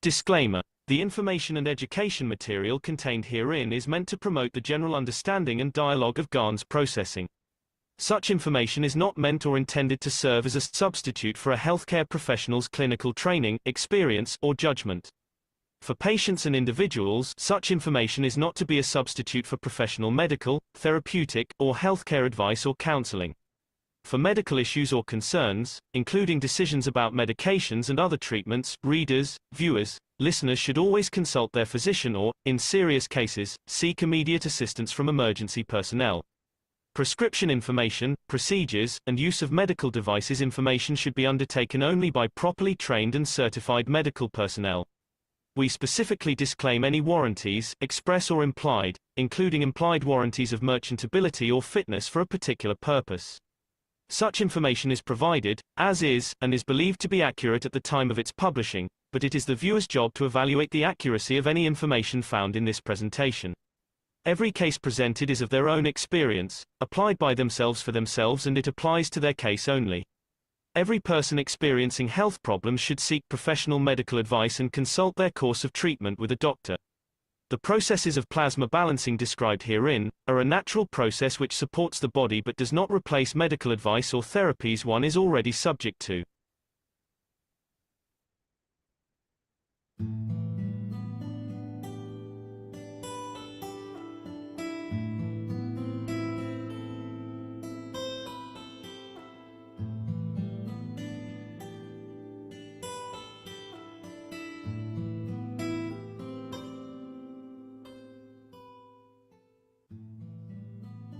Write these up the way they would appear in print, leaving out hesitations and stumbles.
Disclaimer: the information and education material contained herein is meant to promote the general understanding and dialogue of GAN's processing. Such information is not meant or intended to serve as a substitute for a healthcare professional's clinical training, experience, or judgment. For patients and individuals, such information is not to be a substitute for professional medical, therapeutic, or healthcare advice or counseling. For medical issues or concerns, including decisions about medications and other treatments, readers, viewers, listeners should always consult their physician or, in serious cases, seek immediate assistance from emergency personnel. Prescription information, procedures, and use of medical devices information should be undertaken only by properly trained and certified medical personnel. We specifically disclaim any warranties, express or implied, including implied warranties of merchantability or fitness for a particular purpose. Such information is provided, as is, and is believed to be accurate at the time of its publishing, but it is the viewer's job to evaluate the accuracy of any information found in this presentation. Every case presented is of their own experience, applied by themselves for themselves, and it applies to their case only. Every person experiencing health problems should seek professional medical advice and consult their course of treatment with a doctor. The processes of plasma balancing described herein are a natural process which supports the body but does not replace medical advice or therapies one is already subject to.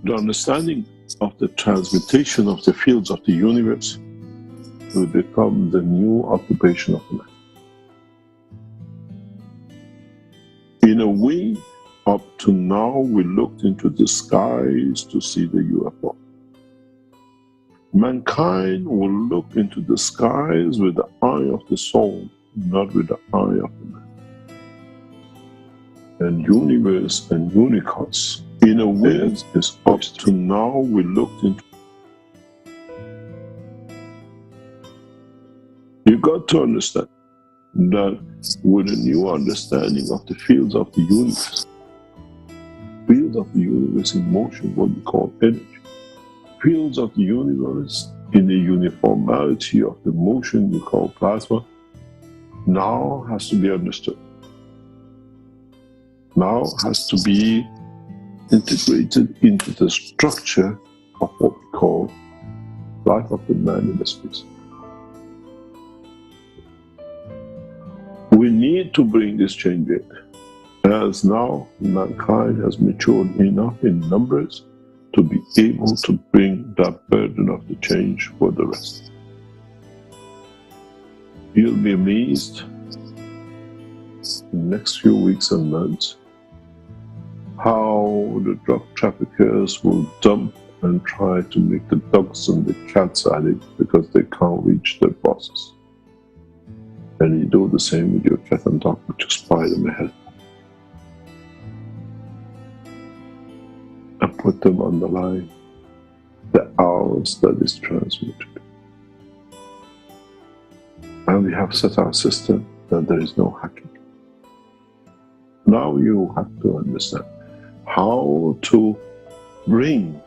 The understanding of the transmutation of the fields of the universe will become the new occupation of man. In a way, up to now, we looked into the skies to see the UFO. Mankind will look into the skies with the eye of the soul, not with the eye of the man. And universe and unicos, in a way, is up to now we looked into. You got to understand that with a new understanding of the fields of the universe in motion, what we call energy, fields of the universe in the uniformity of the motion we call plasma, now has to be understood. Now has to be integrated into the structure of what we call life of the man in the space. We need to bring this change in, as now mankind has matured enough in numbers to be able to bring that burden of the change for the rest. You'll be amazed in the next few weeks and months how the drug traffickers will dump and try to make the dogs and the cats addict because they can't reach their bosses. And you do the same with your cat and dog, but just buy them ahead and put them on the line the hours that is transmitted. And we have set our system that there is no hacking. Now you have to understand how to bring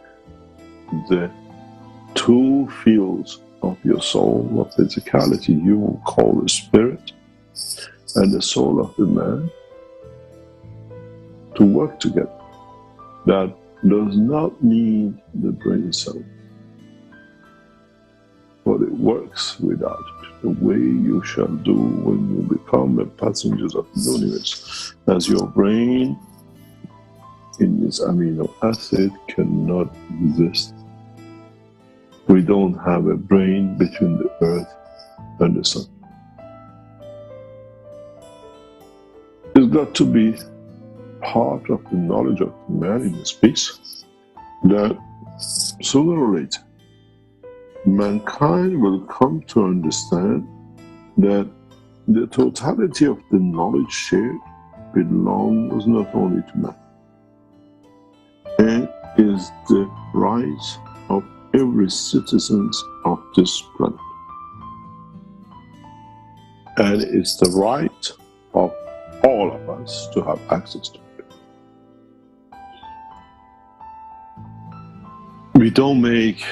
the two fields of your soul, of physicality, you will call the spirit, and the soul of the man, to work together. That does not need the brain cell, but it works without it, the way you shall do when you become the passengers of the universe, as your brain in this amino acid cannot exist. We don't have a brain between the earth and the sun. It's got to be part of the knowledge of man in space that sooner or later mankind will come to understand that the totality of the knowledge shared belongs not only to man, and is the right of every citizen of this planet. And it's the right of all of us to have access to it. We don't make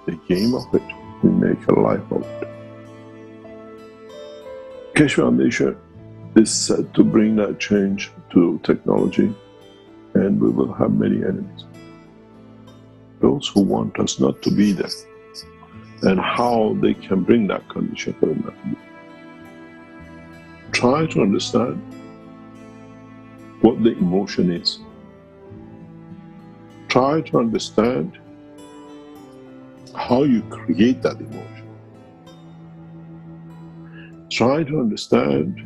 a game of it, we make a life of it. Keshe Foundation is set to bring that change to technology, and we will have many enemies. Those who want us not to be there, and how they can bring that condition for them not to be. Try to understand what the emotion is. Try to understand how you create that emotion. Try to understand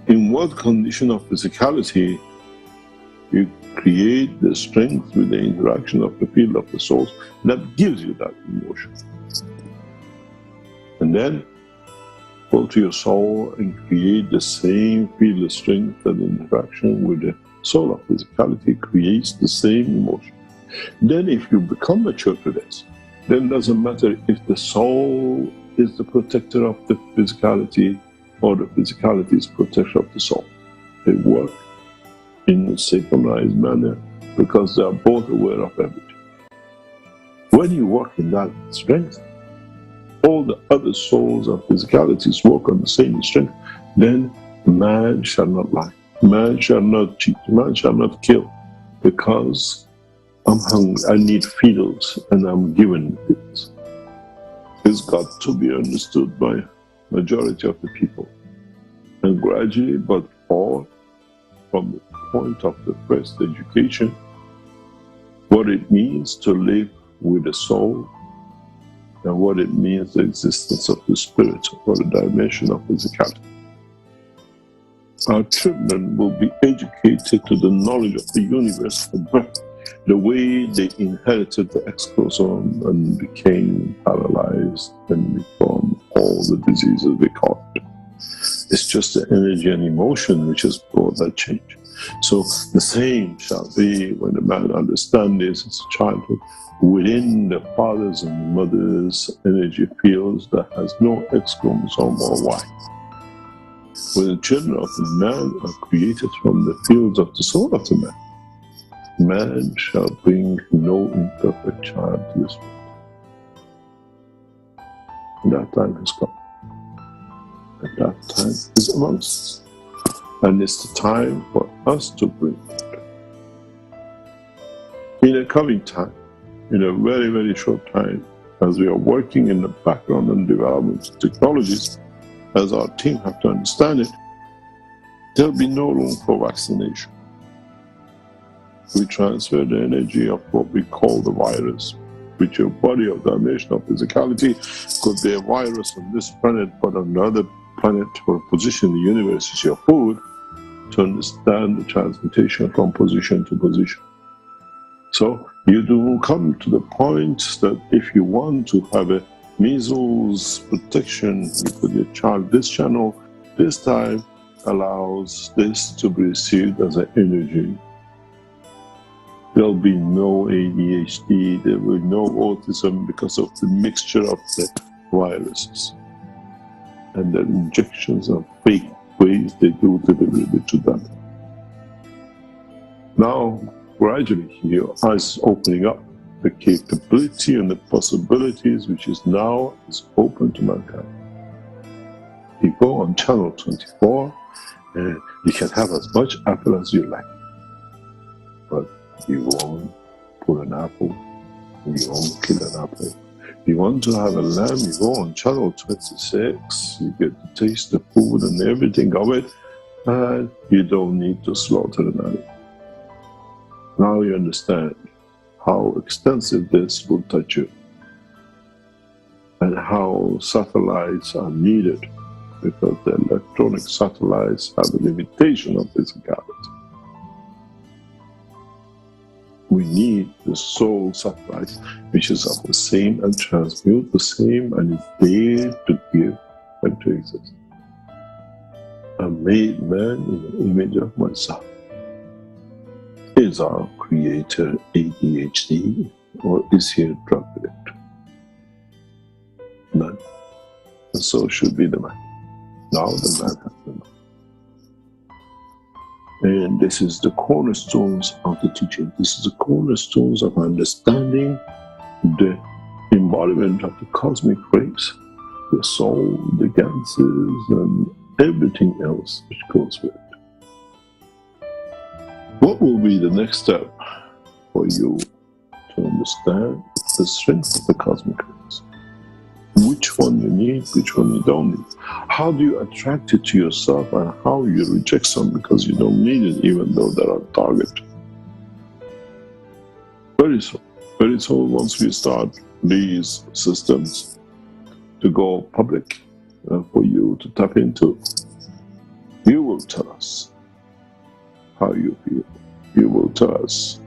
in what condition of physicality you create the strength with the interaction of the field of the soul that gives you that emotion. And then go to your soul and create the same field of strength that the interaction with the soul of physicality creates the same emotion. Then if you become mature to this, then it doesn't matter if the soul is the protector of the physicality or the physicality is protector of the soul. They work in a synchronized manner because they are both aware of everything. When you work in that strength, all the other souls and physicalities work on the same strength, then man shall not lie, man shall not cheat, man shall not kill, because I'm hungry, I need fields, and I'm given fields. It's got to be understood by majority of the people. And gradually, but all from the point of the first education, what it means to live with the soul, and what it means the existence of the spirit, or the dimension of physicality. Our children will be educated to the knowledge of the universe from birth, the way they inherited the exchromosome and became paralyzed and become all the diseases we caught. It's just the energy and emotion which has brought that change. So the same shall be when the man understands this as a childhood, within the father's and mother's energy fields that has no X chromosome or Y. When the children of the man are created from the fields of the soul of the man, man shall bring no imperfect child to this world. That time has come. And that time is amongst us. And it's the time for us to bring it. In a coming time, in a very, very short time, as we are working in the background and development of technologies, as our team have to understand it, there'll be no room for vaccination. We transfer the energy of what we call the virus, which your body of dimension of physicality could be a virus on this planet, but on another planet or position in the universe is your food, to understand the transmutation from position to position. So you do come to the point that if you want to have a measles protection, you put your child this channel, this time allows this to be received as an energy. There'll be no ADHD, there will be no autism because of the mixture of the viruses and the injections of fake ways they do deliberately to them. Now, gradually, your eyes opening up, the capability and the possibilities which is now is open to mankind. You go on channel 24 and you can have as much apple as you like, but you won't pull an apple, you won't kill an apple. You want to have a lamb, you go on channel 26, you get to taste the food and everything of it, and you don't need to slaughter an animal. Now you understand how extensive this will touch you, and how satellites are needed, because the electronic satellites have a limitation of physicality. We need the soul satellite, which is of the same and transmute the same and is there to give and to exist. I made man in the image of myself. Is our creator ADHD, or is he a drug addict? None. And so should be the man. Now the man has to know. And this is the cornerstones of the teaching. This is the cornerstones of understanding the embodiment of the cosmic rays, the soul, the ganses, and everything else which goes with it. What will be the next step for you to understand the strength of the cosmic rays? Which one you need, which one you don't need. How do you attract it to yourself, and how you reject some because you don't need it even though they're on target. Very soon once we start these systems to go public for you to tap into, you will tell us how you feel. You will tell us,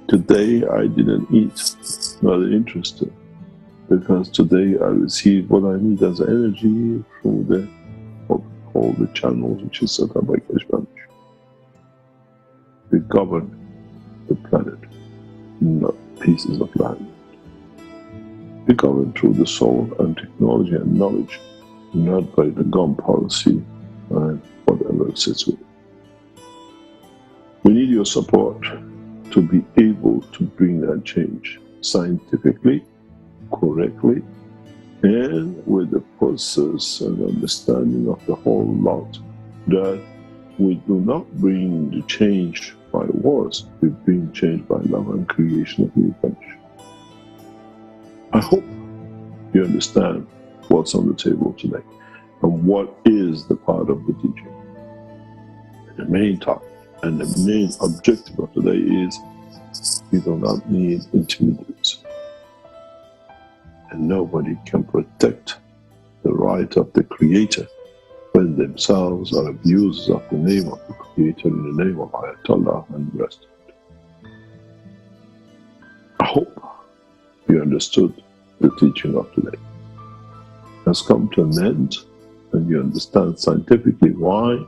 today I didn't eat, not interested. Because today I receive what I need as energy through all the channels which is set up by Keshvanj. We govern the planet, not pieces of land. We govern through the soul and technology and knowledge, not by the gun policy and whatever sits with it. We need your support to be able to bring that change scientifically, correctly, and with the process and understanding of the whole lot, that we do not bring the change by wars, we bring change by love and creation of new country. I hope you understand what's on the table today and what is the part of the teaching. The main topic and the main objective of today is we do not need intermediaries. And nobody can protect the right of the Creator when themselves are abusers of the name of the Creator in the name of Ayatollah and the rest of it. I hope you understood the teaching of today. It has come to an end, and you understand scientifically why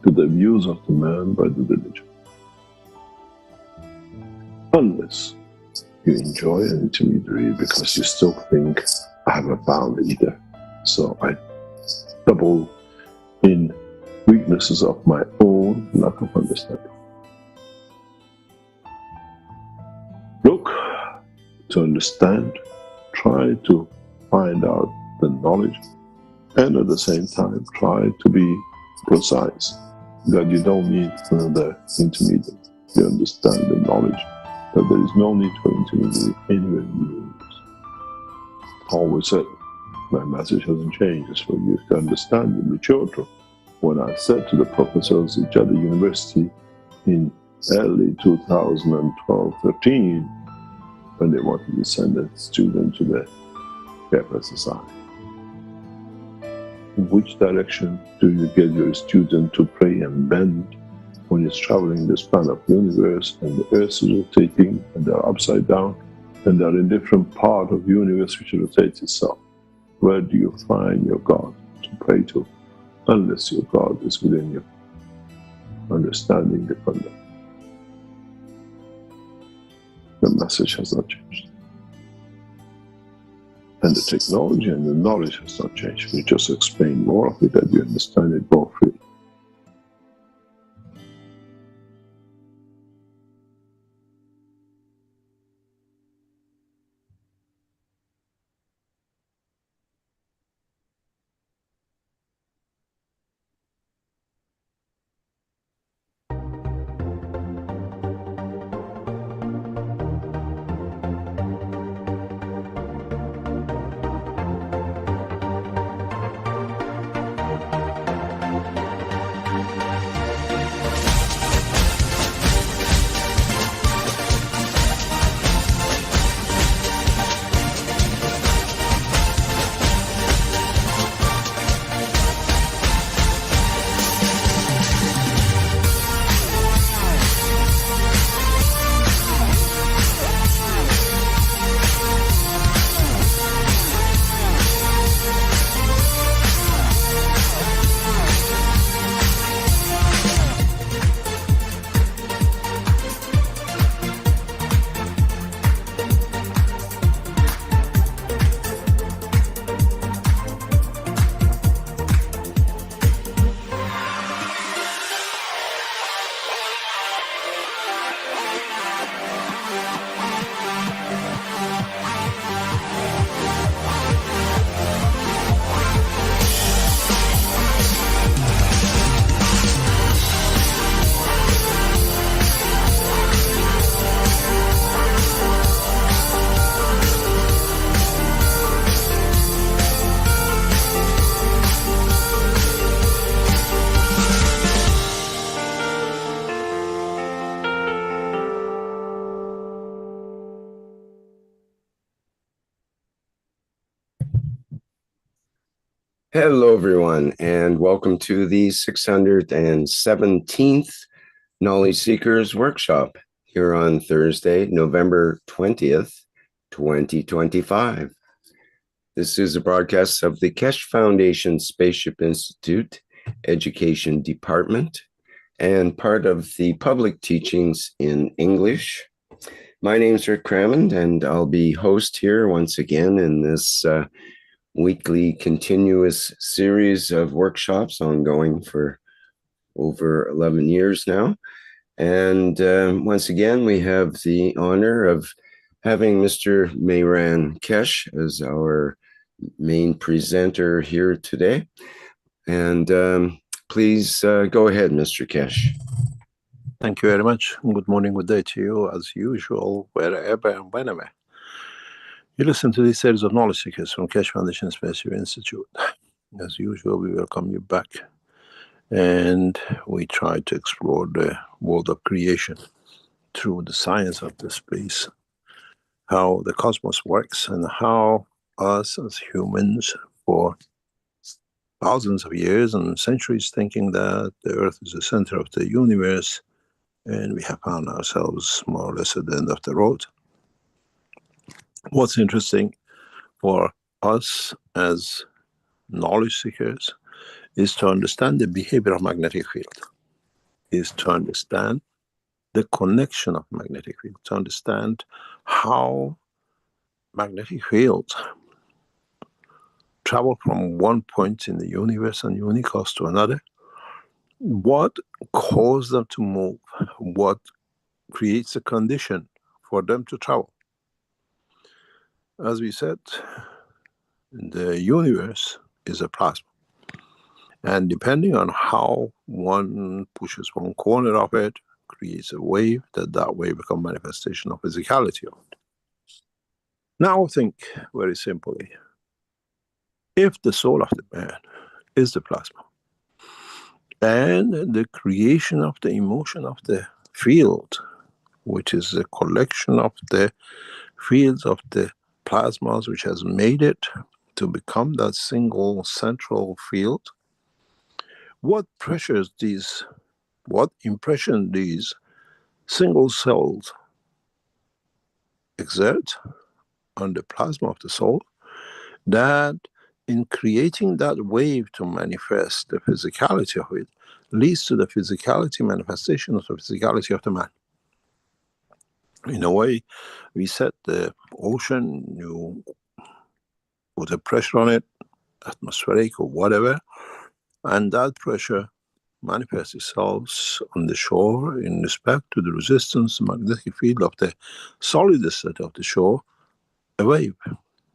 to the views of the man by the religion. Unless you enjoy an intermediary because you still think, I haven't found either, so I double in weaknesses of my own lack of understanding. Look to understand, try to find out the knowledge, and at the same time try to be precise, that you don't need another intermediary. You understand the knowledge that there is no need for intermediary anywhere in the universe. Always said, my message hasn't changed. It's for you to understand and mature through. When I said to the professors at Jeddah University in early 2012-13, when they wanted to send a student to the FSSI, in which direction do you get your student to pray and bend when it's traveling the span of the universe and the earth is rotating and they're upside down and they're in different part of the universe which rotates itself? Where do you find your God to pray to, unless your God is within you? Understanding the conduct. The message has not changed. And the technology and the knowledge has not changed. We just explain more of it that you understand it more freely. Hello, everyone, and welcome to the 617th Knowledge Seekers Workshop here on Thursday, November 20th, 2025. This is a broadcast of the Kesh Foundation Spaceship Institute Education Department and part of the public teachings in English. My name is Rick Crammond, and I'll be host here once again in this weekly continuous series of workshops ongoing for over 11 years now. And once again, we have the honor of having Mr. Mayran Kesh as our main presenter here today. And please go ahead, Mr. Kesh. Thank you very much. Good morning, good day to you, as usual, wherever and whenever you listen to this series of knowledge seekers from Kesh Foundation Spaceship Institute. As usual, we welcome you back, and we try to explore the world of creation through the science of the space, how the cosmos works, and how us as humans, for thousands of years and centuries, thinking that the Earth is the center of the universe, and we have found ourselves more or less at the end of the road. What's interesting for us as knowledge seekers is to understand the behavior of magnetic field, is to understand the connection of magnetic field, to understand how magnetic fields travel from one point in the universe and unicos to another, what causes them to move, what creates a condition for them to travel. As we said, the universe is a plasma. And depending on how one pushes one corner of it, creates a wave, that wave becomes manifestation of physicality of it. Now think very simply. If the soul of the man is the plasma, and the creation of the emotion of the field, which is a collection of the fields of the plasmas which has made it to become that single central field, what pressures these, what impression these single cells exert on the plasma of the soul, that in creating that wave to manifest the physicality of it, leads to the physicality manifestation of the physicality of the man. In a way, we set the ocean, you put a pressure on it, atmospheric or whatever, and that pressure manifests itself on the shore in respect to the resistance, magnetic field of the solid state of the shore, a wave,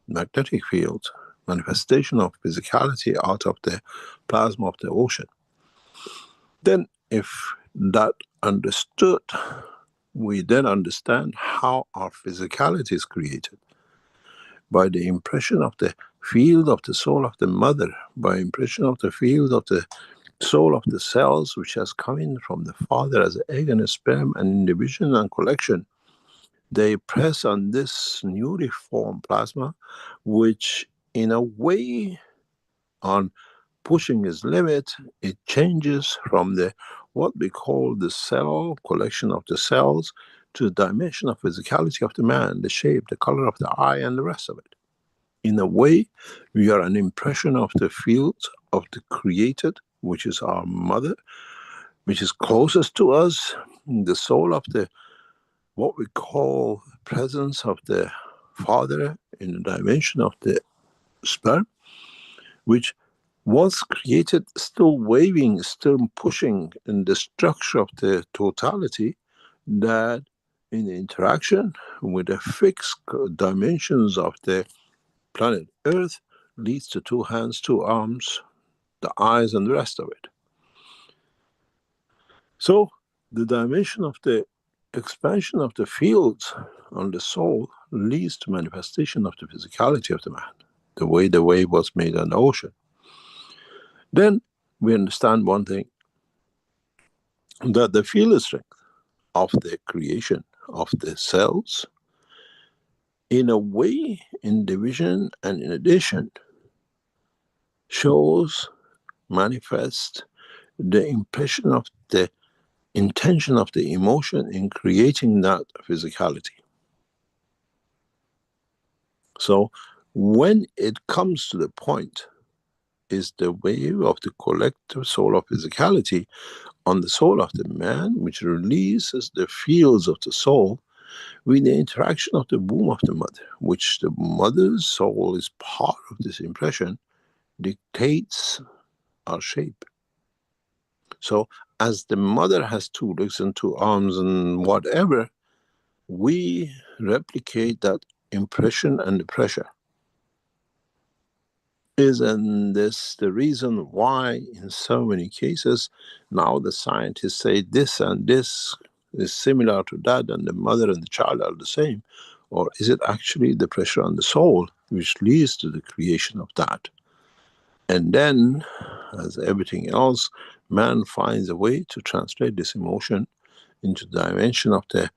magnetic field, manifestation of physicality out of the plasma of the ocean. Then, if that understood, we then understand how our physicality is created by the impression of the field of the soul of the mother, by impression of the field of the soul of the cells which has come in from the father as egg and sperm, and in division and collection, they press on this newly formed plasma, which in a way, on pushing its limit, it changes from the what we call the cell, collection of the cells, to the dimension of physicality of the man, the shape, the color of the eye, and the rest of it. In a way, we are an impression of the field of the created, which is our mother, which is closest to us, the soul of the what we call presence of the father in the dimension of the sperm, which once created, still waving, still pushing in the structure of the totality, that in interaction with the fixed dimensions of the planet Earth leads to two hands, two arms, the eyes, and the rest of it. So the dimension of the expansion of the fields on the soul leads to manifestation of the physicality of the man, the way the wave was made on the ocean. Then we understand one thing, that the field strength of the creation of the cells, in a way, in division and in addition, shows, manifests the impression of the intention of the emotion in creating that physicality. So when it comes to the point, is the wave of the collective soul of physicality on the soul of the man, which releases the fields of the soul with the interaction of the womb of the mother, which the mother's soul is part of this impression, dictates our shape. So as the mother has two legs and two arms and whatever, we replicate that impression and the pressure. Isn't this the reason why in so many cases now the scientists say this and this is similar to that and the mother and the child are the same? Or is it actually the pressure on the soul which leads to the creation of that? And then, as everything else, man finds a way to translate this emotion into the dimension of the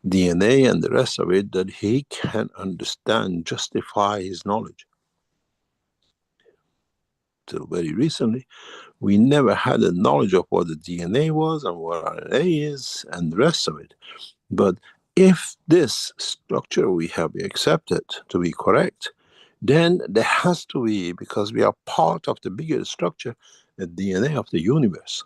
DNA and the rest of it that he can understand, justify his knowledge. Till very recently, we never had a knowledge of what the DNA was and what RNA is and the rest of it. But if this structure we have accepted to be correct, then there has to be, because we are part of the bigger structure, a DNA of the universe,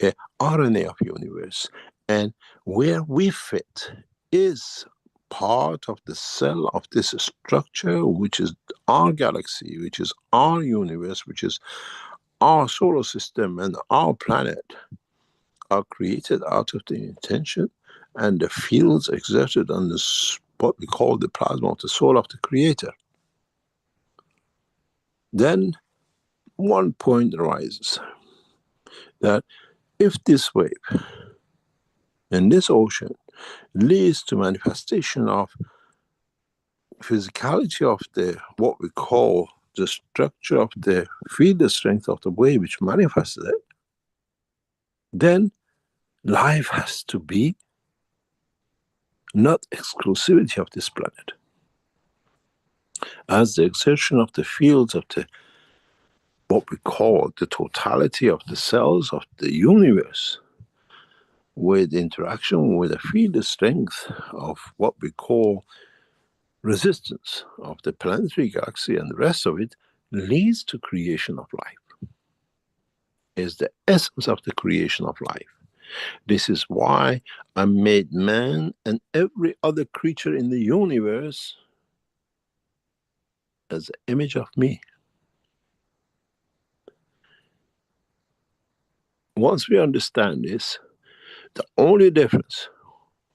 a RNA of universe. And where we fit is part of the cell of this structure, which is our galaxy, which is our universe, which is our solar system and our planet, are created out of the intention and the fields exerted on this, what we call the plasma of the soul of the creator. Then one point arises that if this wave in this ocean leads to manifestation of physicality of the, what we call the structure of the field strength of the wave which manifested it, then life has to be not exclusivity of this planet. As the exertion of the fields of the, what we call the totality of the cells of the universe, with interaction with the field strength of what we call resistance of the planetary galaxy and the rest of it, leads to creation of life. Is the essence of the creation of life. This is why I made man and every other creature in the universe as an image of me. Once we understand this, the only difference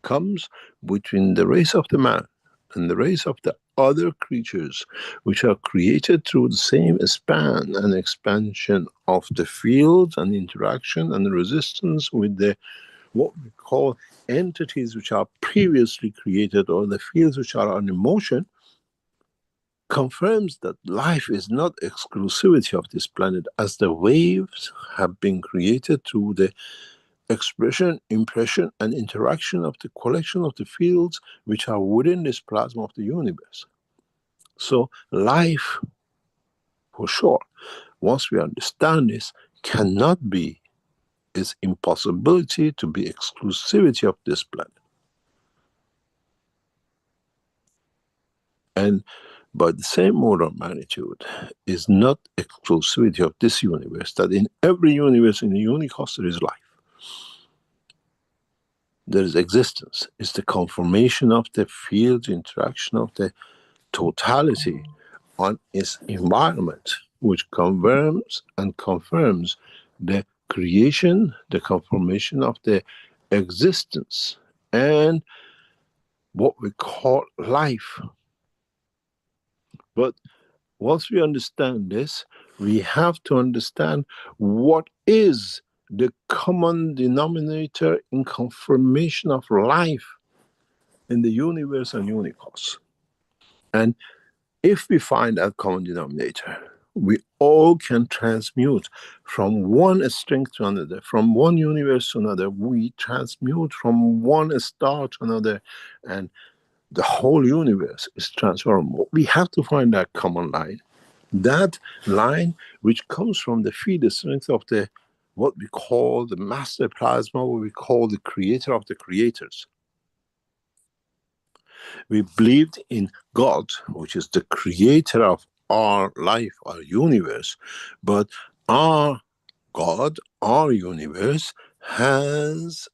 comes between the race of the man and the race of the other creatures, which are created through the same span and expansion of the fields and interaction and resistance with the, what we call entities which are previously created, or the fields which are on emotion, confirms that life is not exclusivity of this planet, as the waves have been created through the expression, impression, and interaction of the collection of the fields which are within this plasma of the universe. So life, for sure, once we understand this, cannot be, is impossibility to be exclusivity of this planet. And by the same order of magnitude is not exclusivity of this universe, that in every universe in the unicosmos there is life. There is existence. It's the confirmation of the field interaction of the totality on its environment, which confirms the creation, the confirmation of the existence, and what we call life. But once we understand this, we have to understand what is the common denominator in confirmation of life in the universe and unicos. And if we find that common denominator, we all can transmute from one strength to another, from one universe to another. We transmute from one star to another, and the whole universe is transformable. We have to find that common line, That line, which comes from the field strength of the what we call the master plasma, what we call the creator of the creators. We believed in God, which is the creator of our life, our universe, but our God, our universe,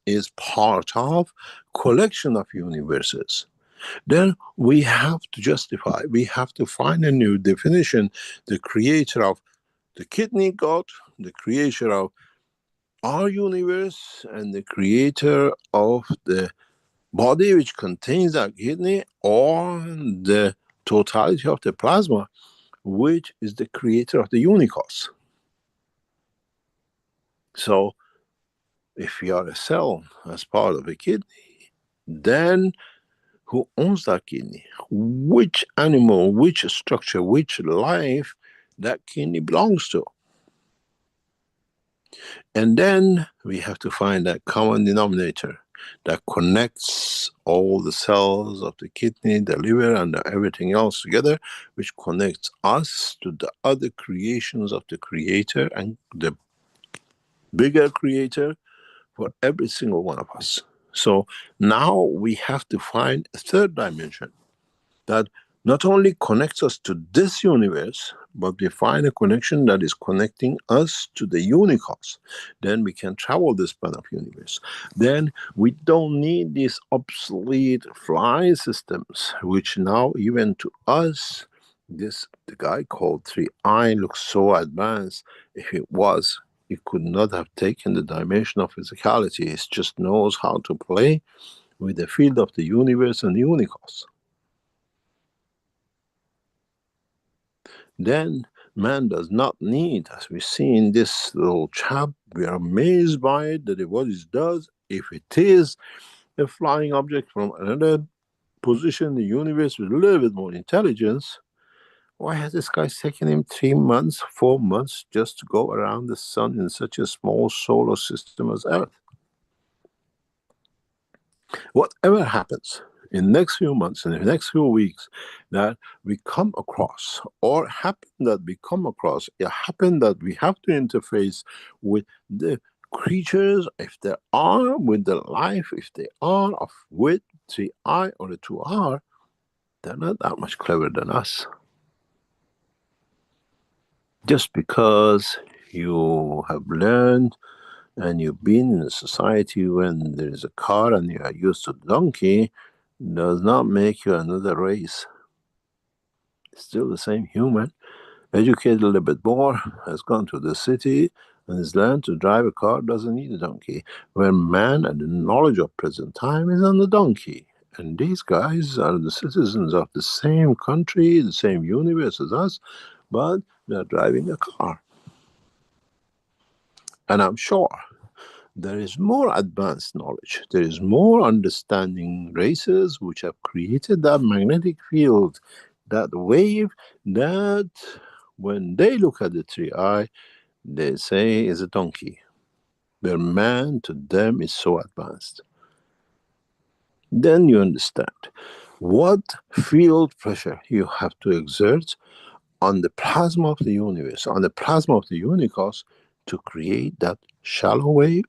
is part of collection of universes. Then we have to justify, we have to find a new definition, the creator of the kidney God, the creator of our universe, and the creator of the body which contains that kidney, or the totality of the plasma, which is the creator of the unicos. So if you are a cell as part of a kidney, then who owns that kidney? Which animal, which structure, which life that kidney belongs to? And then we have to find that common denominator that connects all the cells of the kidney, the liver, and everything else together, which connects us to the other creations of the creator and the bigger creator for every single one of us. So now we have to find a third dimension that not only connects us to this universe, but we find a connection that is connecting us to the unicos. Then we can travel the span of universe. Then we don't need these obsolete fly systems, which now even to us, the guy called 3I looks so advanced. If it was, it could not have taken the dimension of physicality. It just knows how to play with the field of the universe and the unicos. Then man does not need, as we see in this little chap, we are amazed by it, that what it does, if it is a flying object from another position in the universe with a little bit more intelligence, why has this guy taken him 3 months, 4 months just to go around the sun in such a small solar system as Earth? Whatever happens in the next few months, in the next few weeks, that we come across, or happen that we come across, it happen that we have to interface with the creatures, if they are, with the life, if they are of with 3I or the 2R, they're not that much cleverer than us. Just because you have learned and you've been in a society when there is a car and you are used to the donkey, does not make you another race. Still the same human, educated a little bit more, has gone to the city and has learned to drive a car, doesn't need a donkey. Where man and the knowledge of present time is on the donkey. And these guys are the citizens of the same country, the same universe as us, but they're driving a car. And I'm sure there is more advanced knowledge, there is more understanding races which have created that magnetic field, that wave, that when they look at the 3I, they say is a donkey. Where man to them is so advanced. Then you understand what field pressure you have to exert on the plasma of the universe, on the plasma of the unicos, to create that shallow wave,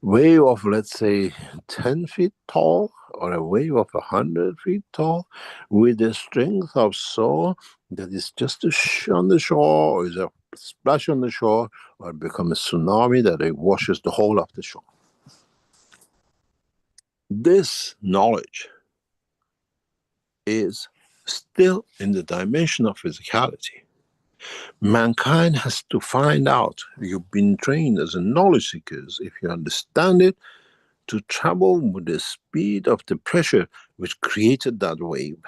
wave of, let's say, 10 feet tall, or a wave of 100 feet tall, with the strength of so that is just a on the shore, or is a splash on the shore, or become a tsunami that it washes the whole of the shore. This knowledge is still in the dimension of physicality. Mankind has to find out. You've been trained as a knowledge seekers, if you understand it, to travel with the speed of the pressure which created that wave.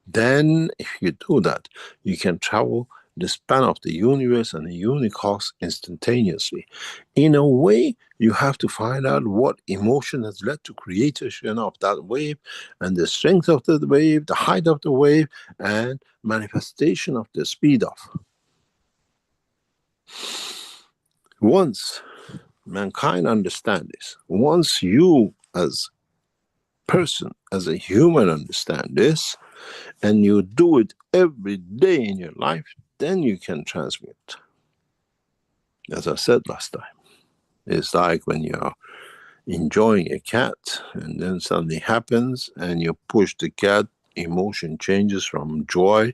Then, if you do that, you can travel the span of the universe and the unicos instantaneously. In a way, you have to find out what emotion has led to creation of that wave, and the strength of the wave, the height of the wave, and manifestation of the speed of. Once mankind understand this, once you as person, as a human understand this, and you do it every day in your life, then you can transmute. As I said last time, it's like when you're enjoying a cat and then something happens and you push the cat, emotion changes from joy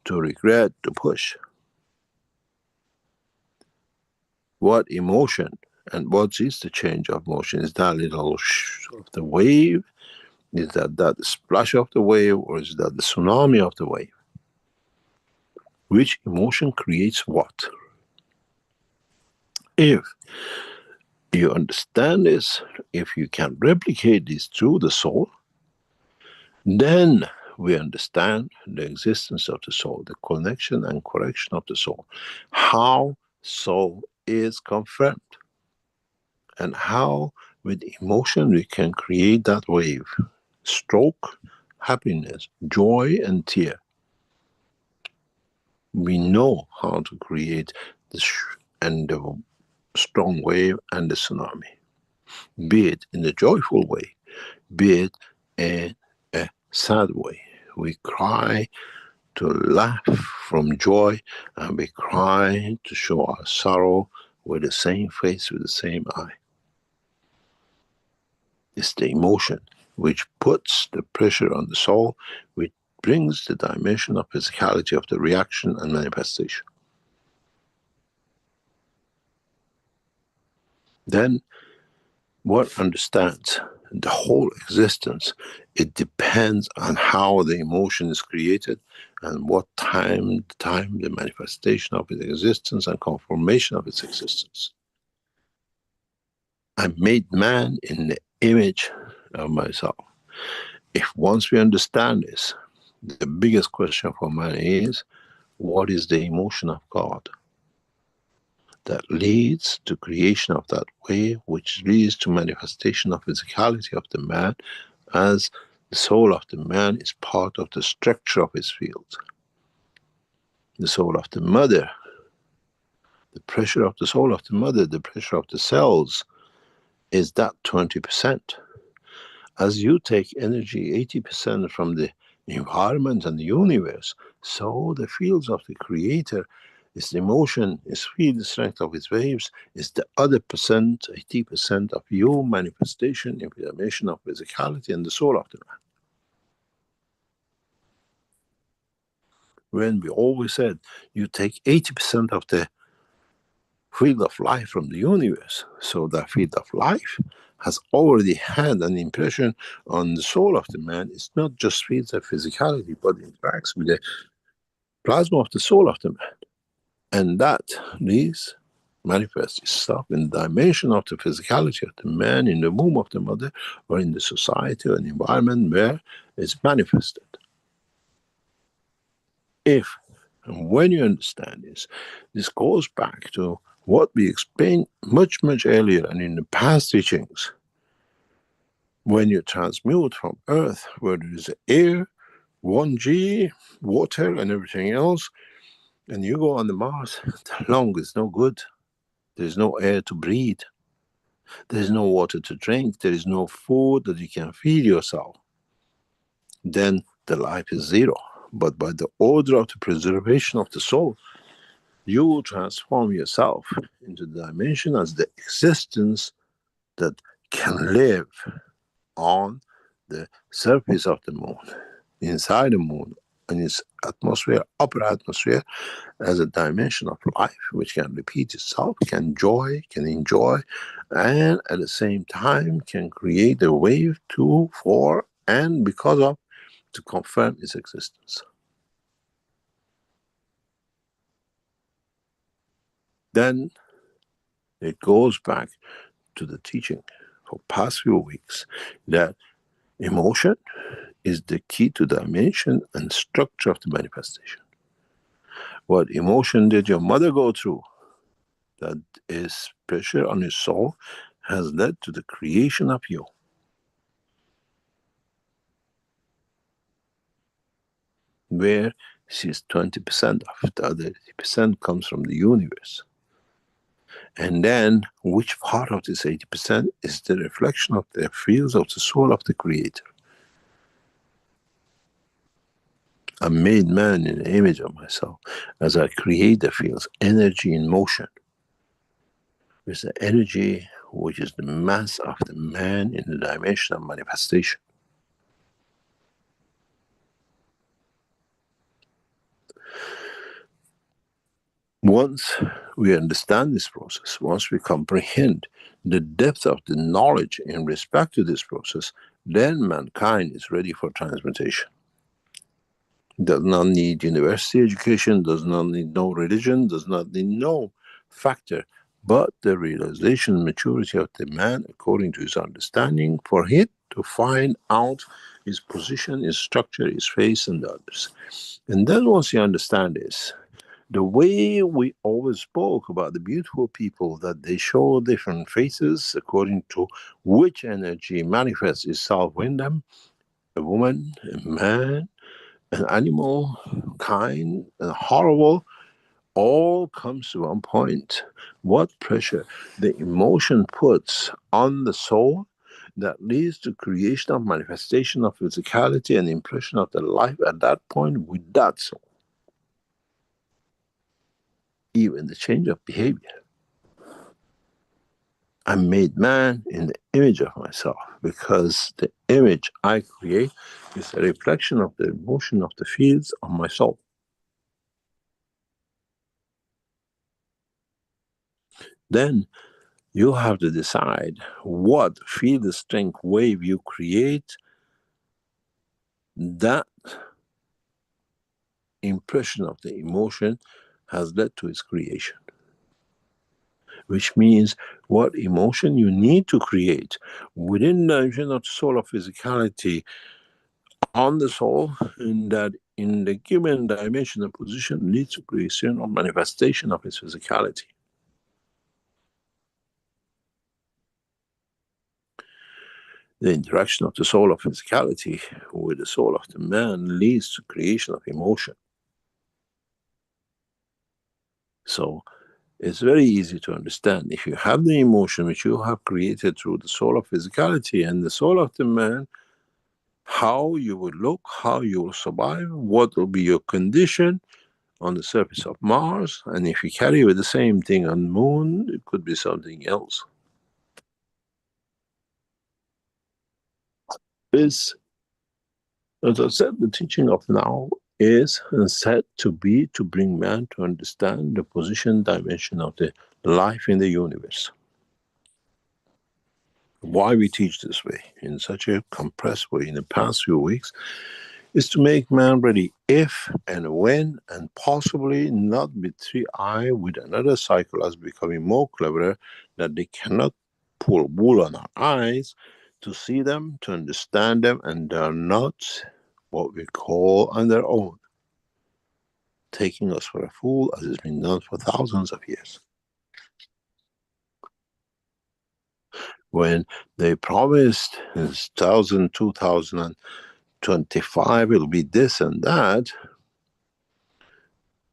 to regret to push. What emotion and what is the change of motion? Is that little of the wave? Is that the splash of the wave, or is that the tsunami of the wave? Which emotion creates what? If you understand this, if you can replicate this through the soul, then we understand the existence of the soul, the connection and correction of the soul, how soul is confirmed, and how with emotion we can create that wave, stroke, happiness, joy, and tear. We know how to create the strong wave and the tsunami, be it in a joyful way, be it in a sad way. We cry to laugh from joy, and we cry to show our sorrow with the same face, with the same eye. It's the emotion which puts the pressure on the soul, which brings the dimension of physicality of the reaction and manifestation. Then one understands the whole existence. It depends on how the emotion is created and what time the manifestation of its existence and confirmation of its existence. I made man in the image of myself. If once we understand this, the biggest question for man is, what is the emotion of God that leads to creation of that wave, which leads to manifestation of physicality of the man, as the soul of the man is part of the structure of his field. The soul of the mother, the pressure of the soul of the mother, the pressure of the cells is that 20%. As you take energy 80% from the environment and the universe, so the fields of the creator, its emotion, its field strength of its waves, is the other percent, 80% of your manifestation, information of physicality and the soul of the man. When we always said, you take 80% of the field of life from the universe, so that field of life has already had an impression on the soul of the man. It's not just fields of physicality, but interacts with the plasma of the soul of the man. And that leads, manifests itself in the dimension of the physicality of the man in the womb of the mother, or in the society or the environment where it's manifested. If and when you understand this goes back to what we explained much earlier and in the past teachings. When you transmute from earth, where there is air, 1G, water and everything else, and you go on the Mars, the lung is no good. There is no air to breathe. There is no water to drink. There is no food that you can feed yourself. Then the life is zero. But by the order of the preservation of the soul, you will transform yourself into the dimension as the existence that can live on the surface of the moon, inside the moon, in its atmosphere, upper atmosphere, as a dimension of life which can repeat itself, can enjoy, and at the same time can create a wave to, for, and because of, to confirm its existence. Then it goes back to the teaching for past few weeks that emotion is the key to dimension and structure of the manifestation. What emotion did your mother go through that is pressure on your soul has led to the creation of you. Where she's 20% of, the other 80% comes from the universe. And then, which part of this 80% is the reflection of the fields of the soul of the Creator? I made man in the image of myself. As I create the fields, energy in motion, is the energy which is the mass of the man in the dimension of manifestation. Once we understand this process, once we comprehend the depth of the knowledge in respect to this process, then mankind is ready for transmutation. Does not need university education, does not need no religion, does not need no factor, but the realization and maturity of the man according to his understanding, for him to find out his position, his structure, his face, and the others. And then once you understand this, the way we always spoke about the beautiful people, that they show different faces according to which energy manifests itself in them, a woman, a man, an animal, kind, and horrible, all comes to one point. What pressure the emotion puts on the soul that leads to creation of manifestation of physicality and impression of the life at that point with that soul. Even the change of behavior. I made man in the image of myself, because the image I create is a reflection of the emotion of the fields of my soul. Then you have to decide what field strength wave you create that impression of the emotion has led to its creation. Which means what emotion you need to create within the dimension of the soul of physicality on the soul, in that in the given dimension and position leads to creation or manifestation of its physicality. The interaction of the soul of physicality with the soul of the man leads to creation of emotion. So it's very easy to understand. If you have the emotion which you have created through the soul of physicality and the soul of the man, how you will look, how you will survive, what will be your condition on the surface of Mars, and if you carry with the same thing on the moon, it could be something else. This, as I said, the teaching of now is said to be to bring man to understand the position dimension of the life in the universe. Why we teach this way, in such a compressed way in the past few weeks, is to make man ready if and when, and possibly not with 3i, with another cycle as becoming more cleverer, that they cannot pull wool on our eyes to see them, to understand them, and they are not what we call on their own, taking us for a fool as has been done for thousands of years. When they promised in 2025 it'll be this and that,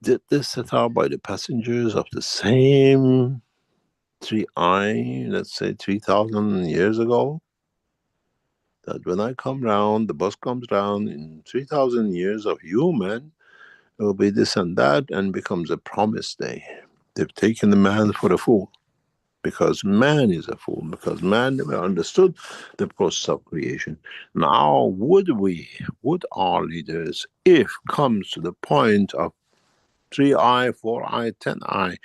did this set out by the passengers of the same 3i, let's say 3,000 years ago? That when I come round, the bus comes round, in 3,000 years of human, it will be this and that, and becomes a promise day. They've taken the man for a fool, because man is a fool, because man never understood the process of creation. Now, would our leaders, if comes to the point of 3i, 4i, 10i,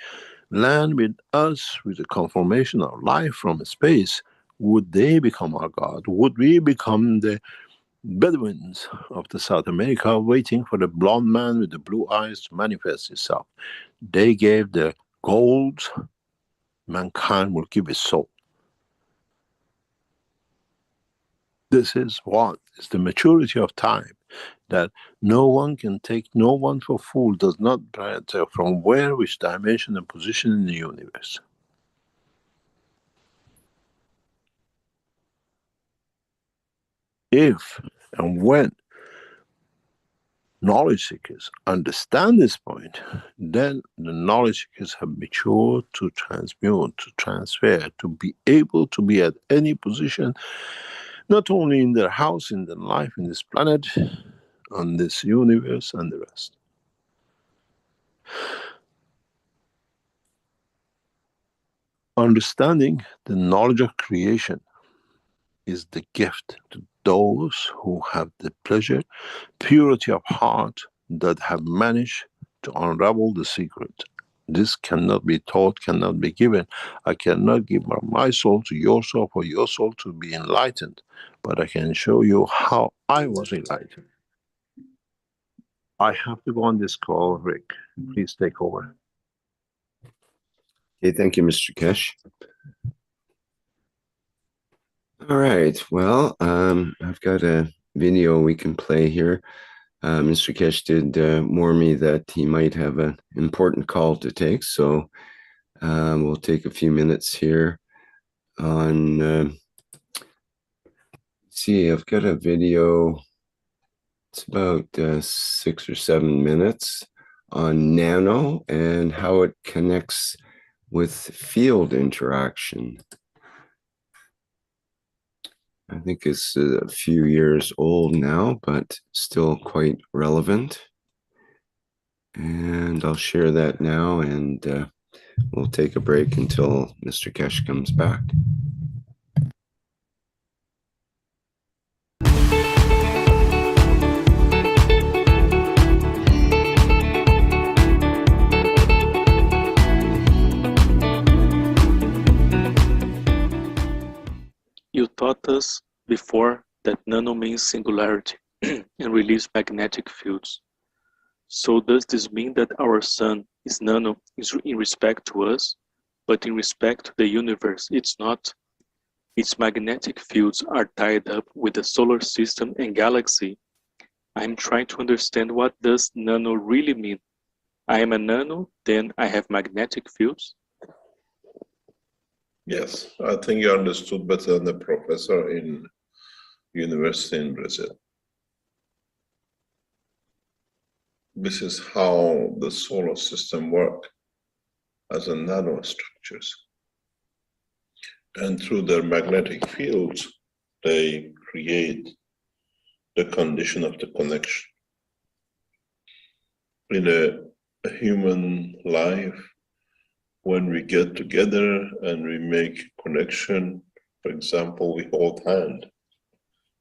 land with us with the confirmation of life from space, would they become our God? Would we become the Bedouins of the South America waiting for the blonde man with the blue eyes to manifest itself? They gave the gold, mankind will give its soul. This is what is the maturity of time, that no one can take no one for fool, does not matter from where, which dimension and position in the universe. If and when knowledge seekers understand this point, then the knowledge seekers have matured to transmute, to transfer, to be able to be at any position, not only in their house, in their life, in this planet, on this universe and the rest. Understanding the knowledge of creation is the gift to those who have the pleasure, purity of heart, that have managed to unravel the secret. This cannot be taught, cannot be given. I cannot give my soul to your soul for your soul to be enlightened, but I can show you how I was enlightened. I have to go on this call, Rick. Please take over. Okay, thank you, Mr. Kesh. All right, well, I've got a video we can play here. Mr. Kesh did warn me that he might have an important call to take, so we'll take a few minutes here on, see, I've got a video, it's about 6 or 7 minutes on nano and how it connects with field interaction. I think it's a few years old now, but still quite relevant. And I'll share that now, and we'll take a break until Mr. Kesh comes back. You taught us before that nano means singularity and release magnetic fields. So does this mean that our sun is nano in respect to us, but in respect to the universe it's not? Its magnetic fields are tied up with the solar system and galaxy. I'm trying to understand, what does nano really mean? I am a nano, then I have magnetic fields? Yes, I think you understood better than the professor in university in Brazil. This is how the solar system works as a nanostructures. And through their magnetic fields, they create the condition of the connection. In a human life, when we get together and we make connection, for example, we hold hand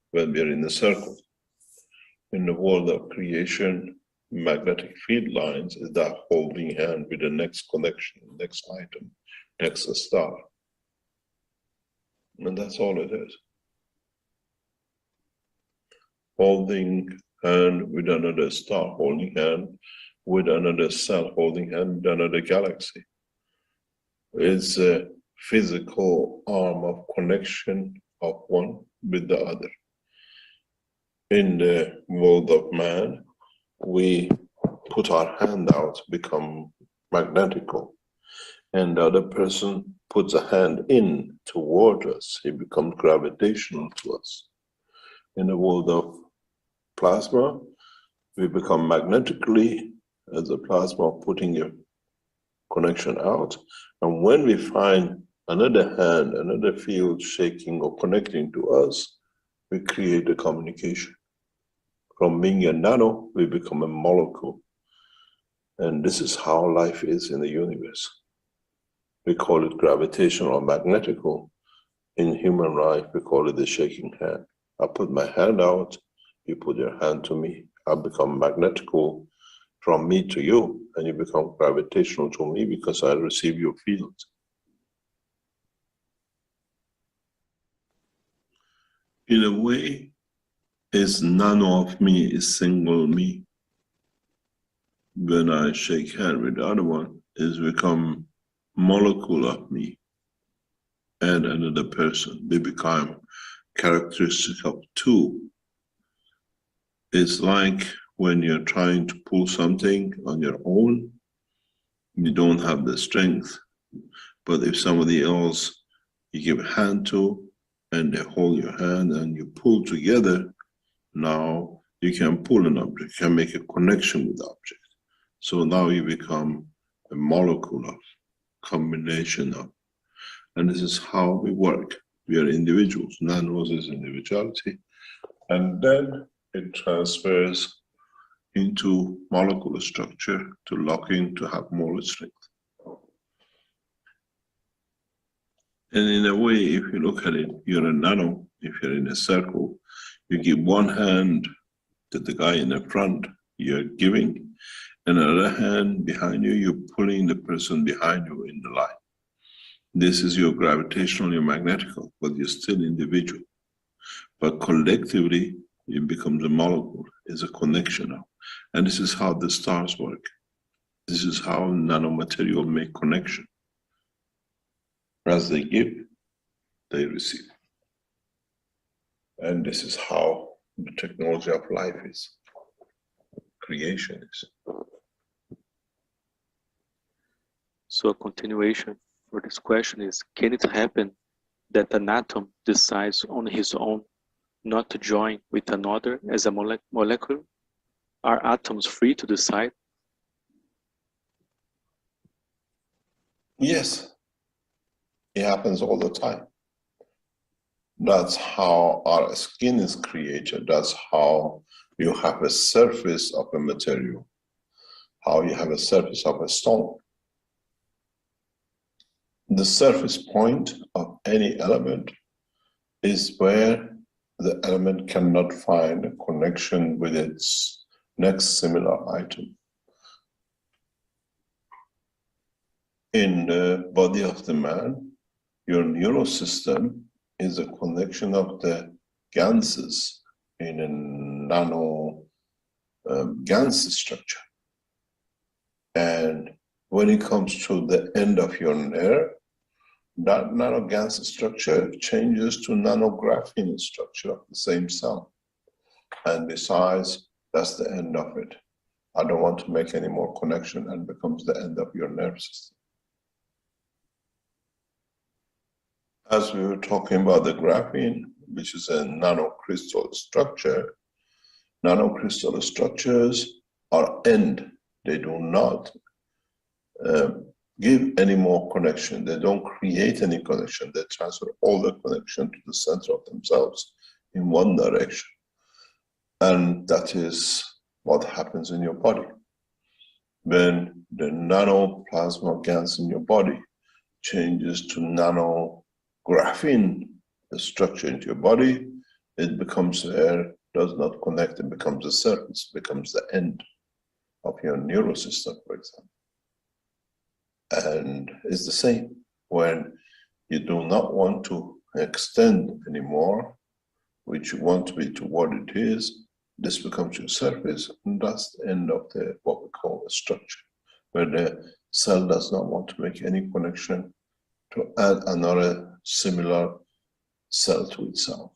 when we are in a circle. In the world of creation, magnetic field lines is that holding hand with the next connection, next item, next star. And that's all it is. Holding hand with another star, holding hand with another cell, holding hand with another galaxy. It's a physical arm of connection of one with the other. In the world of man, we put our hand out, become magnetical, and the other person puts a hand in toward us, he becomes gravitational to us. In the world of plasma, we become magnetically as a plasma putting a connection out, and when we find another hand, another field shaking or connecting to us, we create a communication. From being a nano, we become a molecule. And this is how life is in the universe. We call it gravitational or magnetical. In human life, we call it the shaking hand. I put my hand out, you put your hand to me. I become magnetical from me to you, and you become gravitational to me because I receive your field. In a way, it's nano of me is single me. When I shake hand with the other one, it's become molecule of me and another person. They become characteristic of two. It's like when you're trying to pull something on your own, you don't have the strength. But if somebody else you give a hand to, and they hold your hand and you pull together, now you can pull an object, you can make a connection with the object. So now you become a molecule of, combination of. And this is how we work. We are individuals. Nanos is individuality. And then it transfers into molecular structure to lock in to have more strength. And in a way, if you look at it, you're a nano. If you're in a circle, you give one hand to the guy in the front, you're giving, and another hand behind you, you're pulling the person behind you in the line. This is your gravitational, your magnetical, but you're still individual. But collectively, it becomes a molecule, it's a connection now. And this is how the stars work. This is how nanomaterial make connection. As they give, they receive. And this is how the technology of life is, creation is. So a continuation for this question is, can it happen that an atom decides on his own not to join with another as a molecule? Are atoms free to decide? Yes, it happens all the time. That's how our skin is created. That's how you have a surface of a material, how you have a surface of a stone. The surface point of any element is where the element cannot find a connection with its next similar item. In the body of the man, your neural system is a connection of the ganses in a nano gans structure. And when it comes to the end of your nerve, that nanogans structure changes to nanographene structure of the same cell. And besides, that's the end of it. I don't want to make any more connection, and becomes the end of your nerve system. As we were talking about the graphene, which is a nanocrystal structure, nanocrystal structures are end. They do not give any more connection. They don't create any connection. They transfer all the connection to the center of themselves in one direction. And that is what happens in your body. When the nanoplasma gans in your body changes to nanographene, the structure into your body, it becomes air, does not connect, it becomes a surface, becomes the end of your neural system, for example. And it's the same when you do not want to extend anymore, which you want to be to what it is, this becomes your surface, and that's the end of the what we call a structure, where the cell does not want to make any connection to add another similar cell to itself.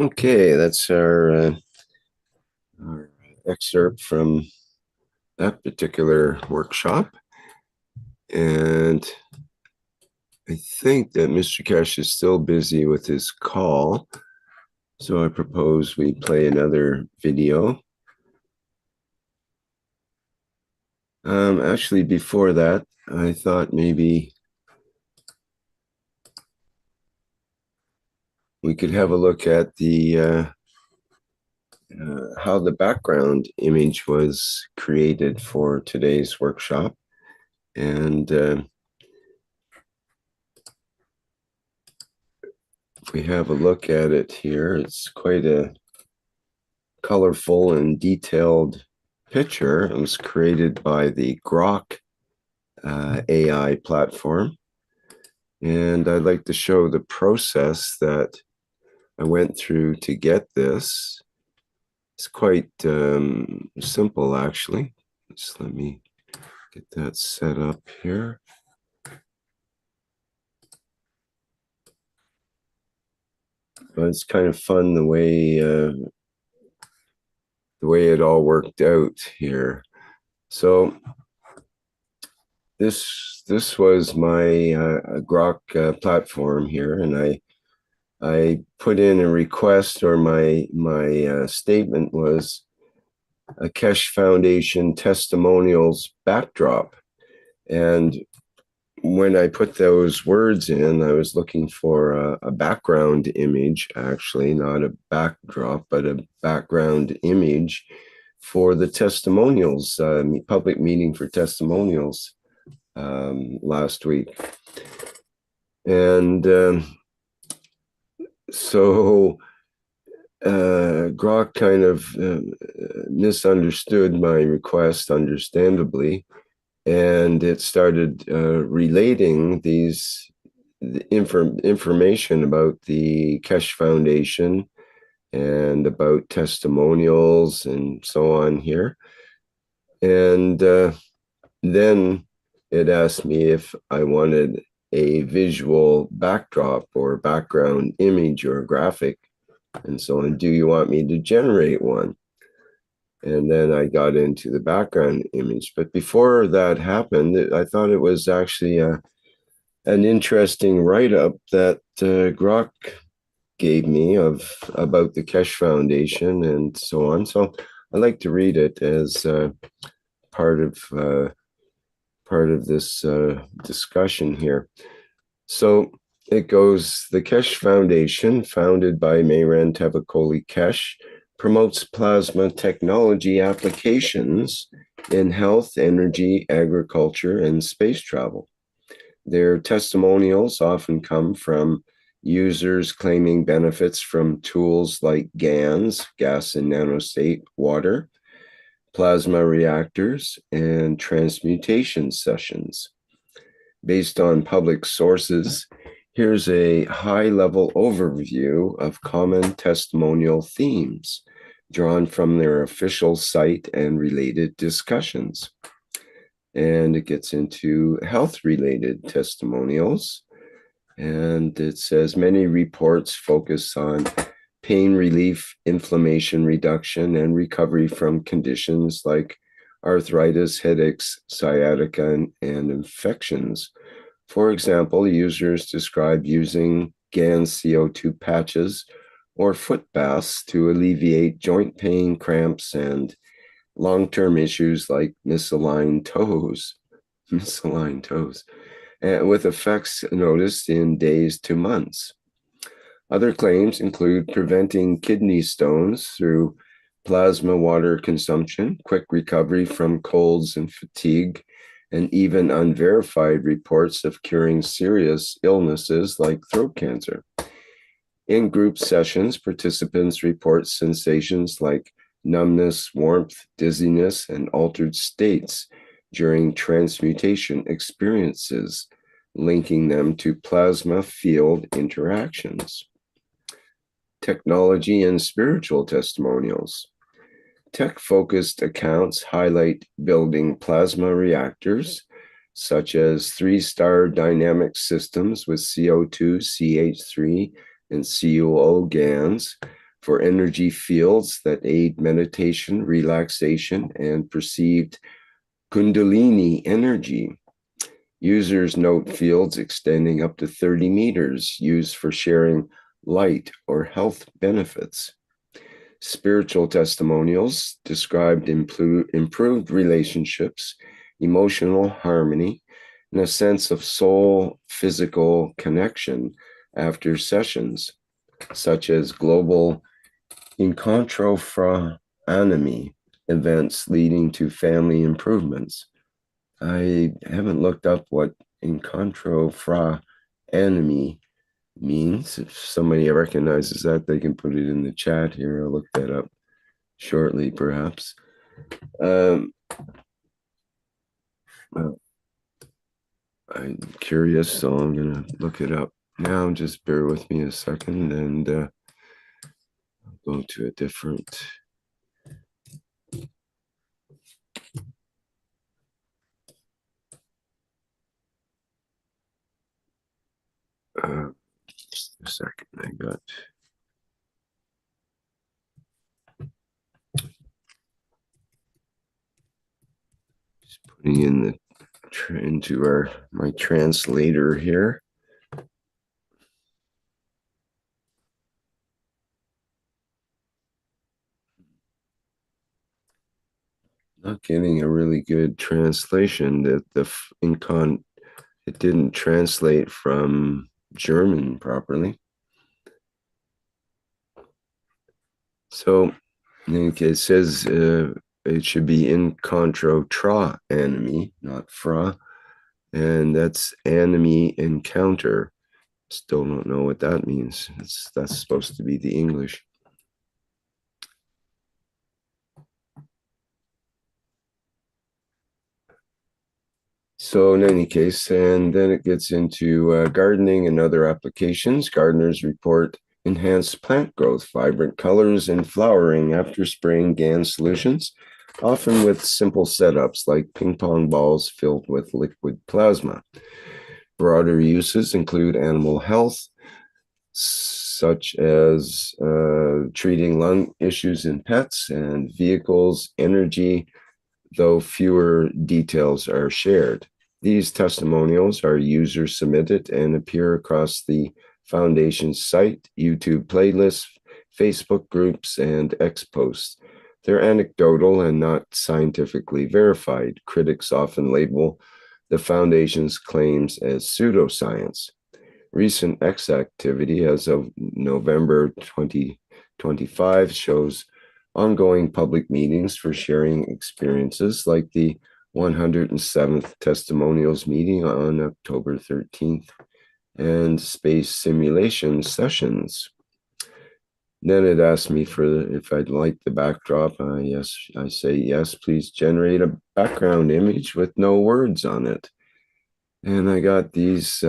Okay, that's our excerpt from that particular workshop. And I think that Mr. Kesh is still busy with his call. So I propose we play another video. Actually, before that, I thought maybe we could have a look at the how the background image was created for today's workshop. And if we have a look at it here, it's quite a colorful and detailed picture. It was created by the Grok AI platform. And I'd like to show the process that I went through to get this. It's quite simple, actually. Just let me get that set up here. But it's kind of fun the way it all worked out here. So this was my Grok platform here, and I put in a request, or my statement was, a Keshe Foundation testimonials backdrop. And when I put those words in, I was looking for a background image, actually, not a backdrop, but a background image for the testimonials, public meeting for testimonials last week. And so Grok kind of misunderstood my request, understandably, and it started relating the information about the Keshe Foundation and about testimonials and so on here. And then it asked me if I wanted a visual backdrop or background image or graphic and so on. Do you want me to generate one? And then I got into the background image. But before that happened, I thought it was actually an interesting write-up that Grok gave me about the Keshe Foundation and so on. So I like to read it as part of this discussion here. So it goes, the Keshe Foundation, founded by Meiran Tevakoli Keshe, promotes plasma technology applications in health, energy, agriculture, and space travel. Their testimonials often come from users claiming benefits from tools like GANs, gas and nanostate water, plasma reactors, and transmutation sessions. Based on public sources, here's a high-level overview of common testimonial themes drawn from their official site and related discussions. And it gets into health-related testimonials. And it says many reports focus on pain relief, inflammation reduction, and recovery from conditions like arthritis, headaches, sciatica, and infections. For example, users describe using GAN CO2 patches or foot baths to alleviate joint pain, cramps, and long-term issues like misaligned toes, and with effects noticed in days to months. Other claims include preventing kidney stones through plasma water consumption, quick recovery from colds and fatigue, and even unverified reports of curing serious illnesses like throat cancer. In group sessions, participants report sensations like numbness, warmth, dizziness, and altered states during transmutation experiences, linking them to plasma field interactions. Technology and spiritual testimonials. Tech-focused accounts highlight building plasma reactors, such as 3-star dynamic systems with CO2, CH3, and CuO GANs for energy fields that aid meditation, relaxation, and perceived Kundalini energy. Users note fields extending up to 30 meters used for sharing light or health benefits. Spiritual testimonials described improved relationships, emotional harmony, and a sense of soul-physical connection after sessions, such as global incontro fra animi events leading to family improvements. I haven't looked up what incontro fra animi means. If somebody recognizes that, they can put it in the chat here. I'll look that up shortly, perhaps. Well, I'm curious, so I'm going to look it up now. Just bear with me a second, and I'll go to a different. Just a second, I got. Just putting in the into my translator here. Not getting a really good translation. That it didn't translate from German properly. So it says it should be in contro tra anime, not fra, and that's enemy encounter. Still don't know what that means. That's supposed to be the English. So in any case, and then it gets into gardening and other applications. Gardeners report enhanced plant growth, vibrant colors, and flowering after spraying GAN solutions, often with simple setups like ping pong balls filled with liquid plasma. Broader uses include animal health, such as treating lung issues in pets and vehicles, energy, though fewer details are shared. These testimonials are user submitted and appear across the Foundation's site, YouTube playlists, Facebook groups, and X posts. They're anecdotal and not scientifically verified. Critics often label the Foundation's claims as pseudoscience. Recent X activity as of November 2025 shows ongoing public meetings for sharing experiences, like the 107th Testimonials meeting on October 13th and space simulation sessions. Then it asked me if I'd like the backdrop. Yes, I say yes, please generate a background image with no words on it. And I got these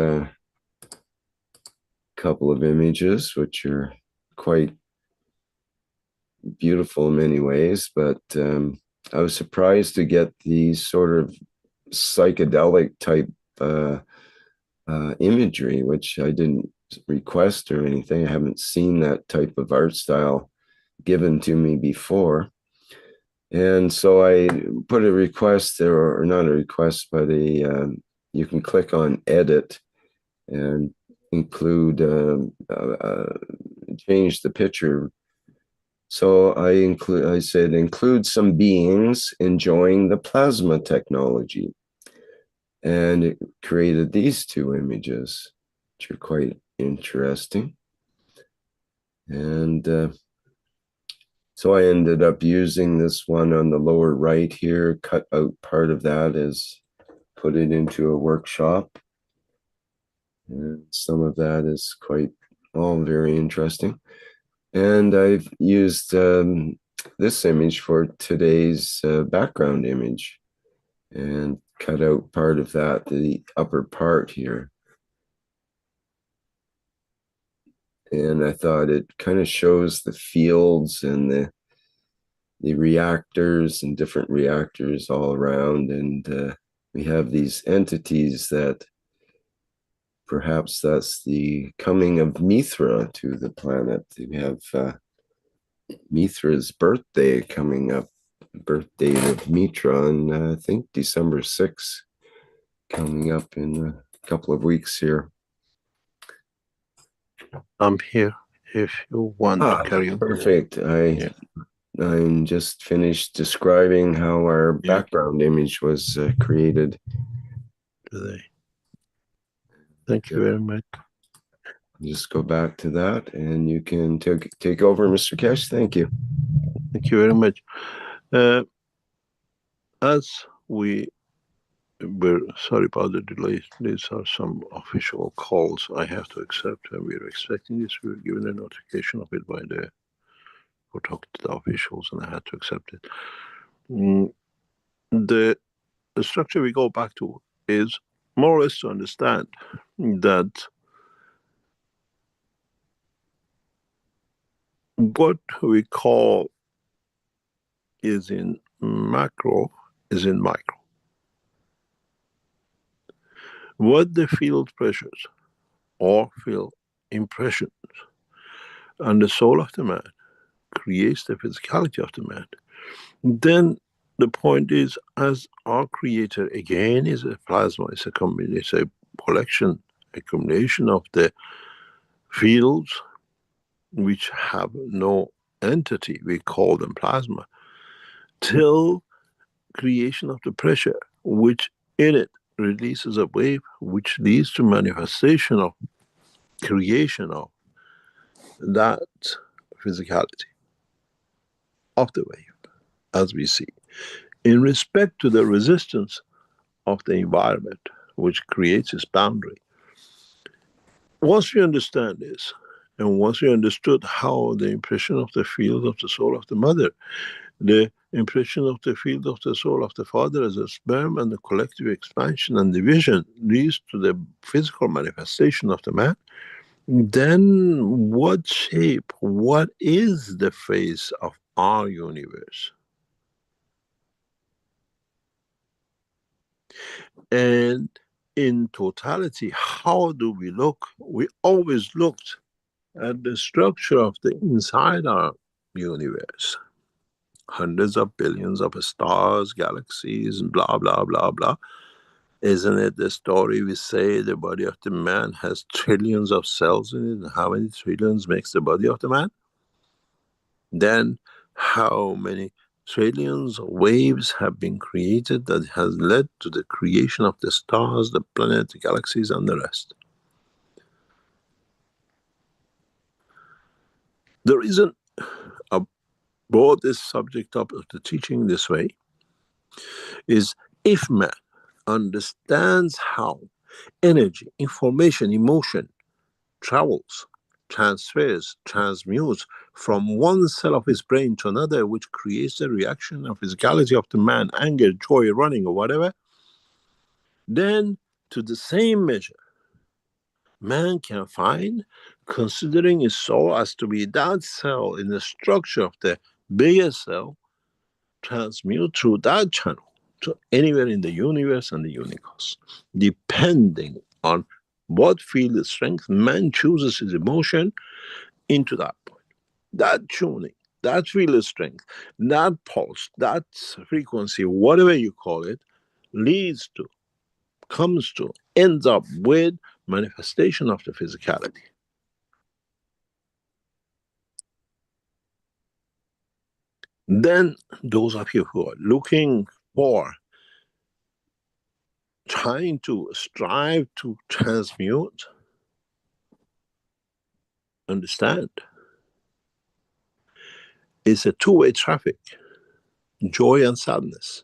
couple of images, which are quite beautiful in many ways, but I was surprised to get these sort of psychedelic type imagery, which I didn't request or anything. I haven't seen that type of art style given to me before. And so I put a request, or not a request, but you can click on edit and include, change the picture. So I said, include some beings enjoying the plasma technology. And it created these two images, which are quite interesting. And so I ended up using this one on the lower right here, cut out part of that, as put it into a workshop. And some of that is quite all very interesting. And I've used this image for today's background image and cut out part of that, the upper part here. And I thought it kind of shows the fields and the reactors and different reactors all around. And we have these entities that perhaps that's the coming of Mithra to the planet. We have Mithra's birthday coming up, birthday of Mitra, and I think December 6th, coming up in a couple of weeks here. I'm here if you want to carry on. Perfect. I'm just finished describing how our background image was created today. Thank you very much. Just go back to that and you can take over, Mr. Kesh. Thank you. Thank you very much. As we were sorry about the delay, these are some official calls I have to accept, and we were expecting this. We were given a notification of it by the who talked to the officials, and I had to accept it. The structure we go back to is more or less to understand that what we call is in macro is in micro. What the field pressures or field impressions on the soul of the man creates the physicality of the man. Then the point is, as our creator again is a plasma, it's a collection, a combination of the fields which have no entity, we call them plasma, till creation of the pressure, which in it releases a wave, which leads to manifestation of creation of that physicality of the wave, as we see, in respect to the resistance of the environment, which creates its boundary. Once we understand this, and once we understood how the impression of the field of the soul of the mother, the impression of the field of the soul of the father as a sperm, and the collective expansion and division leads to the physical manifestation of the man, then what shape, what is the face of our universe? And in totality, how do we look? We always looked at the structure of the inside our universe. Hundreds of billions of stars, galaxies, and blah, blah, blah, blah. Isn't it the story we say the body of the man has trillions of cells in it? And how many trillions makes the body of the man? Then how many trillions of waves have been created that has led to the creation of the stars, the planets, the galaxies, and the rest? The reason I brought this subject up of the teaching this way is, if man understands how energy, information, emotion travels, transfers, transmutes from one cell of his brain to another, which creates a reaction of physicality of the man, anger, joy, running, or whatever, then to the same measure, man can find, considering his soul as to be that cell in the structure of the bigger cell, transmute through that channel to anywhere in the universe and the universe, depending on what field strength man chooses his emotion into that point. That tuning, that field strength, that pulse, that frequency, whatever you call it, leads to, comes to, ends up with manifestation of the physicality. Then those of you who are looking for, trying to strive to transmute, understand, it's a two-way traffic, joy and sadness,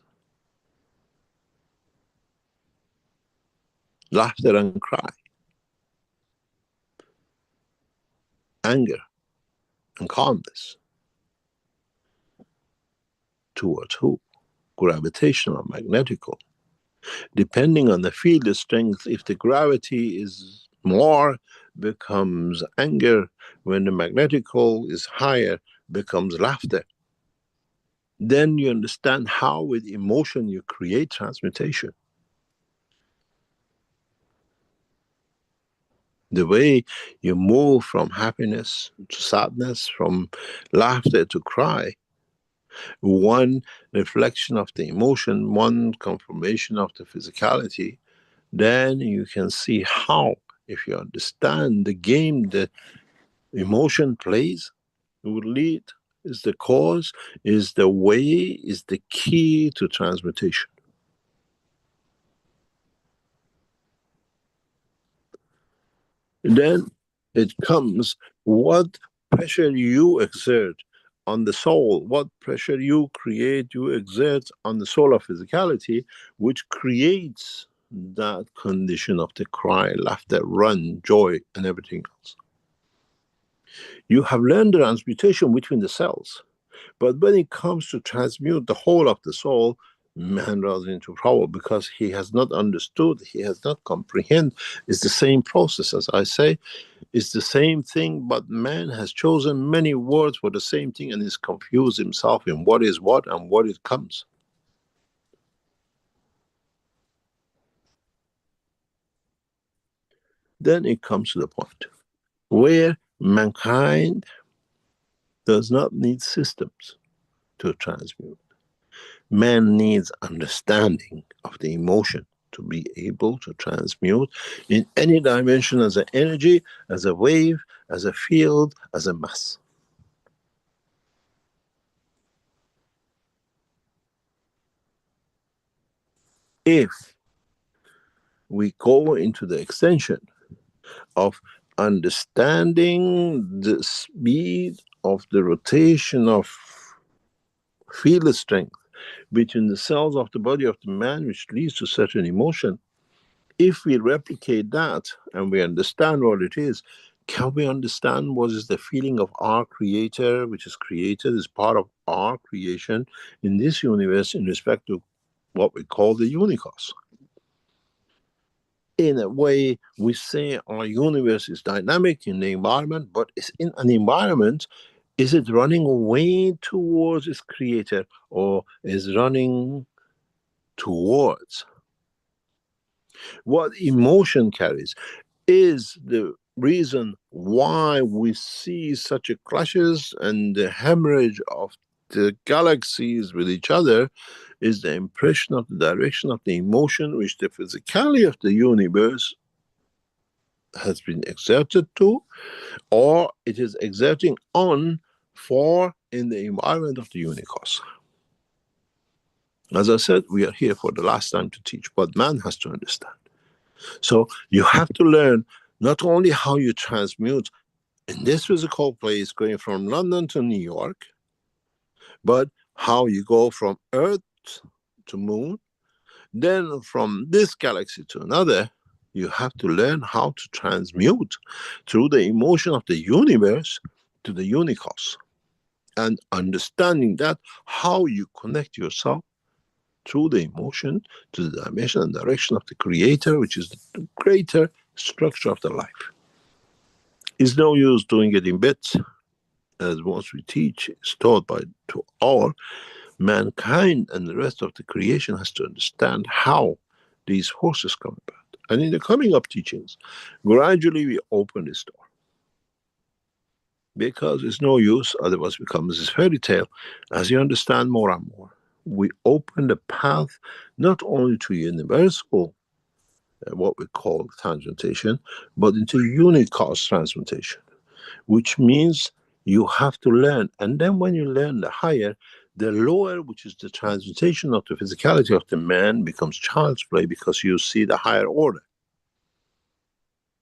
laughter and cry, anger and calmness, towards who? Gravitational, magnetical. Depending on the field strength, if the gravity is more, becomes anger. When the magnetical is higher, becomes laughter. Then you understand how with emotion you create transmutation. The way you move from happiness to sadness, from laughter to cry, one reflection of the emotion, one confirmation of the physicality, then you can see how, if you understand the game the emotion plays, it would lead, is the cause, is the way, is the key to transmutation. Then it comes what pressure you exert on the soul, what pressure you create, you exert on the soul of physicality, which creates that condition of the cry, laughter, run, joy, and everything else. You have learned the transmutation between the cells, but when it comes to transmute the whole of the soul, man runs into trouble because he has not understood, he has not comprehend. It's the same process, as I say, it's the same thing, but man has chosen many words for the same thing and is confused himself in what is what and what it comes. Then it comes to the point where mankind does not need systems to transmute. Man needs understanding of the emotion to be able to transmute in any dimension as an energy, as a wave, as a field, as a mass. if we go into the extension of understanding the speed of the rotation of field strength between the cells of the body of the man, which leads to certain emotion, if we replicate that and we understand what it is, can we understand what is the feeling of our creator, which is created as part of our creation in this universe in respect to what we call the unicos? In a way, we say our universe is dynamic in the environment, but it's in an environment. Is it running away towards its creator, or is running towards? What emotion carries is the reason why we see such a clashes and the hemorrhage of the galaxies with each other is the impression of the direction of the emotion which the physicality of the universe has been exerted to, or it is exerting on for in the environment of the unicos. As I said, we are here for the last time to teach what man has to understand. So you have to learn not only how you transmute in this physical place going from London to New York, but how you go from Earth to Moon, then from this galaxy to another. You have to learn how to transmute through the emotion of the universe to the unicos, and understanding that how you connect yourself through the emotion to the dimension and direction of the creator, which is the greater structure of the life. It's no use doing it in bits, as once we teach, it's taught to all mankind, and the rest of the creation has to understand how these forces come about. And in the coming up teachings, gradually we open this door. Because it's no use, otherwise it becomes this fairy tale. As you understand more and more, we open the path not only to universal, what we call transmutation, but into unicos transmutation, which means you have to learn. And then when you learn the higher, the lower, which is the transmutation of the physicality of the man, becomes child's play, because you see the higher order.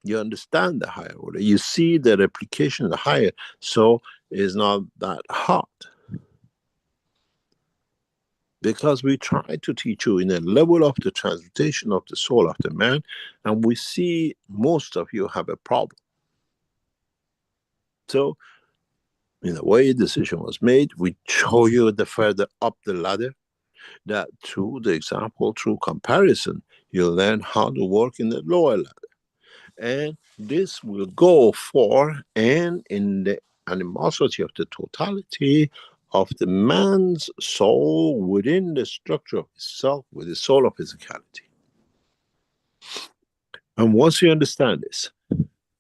You understand the higher order. You see the replication of the higher, so it's not that hard. Because we try to teach you in a level of the transmutation of the soul of the man, and we see most of you have a problem. So, in a way, a decision was made. We show you the further up the ladder, that through the example, through comparison, you'll learn how to work in the lower ladder. And this will go for, and in the animosity of the totality of the man's soul within the structure of itself, with the soul of physicality. And once you understand this,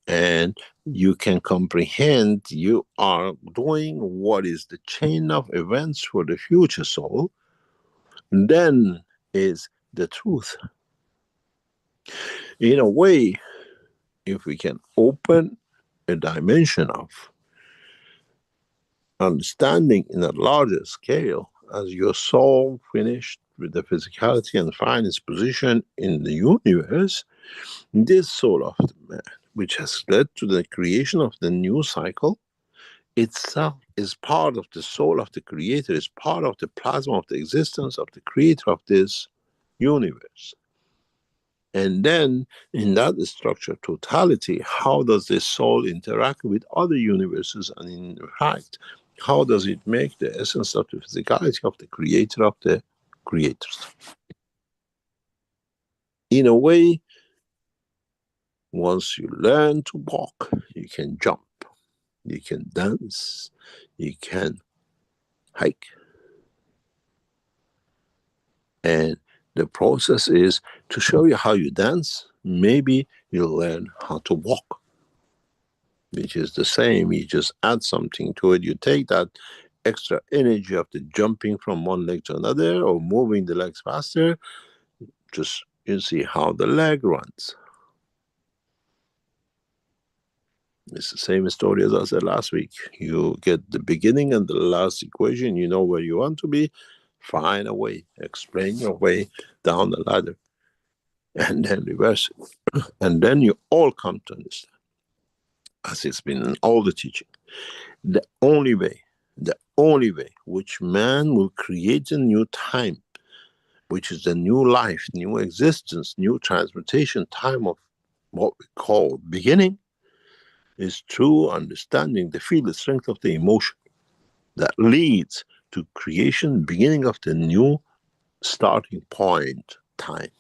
and you can comprehend, you are doing what is the chain of events for the future soul, then is the truth. In a way, if we can open a dimension of understanding in a larger scale, as your soul finished with the physicality and find its position in the universe, this soul of the man, which has led to the creation of the new cycle, itself is part of the soul of the creator, is part of the plasma of the existence of the creator of this universe. And then in that structure totality, how does this soul interact with other universes, and in fact, how does it make the essence of the physicality of the creator of the creators? In a way, once you learn to walk, you can jump, you can dance, you can hike. And the process is to show you how you dance. Maybe you'll learn how to walk, which is the same. You just add something to it. You take that extra energy of the jumping from one leg to another, or moving the legs faster. Just you see how the leg runs. It's the same story as I said last week. You get the beginning and the last equation. You know where you want to be. find a way, explain your way down the ladder, and then reverse it. And then you all come to understand, as it's been in all the teaching, the only way which man will create a new time, which is the new life, new existence, new transmutation time of what we call beginning, is through understanding the field, the strength of the emotion that leads to creation, beginning of the new starting point time.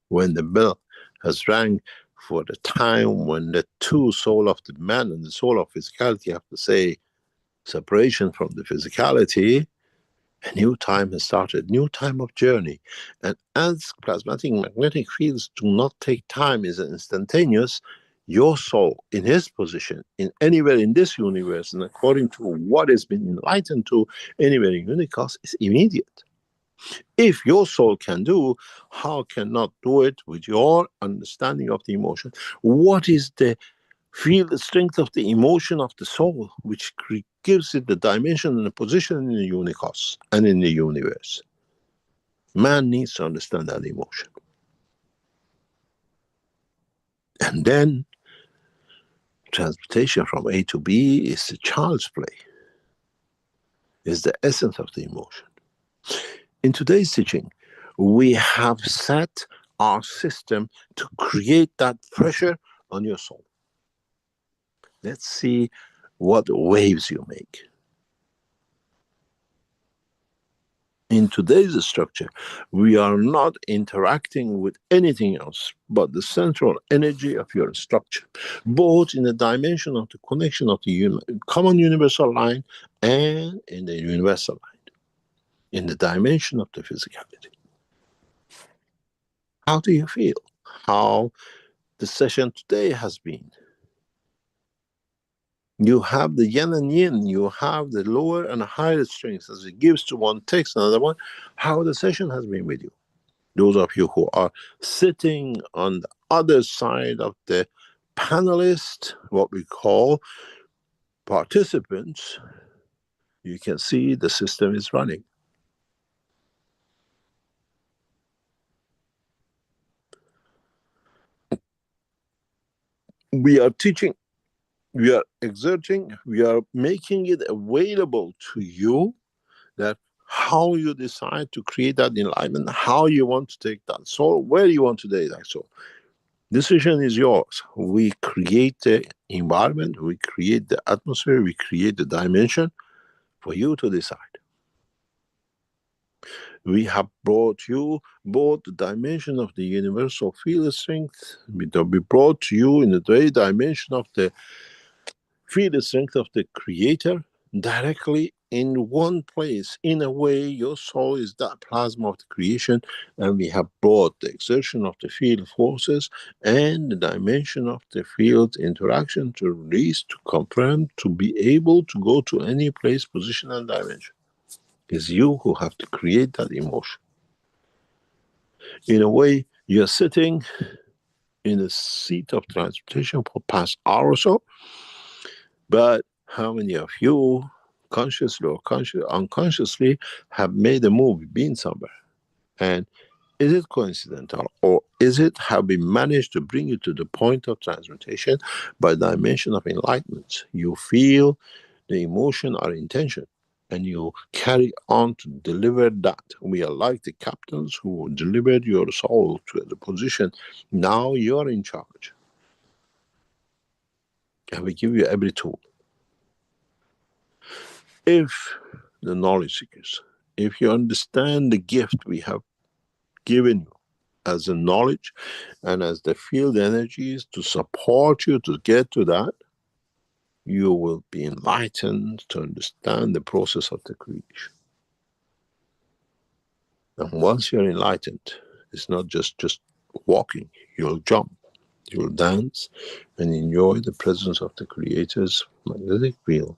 When the bell has rang for the time when the two soul of the man and the soul of physicality have to say separation from the physicality, a new time has started, new time of journey. And as plasmatic magnetic fields do not take time, is instantaneous, your soul in his position, in anywhere in this universe, and according to what has been enlightened to anywhere in Unicos, is immediate. If your soul can do, how cannot do it with your understanding of the emotion? What is the feel the strength of the emotion of the soul, which gives it the dimension and the position in the unicos and in the universe? Man needs to understand that emotion. And then transportation from A to B is the child's play, is the essence of the emotion. In today's teaching, we have set our system to create that pressure on your soul. Let's see what waves you make. In today's structure, we are not interacting with anything else but the central energy of your structure, both in the dimension of the connection of the common universal line and in the universal line, in the dimension of the physicality. How do you feel? How the session today has been? You have the yin and yin, you have the lower and higher strings. As it gives to one, takes another one. How the session has been with you. Those of you who are sitting on the other side of the panelist, what we call participants, you can see the system is running. We are teaching, we are exerting, we are making it available to you, that how you decide to create that enlightenment, how you want to take that soul, where you want to take that soul. Decision is yours. We create the environment, we create the atmosphere, we create the dimension for you to decide. We have brought you both the dimension of the universal field strength, we brought to you in the very dimension of the field strength of the creator, directly in one place. In a way, your soul is that plasma of the creation, and we have brought the exertion of the field forces and the dimension of the field interaction to release, to confirm, to be able to go to any place, position, and dimension. It's you who have to create that emotion. In a way, you're sitting in a seat of transmutation for past hour or so, but how many of you, consciously or unconsciously, have made a move, been somewhere? And is it coincidental, or is it have we managed to bring you to the point of transmutation by dimension of enlightenment? You feel the emotion or intention, and you carry on to deliver that. We are like the captains who delivered your soul to the position. Now you're in charge. And we give you every tool. If the knowledge seekers, if you understand the gift we have given you as a knowledge and as the field energies to support you to get to that, you will be enlightened to understand the process of the creation. And once you're enlightened, it's not just walking, you'll jump, you'll dance and enjoy the presence of the Creator's magnetic field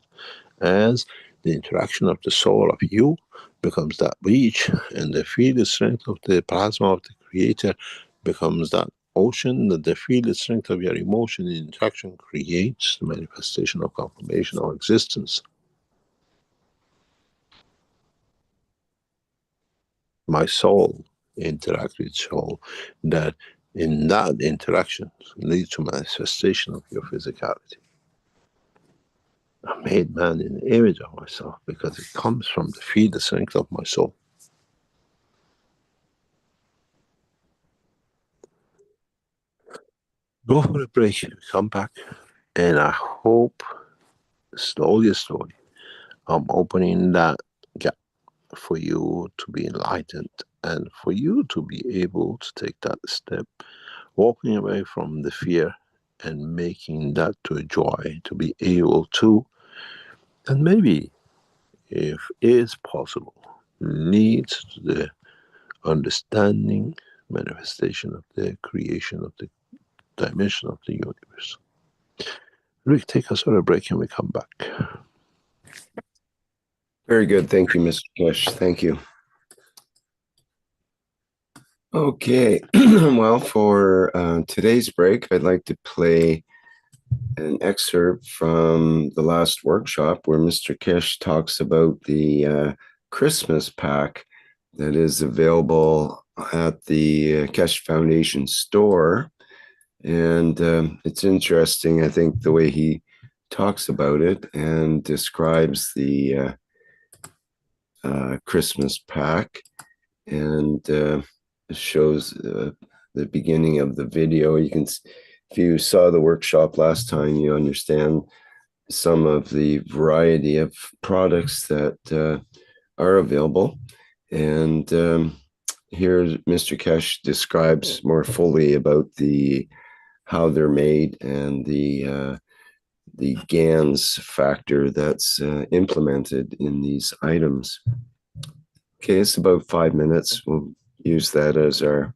as the interaction of the soul of you becomes that reach, and the field strength of the plasma of the Creator becomes that ocean, that the field strength of your emotion in interaction creates the manifestation of confirmation of existence. my soul interact with soul, that in that interaction leads to manifestation of your physicality. I made man in the image of myself because it comes from the field of strength of my soul. Go for a break, come back, and I hope slowly, I'm opening that gap for you to be enlightened and for you to be able to take that step, walking away from the fear and making that to a joy, to be able to, and maybe, if it is possible, leads to the understanding, manifestation of the creation of the dimension of the universe. Rick, take us on a break and we come back. Very good. Thank you, Mr. Kish. Thank you. Okay. Well, for today's break, I'd like to play an excerpt from the last workshop where Mr. Kish talks about the Christmas pack that is available at the Keshe Foundation store. And it's interesting, I think, the way he talks about it and describes the Christmas pack, and shows the beginning of the video. You can, if you saw the workshop last time, you understand some of the variety of products that are available. And here Mr. Keshe describes more fully about how they're made and the GANs factor that's implemented in these items. Okay, it's about 5 minutes. We'll use that as our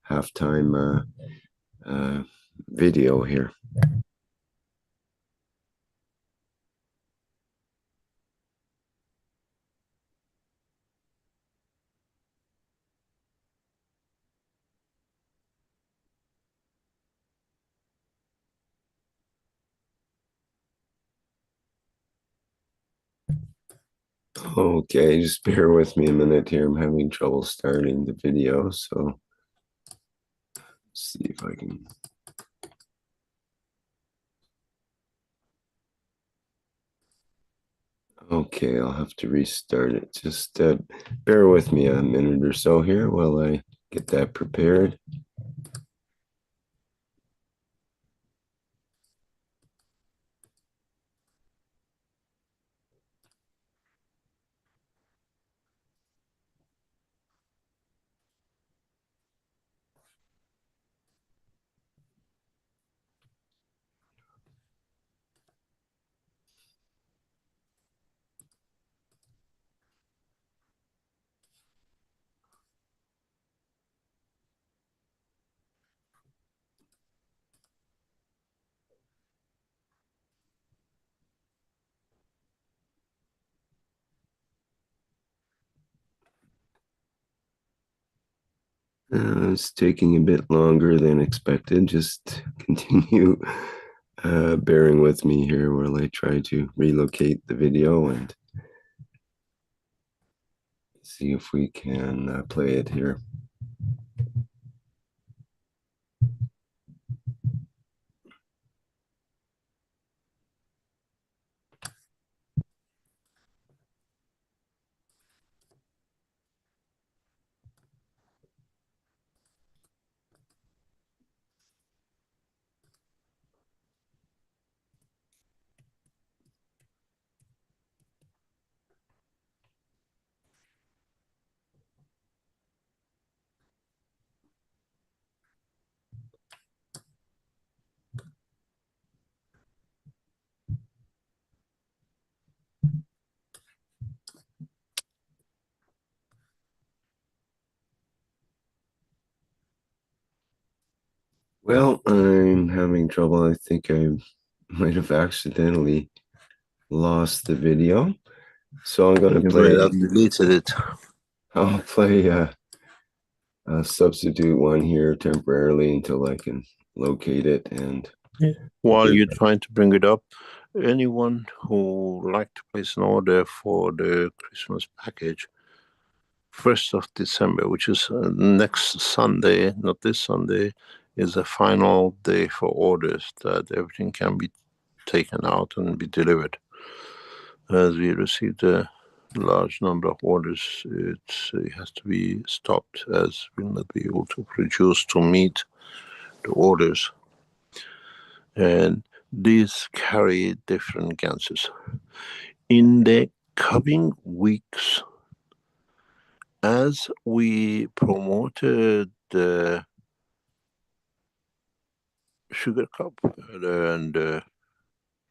halftime video here. Okay, just bear with me a minute here. I'm having trouble starting the video, so let's see if I can. Okay, I'll have to restart it. Just bear with me a minute or so here while I get that prepared. It's taking a bit longer than expected. Just continue bearing with me here while I try to relocate the video and see if we can play it here. Well, I'm having trouble. I think I might have accidentally lost the video. So I'm going to play. You might have deleted it. I'll play a substitute one here temporarily until I can locate it. And while you're trying to bring it up, anyone who would like to place an order for the Christmas package 1st of December, which is next Sunday, not this Sunday, is the final day for orders that everything can be taken out and be delivered. As we received a large number of orders, it has to be stopped, as we'll not be able to produce to meet the orders. And these carry different ganses. In the coming weeks, as we promoted the sugar cup and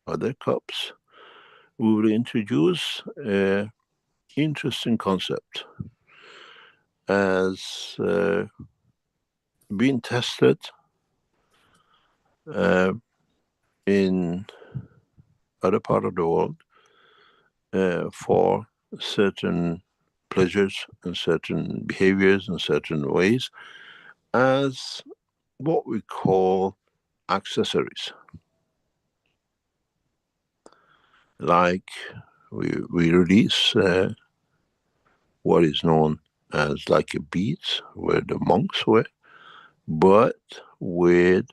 other cups, we will introduce an interesting concept as being tested in other part of the world for certain pleasures and certain behaviors and certain ways as what we call accessories. Like we release what is known as like a beads where the monks wear, but with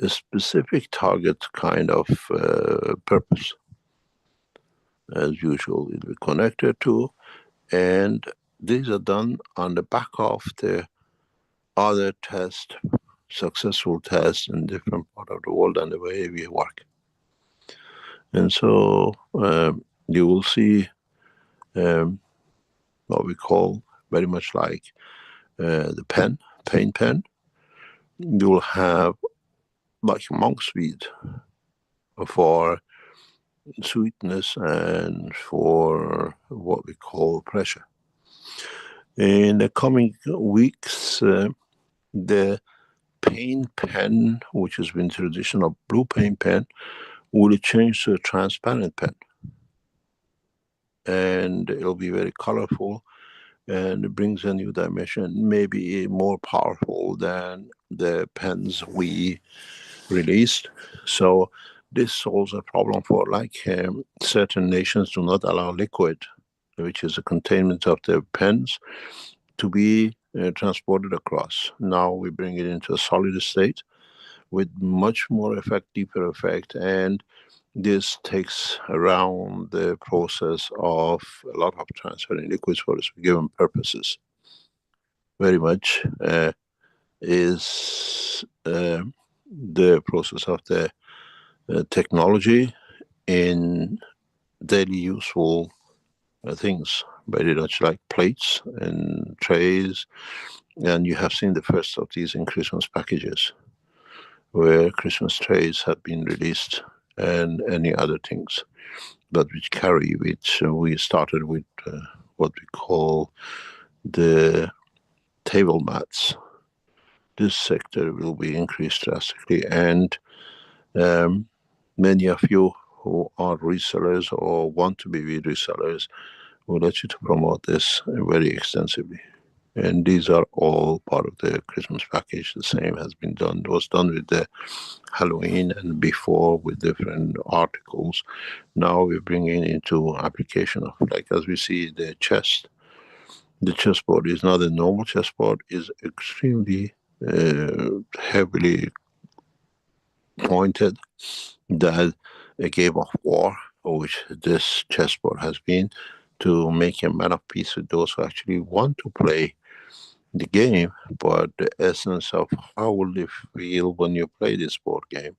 a specific target kind of purpose. As usual, it will be connected to, and these are done on the back of the other test, successful tests in different part of the world and the way we work. And so you will see what we call very much like the paint pen. You will have like monk's weed for sweetness and for what we call pressure. In the coming weeks, the paint pen, which has been traditional blue paint pen, will change to a transparent pen. And it'll be very colorful, and it brings a new dimension, maybe more powerful than the pens we released. So this solves a problem for like certain nations do not allow liquid, which is a containment of the pens, to be transported across. Now we bring it into a solid state with much more effect, deeper effect, and this takes around the process of a lot of transferring liquids for given purposes. Very much is the process of the technology in daily useful things, very much like plates and trays. And you have seen the first of these in Christmas packages, where Christmas trays have been released, and any other things that we carry, which we started with what we call the table mats. This sector will be increased drastically, and many of you who are resellers or want to be resellers will let you to promote this very extensively. And these are all part of the Christmas package. The same has been done. It was done with the Halloween and before with different articles. Now we're bringing into application of, like as we see the chest. The chessboard is not a normal chessboard, is extremely heavily pointed, that a game of war, which this chessboard has been, to make a man of peace with those who actually want to play the game, but the essence of how will you feel when you play this board game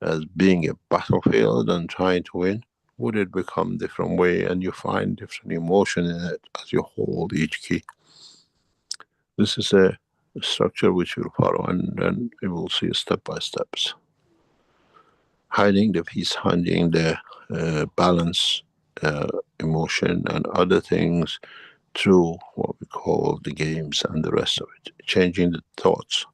as being a battlefield and trying to win, would it become different way, and you find different emotion in it as you hold each key. This is a structure which we'll follow, and then we will see step by steps. Hiding the peace, hiding the balance, emotion and other things through what we call the games and the rest of it. Changing the thoughts.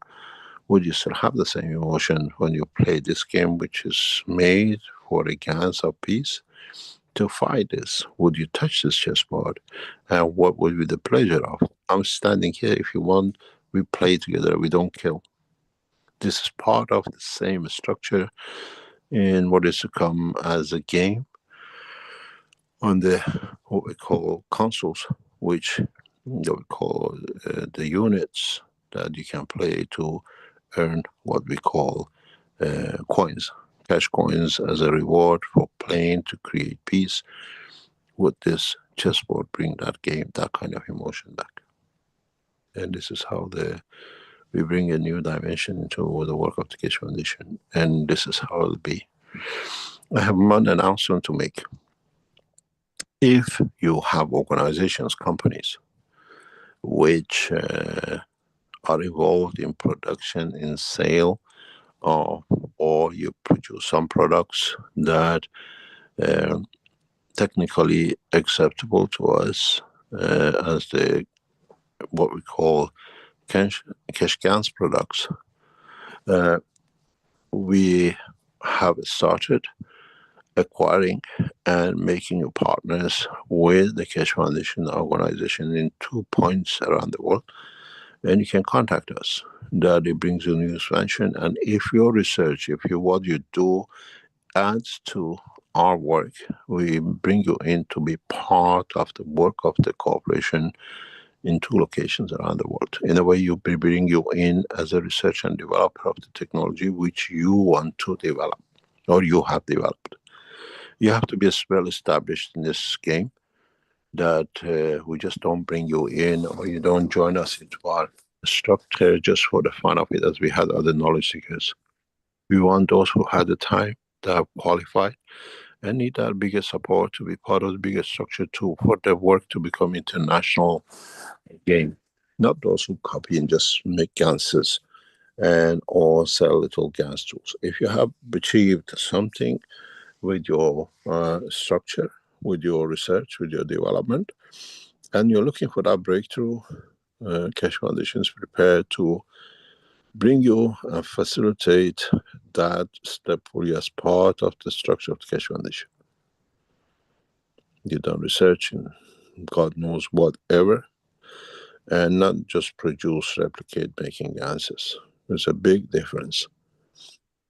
Would you still have the same emotion when you play this game, which is made for a gains of peace? To fight this, would you touch this chessboard? And what would be the pleasure of? I'm standing here. If you want, we play together. We don't kill. This is part of the same structure in what is to come as a game on the what we call consoles, which what we call the units that you can play to earn what we call coins, cash coins as a reward for playing to create peace. Would this chessboard bring that game, that kind of emotion back? And this is how we bring a new dimension into the work of the Keshe Foundation. And this is how it'll be. I have one announcement to make. If you have organizations, companies, which are involved in production, in sale, or you produce some products that technically acceptable to us as the what we call cash GANs products, we have started acquiring and making you partners with the Keshe Foundation organization in 2 points around the world. And you can contact us. That it brings you new expansion. And if your research, what you do adds to our work, we bring you in to be part of the work of the cooperation in 2 locations around the world. In a way, we bring you in as a research and developer of the technology which you want to develop or you have developed. You have to be well established in this game, that we just don't bring you in or you don't join us into our structure just for the fun of it, as we had other knowledge seekers. We want those who had the time, that have qualified, and need that bigger support to be part of the bigger structure too, for their work to become international game. Not those who copy and just make ganses and or sell little GANs tools. If you have achieved something with your structure, with your research, with your development, and you're looking for that breakthrough, Keshe Foundation is prepared to bring you and facilitate that step for you as part of the structure of the Keshe Foundation. You've done research in God knows whatever, and not just produce, replicate, making answers. There's a big difference.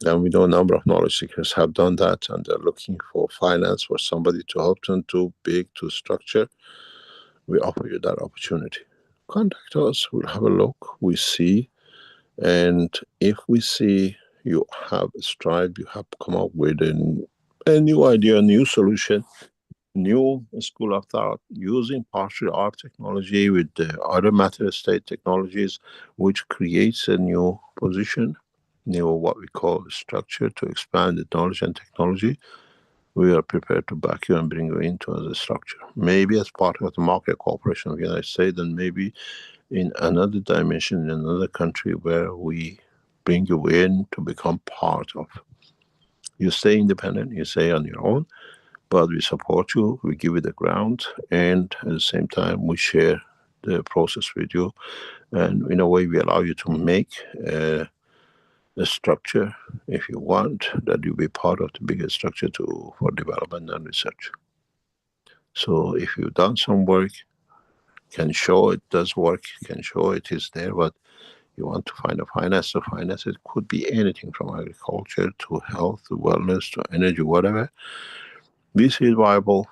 And we know a number of knowledge seekers have done that, and they're looking for finance for somebody to help them to structure. We offer you that opportunity. Contact us, we'll have a look, we see, and if we see you have a strive, you have come up with a new idea, a new solution, new school of thought, using partial art technology with the other matter state technologies, which creates a new position, new what we call structure to expand the knowledge and technology, we are prepared to back you and bring you into as a structure. Maybe as part of the market cooperation of the United States, and maybe in another dimension, in another country where we bring you in to become part of. You stay independent, you stay on your own, but we support you, we give you the ground, and at the same time we share the process with you, and in a way we allow you to make a structure, if you want, that you be part of the bigger structure for development and research. So if you've done some work, can show it does work, can show it is there, but you want to find a finance, so finance, it could be anything from agriculture to health to wellness to energy, whatever. We see it viable.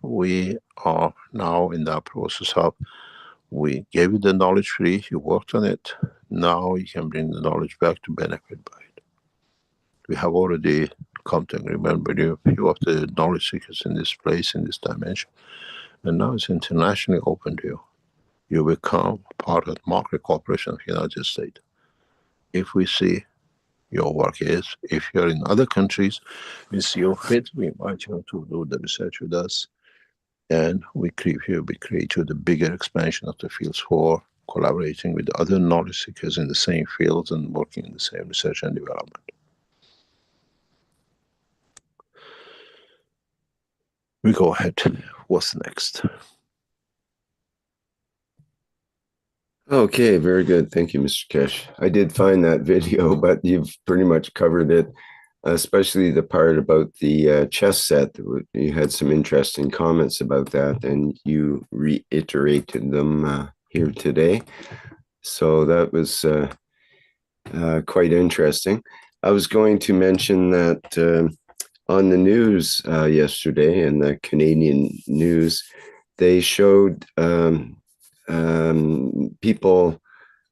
We are now in that process of, we gave you the knowledge free, you worked on it, now you can bring the knowledge back to benefit by it. We have already come to agreement with a few of the knowledge seekers in this place, in this dimension, and now it's internationally open to you. You become part of the market cooperation of the United States. If we see your work is, if you're in other countries, we see your fit, we invite you to do the research with us, and we create you the bigger expansion of the fields for collaborating with other knowledge seekers in the same fields and working in the same research and development. We go ahead. What's next? Okay, very good. Thank you, Mr. Keshe. I did find that video, but you've pretty much covered it, especially the part about the chess set. You had some interesting comments about that, and you reiterated them here today. So that was quite interesting. I was going to mention that on the news yesterday, in the Canadian news, they showed people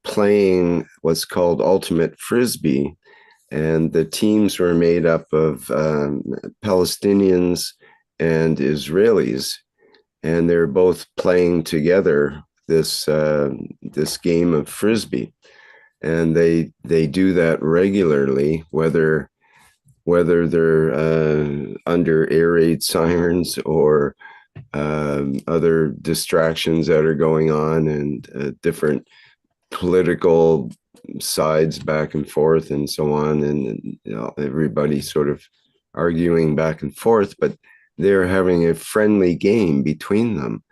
playing what's called ultimate frisbee, and the teams were made up of Palestinians and Israelis, and they're both playing together this this game of frisbee, and they do that regularly, whether they're under air raid sirens or other distractions that are going on, and different political sides back and forth and so on, and you know, everybody sort of arguing back and forth, but they're having a friendly game between them.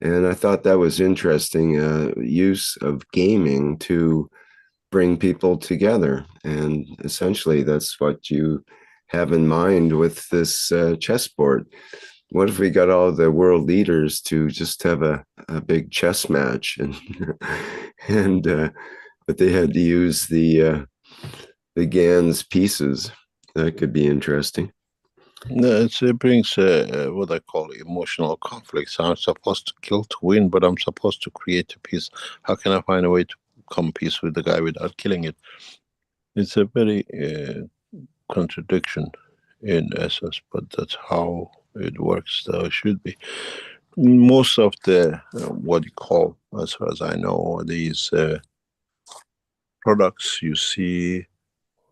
And I thought that was interesting use of gaming to bring people together. And essentially, that's what you have in mind with this chessboard. What if we got all the world leaders to just have a big chess match, and and but they had to use the GAN's pieces? That could be interesting. No, it brings what I call emotional conflicts. I'm supposed to kill to win, but I'm supposed to create a peace. How can I find a way to come peace with the guy without killing it? It's a very contradiction in essence, but that's how it works. How it should be. Most of the what you call, as far as I know, these products you see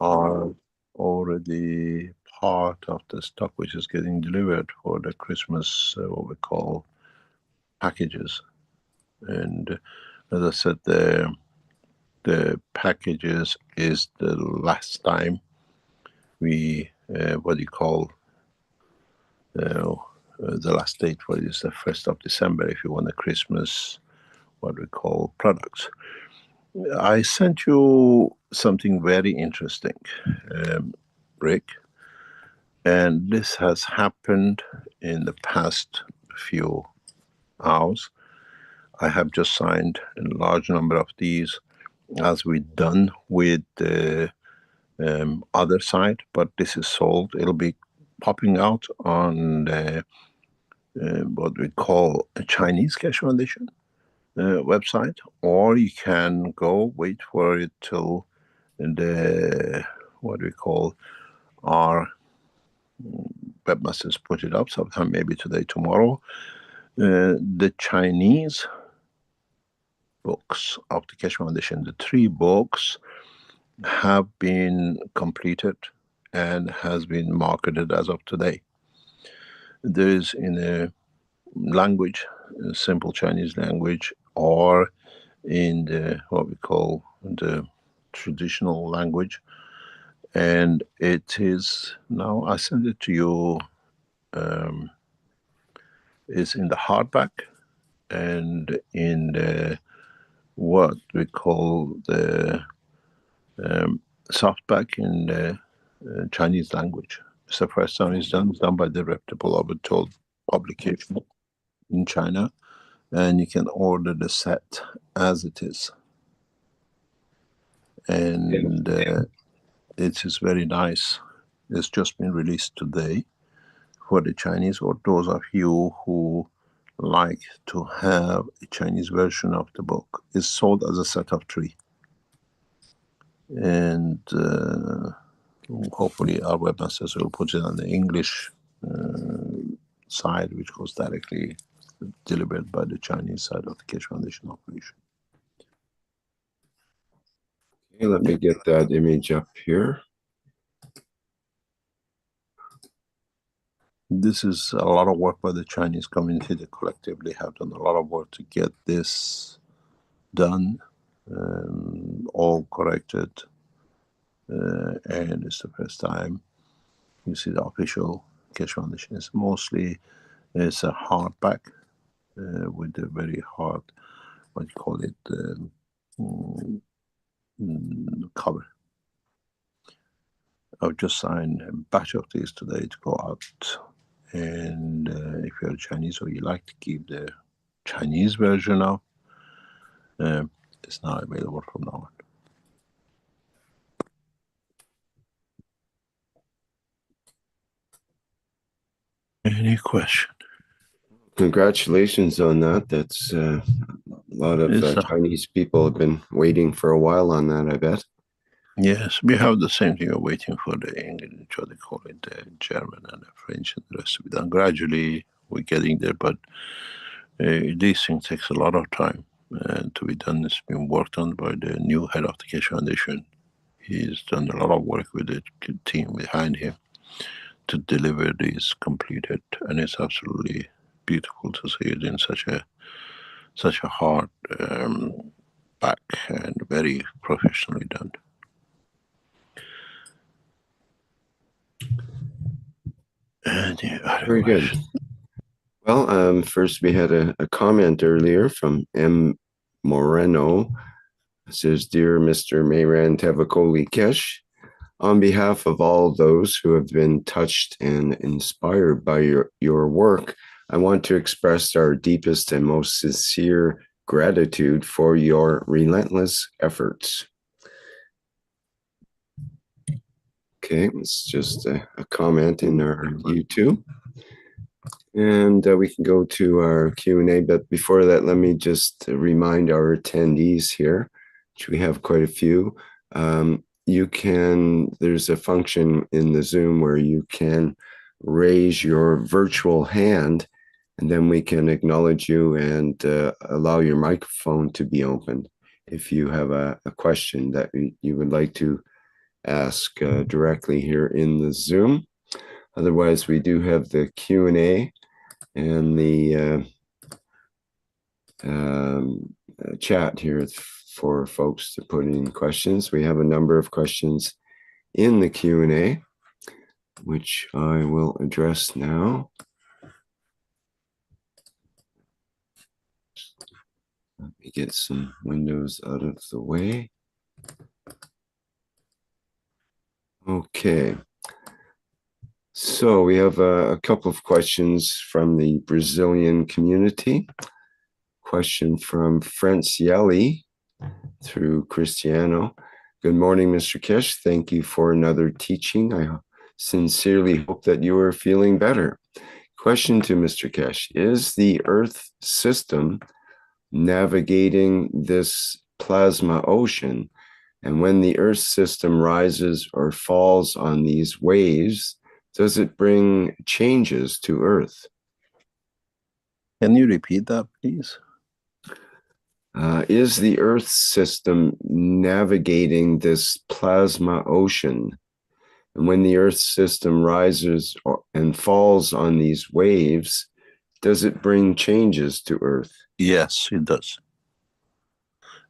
are already part of the stock which is getting delivered for the Christmas, what we call packages. And as I said, the packages is the last time we, what you call, the last date for it is the 1st of December if you want a Christmas, what we call products. I sent you something very interesting, Rick. And this has happened in the past few hours. I have just signed a large number of these, as we've done with the other side, but this is sold. It'll be popping out on the, what we call a Chinese Cash Foundation website, or you can go wait for it till the, what we call, our webmasters put it up sometime, maybe today, tomorrow. The Chinese books of the Keshe Foundation, the 3 books have been completed and has been marketed as of today. There is in a language, a simple Chinese language, or in the, what we call the traditional language. And it is, now I send it to you, is in the hardback and in the, what we call the softback in the Chinese language. It's the first time it's done by the reputable Obertold publication in China, and you can order the set as it is. And it is very nice. It's just been released today for the Chinese, or those of you who like to have a Chinese version of the book. It's sold as a set of 3. And hopefully our webmasters will put it on the English side, which goes directly delivered by the Chinese side of the Keshe Foundation operation. Okay, let me get that image up here. This is a lot of work by the Chinese community. They collectively have done a lot of work to get this done, all corrected, and it's the first time you see the official Keshe Foundation. It's mostly, it's a hardback with a very hard, what you call it, cover. I've just signed a batch of these today to go out. And if you're Chinese or you like to keep the Chinese version of, it's now available from now on. Any question? Congratulations on that. That's A lot of Chinese people have been waiting for a while on that, I bet. Yes, we have the same thing. We're waiting for the English, what they call it, the German and the French, and the rest to be done. Gradually, we're getting there, but these things takes a lot of time to be done. It's been worked on by the new head of the Keshe Foundation. He's done a lot of work with the team behind him to deliver these completed, and it's absolutely beautiful to see it in such a hard back and very professionally done. Very good. Well, first we had a comment earlier from M. Moreno. It says, "Dear Mr. Mehran Tevakoli Keshe, on behalf of all those who have been touched and inspired by your work, I want to express our deepest and most sincere gratitude for your relentless efforts." Okay, it's just a comment in our YouTube. And we can go to our Q&A, but before that, let me just remind our attendees here, which we have quite a few. There's a function in the Zoom where you can raise your virtual hand, and then we can acknowledge you and allow your microphone to be opened if you have a question that you would like to ask directly here in the Zoom. Otherwise, we do have the Q&A and the chat here for folks to put in questions. We have a number of questions in the Q&A, which I will address now. Let me get some windows out of the way. Okay. So we have a couple of questions from the Brazilian community. Question from Francielli through Cristiano. Good morning, Mr. Keshe. Thank you for another teaching. I sincerely hope that you are feeling better. Question to Mr. Keshe. Is the Earth system navigating this plasma ocean? And when the Earth system rises or falls on these waves, does it bring changes to Earth? Can you repeat that, please? Is the Earth system navigating this plasma ocean? And when the Earth system rises and falls on these waves, does it bring changes to Earth? Yes, it does.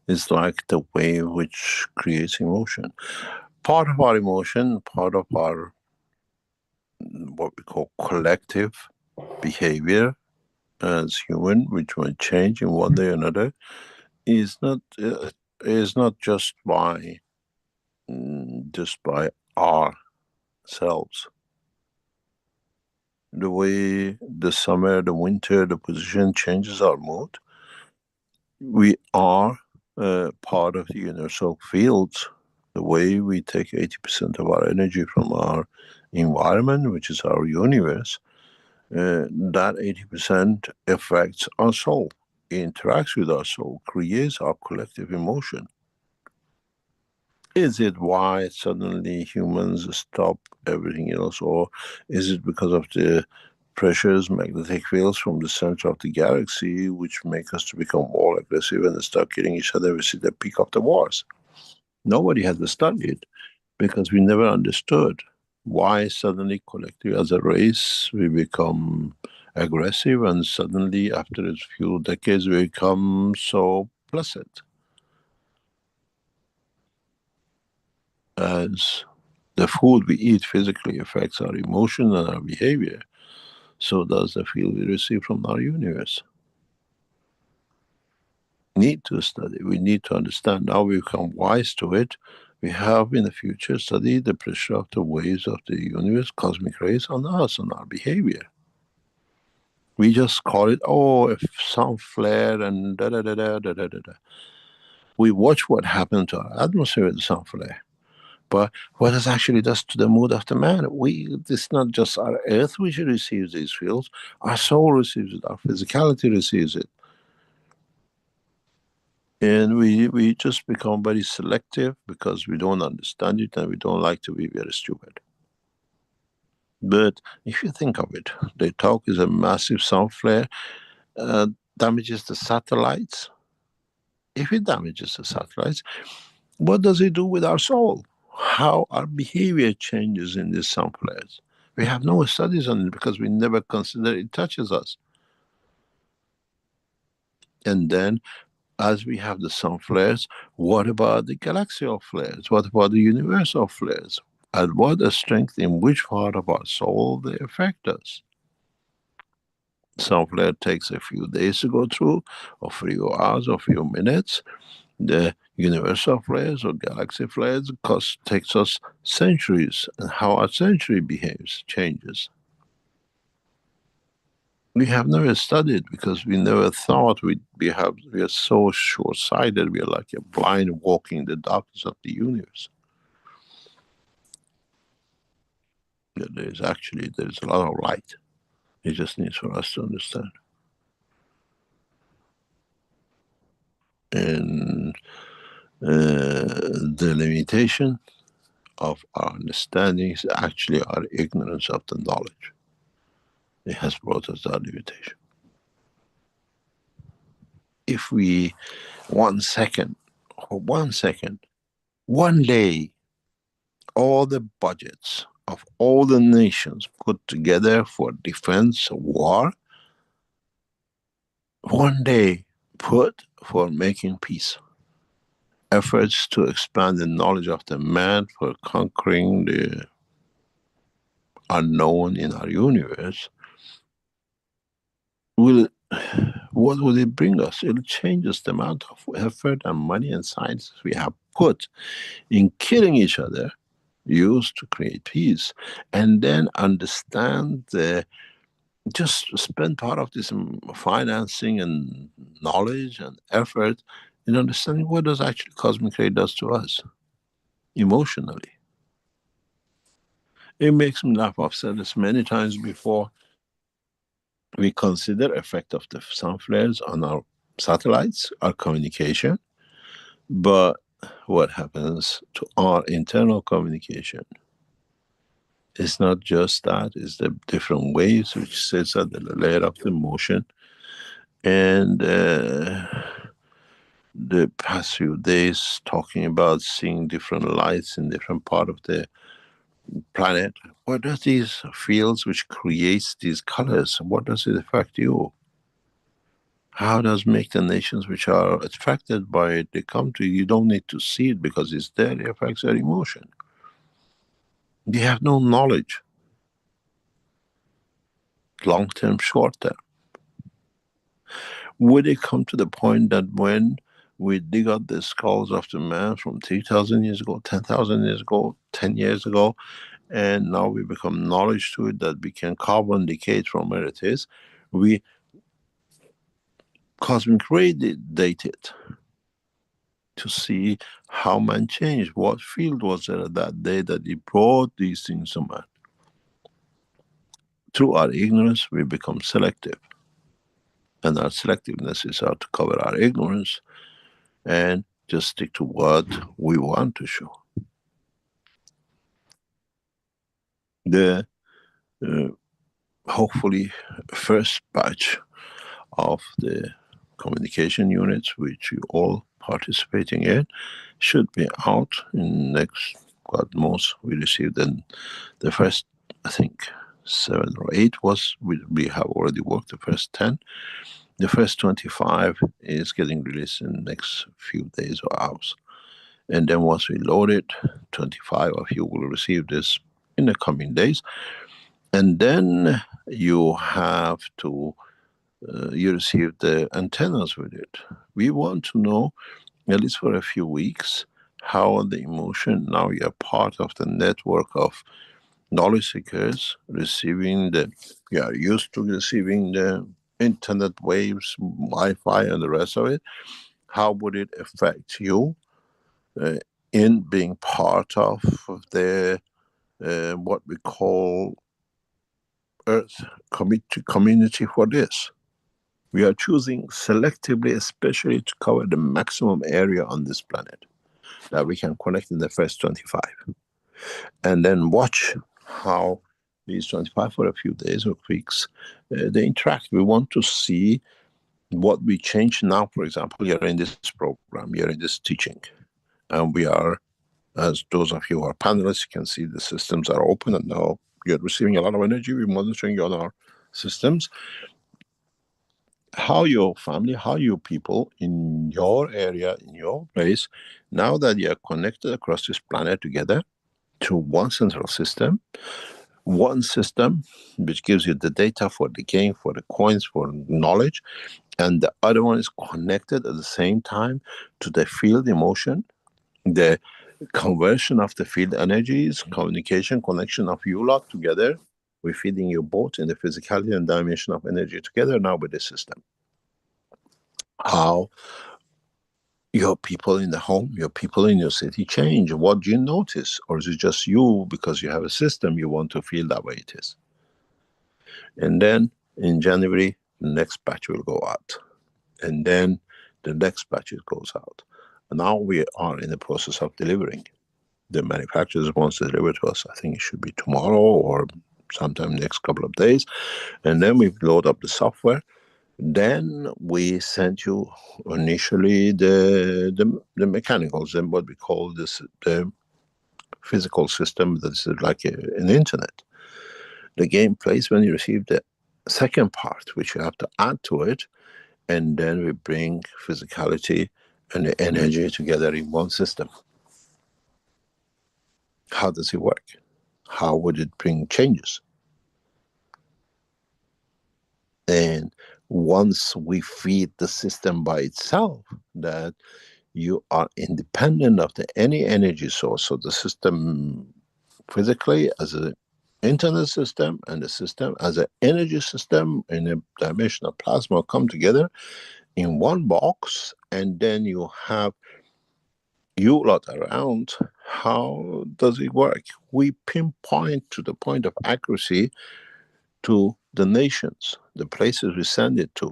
It's like the wave which creates emotion. Part of our emotion, part of our what we call collective behavior as human, which might change in one day or another, is not just by ourselves. The way the summer, the winter, the position changes our mood. We are part of the universal fields. The way we take 80% of our energy from our environment, which is our universe, that 80% affects our soul, interacts with our soul, creates our collective emotion. Is it why suddenly humans stop everything else, or is it because of the pressures, magnetic fields from the center of the galaxy, which make us to become more aggressive and start killing each other? We see the peak of the wars. Nobody has studied because we never understood why suddenly collectively as a race we become aggressive, and suddenly after a few decades we become so placid. As the food we eat physically affects our emotion and our behavior, so does the field we receive from our universe. Need to study, we need to understand. Now we become wise to it. We have in the future studied the pressure of the waves of the universe, cosmic rays, on us, on our behavior. We just call it, oh, if sun flare and da da da da da da da. We watch what happened to our atmosphere with the sun flare. But what it actually does to the mood of the man, it's not just our earth which receives these fields, our soul receives it, our physicality receives it. And we just become very selective because we don't understand it and we don't like to be very stupid. But if you think of it, the talk is a massive sound flare, damages the satellites. If it damages the satellites, what does it do with our soul? How our behavior changes in these sound flares? We have no studies on it because we never consider it touches us. And then, as we have the sound flares, what about the galaxial flares? What about the universal flares? At what strength in which part of our soul they affect us? Sound flare takes a few days to go through, or a few hours, or a few minutes. The universal flares or galaxy flares takes us centuries, and how our century behaves changes. We have never studied because we never thought we are so short-sighted. We are like a blind walking in the darkness of the universe. There's a lot of light. It just needs for us to understand. And the limitation of our understanding is actually our ignorance of the knowledge. It has brought us that limitation. If we, 1 second, one day, all the budgets of all the nations put together for defense, war, one day put for making peace. Efforts to expand the knowledge of the man for conquering the unknown in our universe, what will it bring us? It'll change us the amount of effort and money and science we have put in killing each other, used to create peace, and then understand just spend part of this financing and knowledge and effort in understanding what does actually cosmic ray does to us emotionally. It makes me laugh. I've said this many times before. We consider effect of the sound flares on our satellites, our communication, but what happens to our internal communication? It's not just that, it's the different waves which sits at the layer of the motion. And the past few days talking about seeing different lights in different part of the planet. What does these fields which creates these colors, what does it affect you? How does make the nations which are affected by it, they come to you, you don't need to see it because it's there, it affects their emotion. They have no knowledge. Long term, short term. Would it come to the point that when we dig out the skulls of the man from 3,000 years ago, 10,000 years ago, 10 years ago, and now we become knowledge to it that we can carbon decay from where it is, we cosmic ray date it to see how man changed, what field was there at that day that he brought these things to man. Through our ignorance, we become selective. And our selectiveness is how to cover our ignorance and just stick to what we want to show. The hopefully first batch of the communication units, which you all participating in, should be out in next, God knows, we received the first, I think, 7 or 8 was, we have already worked the first 10. The first 25 is getting released in the next few days or hours. And then once we load it, 25 of you will receive this in the coming days. And then you have to, you receive the antennas with it. We want to know, at least for a few weeks, how the emotion, now you're part of the network of knowledge seekers receiving you are used to receiving the internet waves, Wi-Fi and the rest of it. How would it affect you in being part of the what we call Earth community for this? We are choosing selectively, especially to cover the maximum area on this planet that we can connect in the first 25. And then watch how these 25 for a few days or weeks, they interact. We want to see what we change now. For example, you're in this program, you're in this teaching, and we are, as those of you who are panelists, you can see the systems are open and now you're receiving a lot of energy. We're monitoring on our systems. How your family, how your people in your area, in your place, now that you're connected across this planet together to one central system, one system which gives you the data for the game, for the coins, for knowledge, and the other one is connected at the same time to the field emotion, the conversion of the field energies, communication, connection of you lot together. We're feeding you both in the physicality and dimension of energy together now with the system. How your people in the home, your people in your city change. What do you notice? Or is it just you, because you have a system, you want to feel that way it is? And then in January, the next batch will go out. And then the next batch goes out. And now we are in the process of delivering. The manufacturers wants to deliver to us. I think it should be tomorrow or sometime next couple of days. And then we load up the software. Then we send you initially the mechanicals and what we call this the physical system that's like an internet. The game plays when you receive the second part, which you have to add to it, and then we bring physicality and the energy together in one system. How does it work? How would it bring changes? And once we feed the system by itself, that you are independent of any energy source. So the system physically as an internet system and the system as an energy system in a dimension of plasma come together in one box, and then you have you lot around. How does it work? We pinpoint to the point of accuracy to the nations, the places we send it to,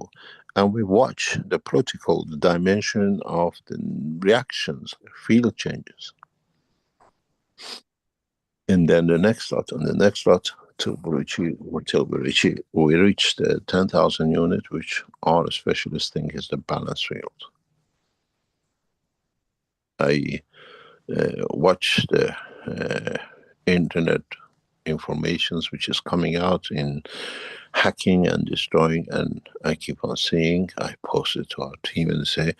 and we watch the protocol, the dimension of the reactions, field changes. And then the next lot, and the next lot, till we reach the 10,000 unit, which our specialists think is the balance field. I watch the internet informations which is coming out in hacking and destroying, and I keep on seeing, I post it to our team and say,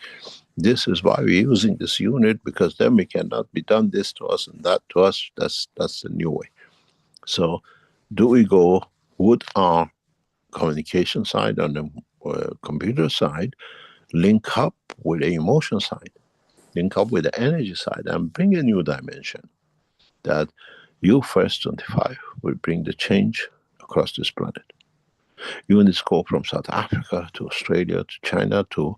this is why we're using this unit, because then we cannot be done this to us and that to us. That's the new way. So do we go with our communication side on the computer side, link up with the emotion side, link up with the energy side, and bring a new dimension that you first 25 will bring the change across this planet. You in this go from South Africa to Australia to China to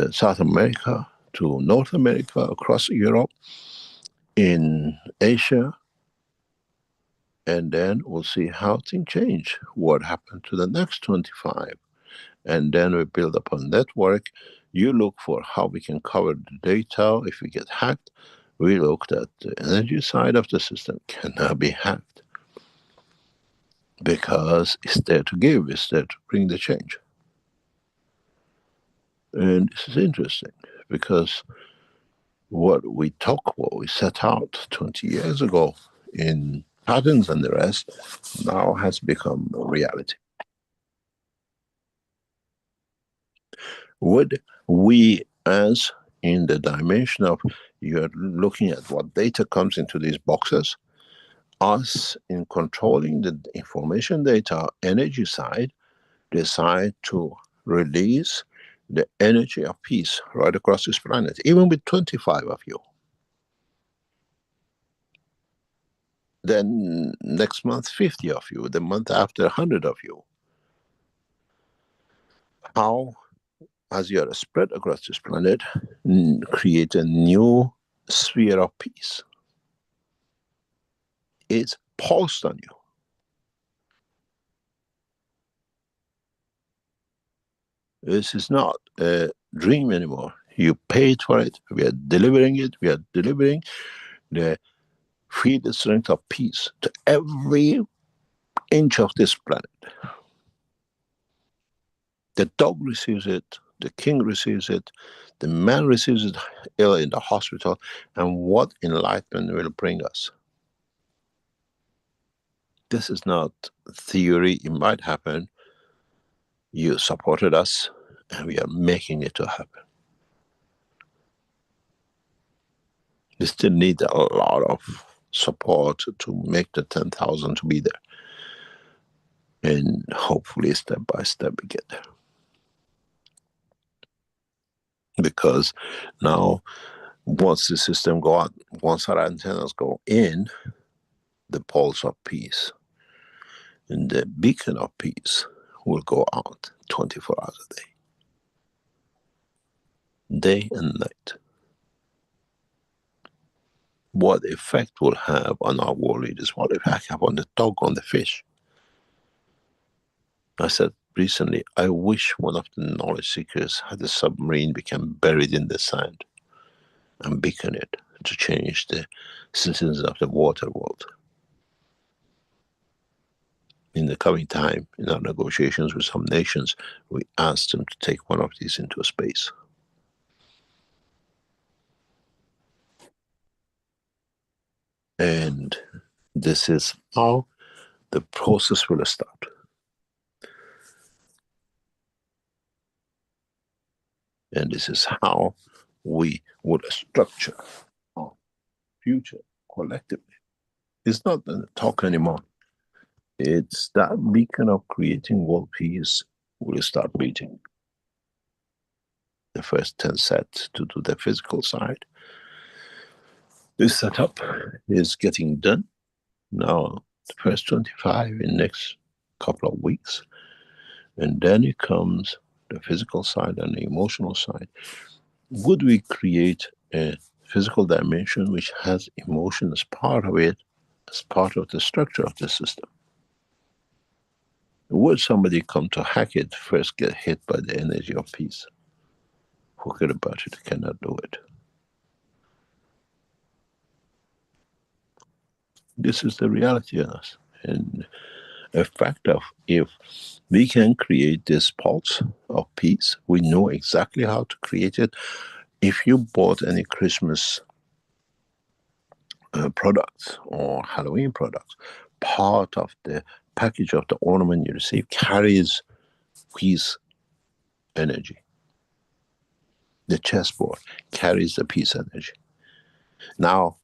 South America to North America, across Europe, in Asia, and then we'll see how things change. What happened to the next 25? And then we build upon network. You look for how we can cover the data. If we get hacked, we looked at the energy side of the system cannot be hacked, because it's there to give, it's there to bring the change. And this is interesting, because what we set out 20 years ago in patterns and the rest now has become reality. Would we, as in the dimension of you're looking at what data comes into these boxes, us in controlling the information data energy side, decide to release the energy of peace right across this planet, even with 25 of you. Then next month, 50 of you, the month after, 100 of you. How, as you are spread across this planet, create a new sphere of peace? It's pulsed on you. This is not a dream anymore. You paid for it. We are delivering it. We are delivering the field strength of peace to every inch of this planet. The dog receives it. The king receives it. The man receives it ill in the hospital. And what enlightenment will bring us? This is not theory. It might happen. You supported us, and we are making it to happen. We still need a lot of support to make the 10,000 to be there. And hopefully, step by step, we get there. Because now, once the system go out, once our antennas go in, the pulse of peace and the beacon of peace will go out 24 hours a day and night. What effect will have on our world leaders? What effect have on the dog, on the fish? I said recently, I wish one of the knowledge seekers had a submarine become buried in the sand and beacon it to change the citizens of the water world. In the coming time, in our negotiations with some nations, we asked them to take one of these into space. And this is how the process will start. And this is how we will structure our future collectively. It's not a talk anymore. It's that beacon of creating world peace will start beating. The first 10 sets to do the physical side. This setup is getting done. Now, the first 25 in next couple of weeks. And then it comes the physical side and the emotional side. Would we create a physical dimension which has emotion as part of it, as part of the structure of the system? Would somebody come to hack it, first get hit by the energy of peace? Forget about it, cannot do it. This is the reality of us. And a fact of if we can create this pulse of peace, we know exactly how to create it. If you bought any Christmas products or Halloween products, part of the package of the ornament you receive carries peace energy. The chessboard carries the peace energy. Now,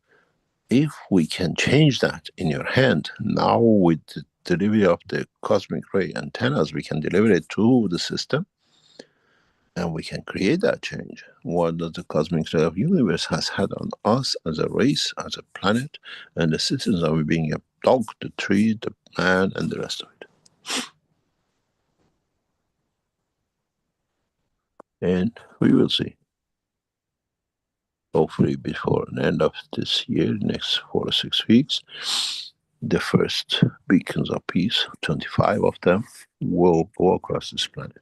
if we can change that in your hand, now with the delivery of the cosmic ray antennas, we can deliver it to the system and we can create that change. What does the cosmic ray of universe has had on us as a race, as a planet, and the citizens of being a dog, the tree, the man, and the rest of it. And we will see. Hopefully before the end of this year, next 4 or 6 weeks, the first beacons of peace, 25 of them, will go across this planet.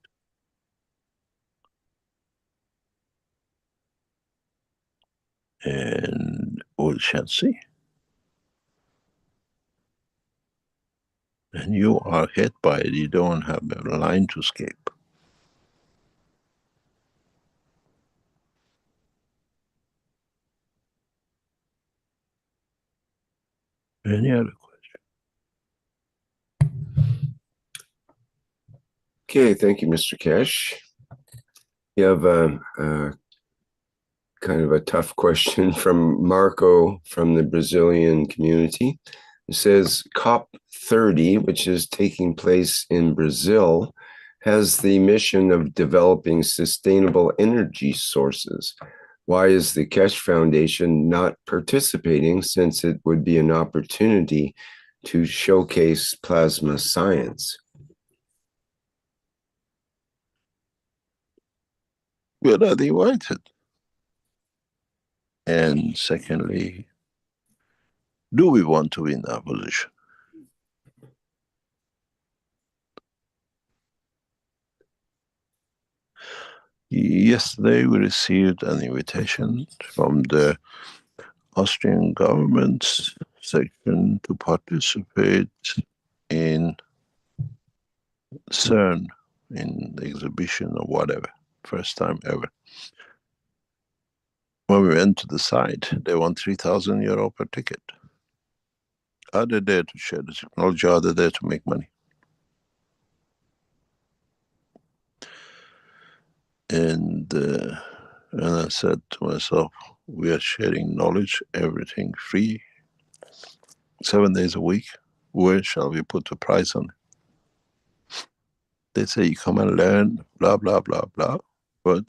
And we shall see. And you are hit by it, you don't have a line to escape. Any other question? Okay, thank you, Mr. Kesh. You have a kind of a tough question from Marco from the Brazilian community. It says COP30, which is taking place in Brazil, has the mission of developing sustainable energy sources. Why is the Kesh Foundation not participating, since it would be an opportunity to showcase plasma science? We're not invited. And secondly, do we want to be in that position? Yesterday, we received an invitation from the Austrian government's section to participate in CERN, in the exhibition or whatever, first time ever. When we went to the site, they want €3,000 per ticket. Are they there to share the technology? Are they there to make money? And I said to myself, we are sharing knowledge, everything free, 7 days a week. Where shall we put the price on it? They say you come and learn, blah, blah, blah, blah. But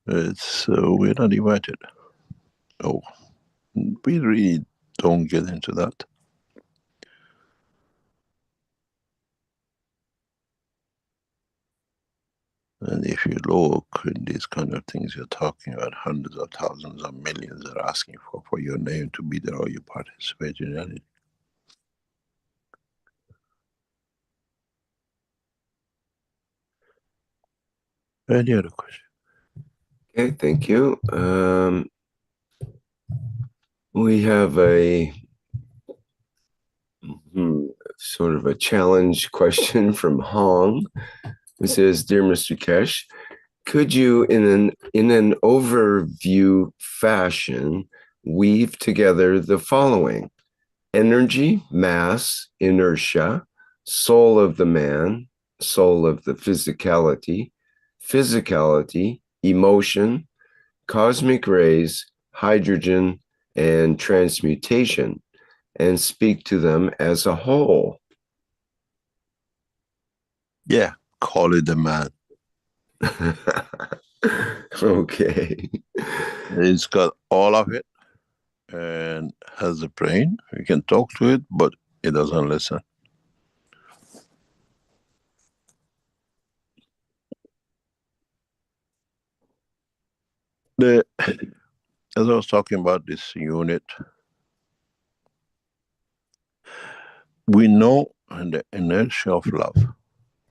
we're not invited. Oh, we really don't get into that. And if you look in these kind of things, you're talking about hundreds of thousands of millions are asking for your name to be there or you participate in anything. Any other question? Okay, thank you. We have a sort of a challenge question from Hong, who says, "Dear Mr. Kesh, could you, in an overview fashion, weave together the following: energy, mass, inertia, soul of the man, soul of the physicality, physicality, emotion, cosmic rays, hydrogen, and transmutation, and speak to them as a whole?" Yeah, call it the man. Okay. It's got all of it and has a brain. We can talk to it, but it doesn't listen. As I was talking about this unit, we know in the inertia of love,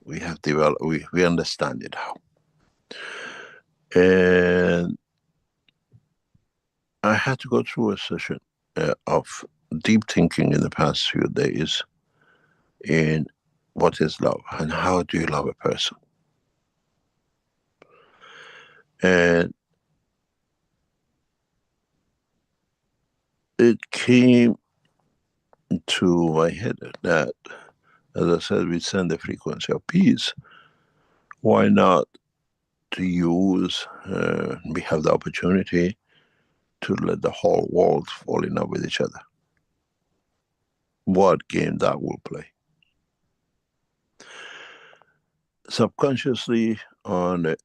we have developed, we understand it how. And I had to go through a session of deep thinking in the past few days in what is love and how do you love a person. And it came to my head that, as I said, we send the frequency of peace. Why not to use, we have the opportunity to let the whole world fall in love with each other. What game that will play. Subconsciously on the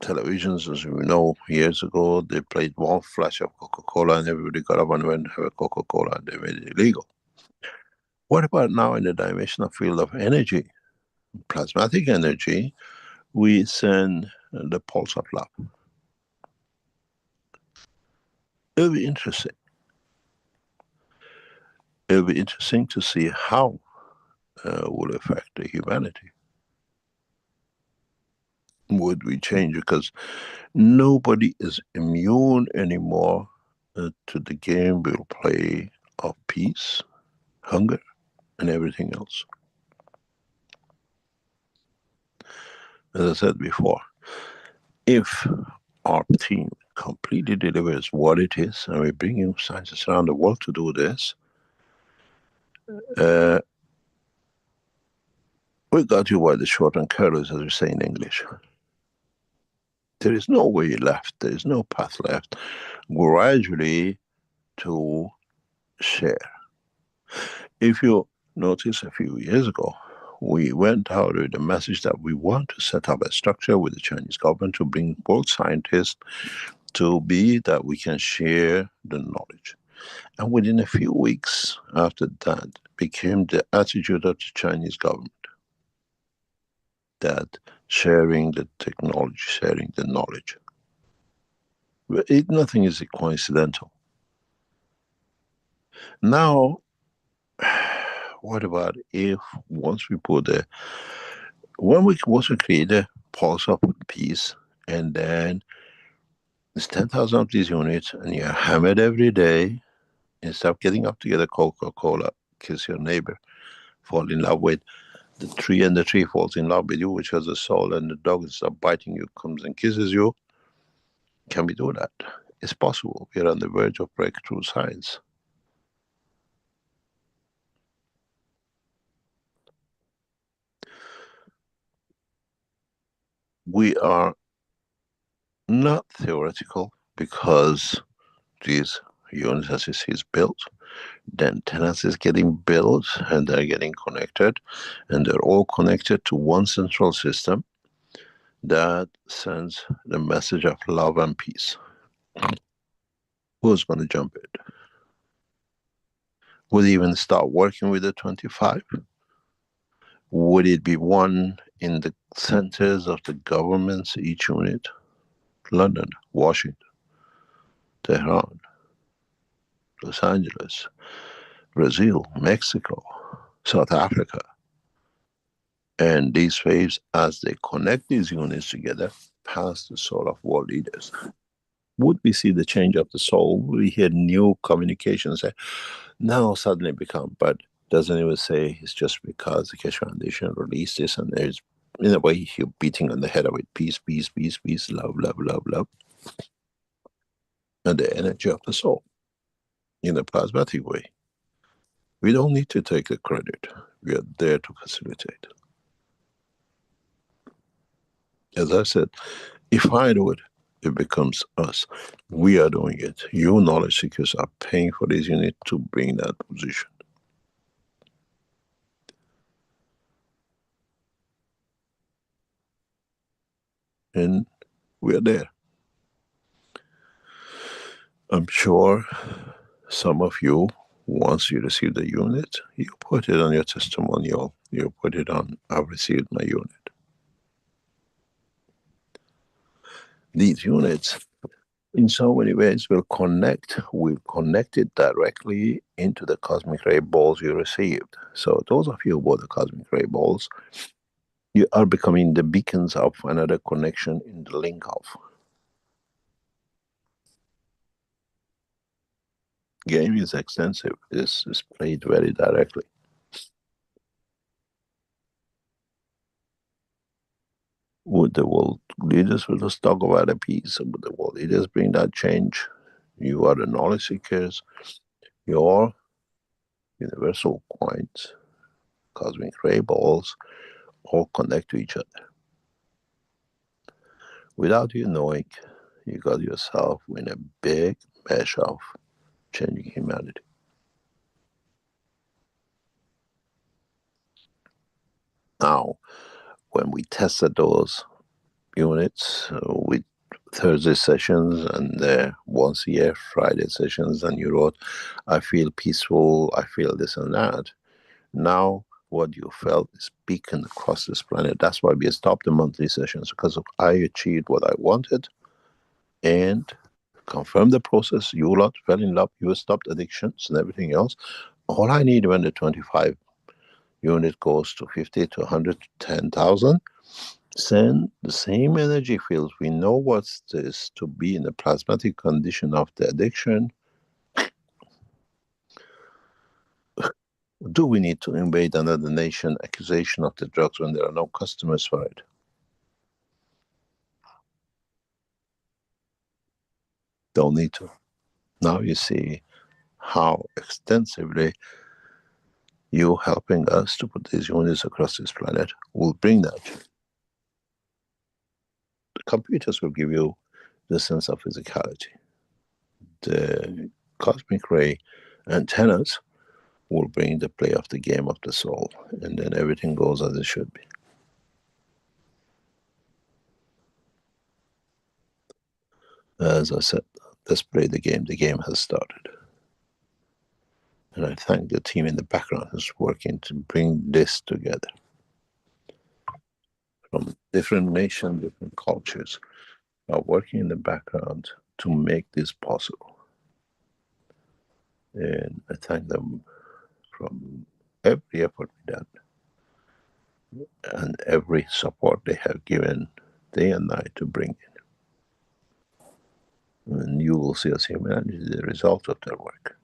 televisions, as we know, years ago, they played one flash of Coca-Cola and everybody got up and went to have a Coca-Cola and they made it illegal. What about now in the dimensional field of energy, plasmatic energy, we send the pulse of love. It'll be interesting. It'll be interesting to see how will affect the humanity. Would we change? Because nobody is immune anymore to the game we'll play of peace, hunger, and everything else. As I said before, if our team completely delivers what it is, and we're bringing scientists around the world to do this, we got you by the short and careless, as we say in English. There is no way left, there is no path left, gradually to share. If you notice a few years ago, we went out with the message that we want to set up a structure with the Chinese government to bring world scientists to be that we can share the knowledge. And within a few weeks after that, became the attitude of the Chinese government that sharing the technology, sharing the knowledge. Nothing is coincidental. Now, what about if once we put when we want to create a pulse of peace, and then there's 10,000 of these units, and you're hammered every day, instead of getting up to get a Coca-Cola, kiss your neighbor, fall in love with the tree, and the tree falls in love with you, which has a soul, and the dog, instead of biting you, comes and kisses you. Can we do that? It's possible. We're on the verge of breakthrough science. We are not theoretical, because these units, as you see, is built. The antennas is getting built, and they're getting connected, and they're all connected to one central system that sends the message of love and peace. Who's going to jump it? Would it even start working with the 25? Would it be one in the centers of the governments, each unit? London, Washington, Tehran, Los Angeles, Brazil, Mexico, South Africa. And these waves, as they connect these units together, pass the soul of world leaders. Would we see the change of the soul? We hear new communications that now suddenly become, but doesn't even say it's just because the Keshe Foundation released this, and there's, in a way, you're beating on the head of it. Peace, peace, peace, peace, love, love, love, love. And the energy of the soul in a plasmatic way. We don't need to take the credit. We are there to facilitate. As I said, if I do it, it becomes us. We are doing it. You knowledge seekers are paying for this unit to bring that position. And we are there. I'm sure some of you, once you receive the unit, you put it on your testimonial. You put it on, I've received my unit. These units, in so many ways, will connect it directly into the cosmic ray balls you received. So those of you who bought the cosmic ray balls, you are becoming the beacons of another connection in the link of. Game is extensive. This is played very directly. Would the world leaders will just talk about a peace? Would the world leaders bring that change? You are the knowledge seekers. Your universal coins, cosmic ray balls, all connect to each other. Without you knowing, you got yourself in a big mesh of changing humanity. Now, when we tested those units with Thursday sessions and once a year Friday sessions, and you wrote, I feel peaceful, I feel this and that. Now, what you felt is beacon across this planet. That's why we stopped the monthly sessions, because I achieved what I wanted and confirmed the process. You lot fell in love, you stopped addictions and everything else. All I need when the 25 unit goes to 50 to 100 to 10,000, send the same energy fields. We know what's this to be in the plasmatic condition of the addiction. Do we need to invade another nation, accusation of the drugs when there are no customers for it? Don't need to. Now you see how extensively you helping us to put these units across this planet will bring that. The computers will give you the sense of physicality. The cosmic ray antennas will bring the play of the game of the soul, and then everything goes as it should be. As I said, let's play the game. The game has started. And I thank the team in the background who's working to bring this together. From different nations, different cultures are working in the background to make this possible. And I thank them from every effort we done. and every support they have given day and night to bring in. And you will see as humanity the result of their work.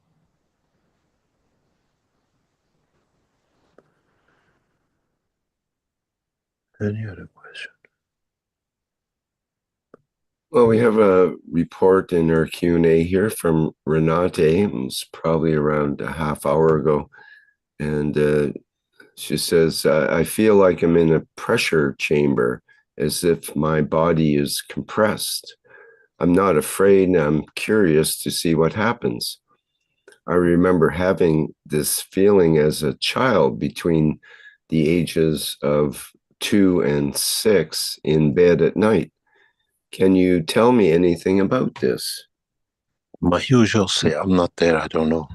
Any other question? Well, we have a report in our Q&A here from Renate. It was probably around a half hour ago. And she says, I feel like I'm in a pressure chamber, as if my body is compressed. I'm not afraid, and I'm curious to see what happens. I remember having this feeling as a child between the ages of 2 and 6 in bed at night. Can you tell me anything about this? My usual say, I'm not there, I don't know.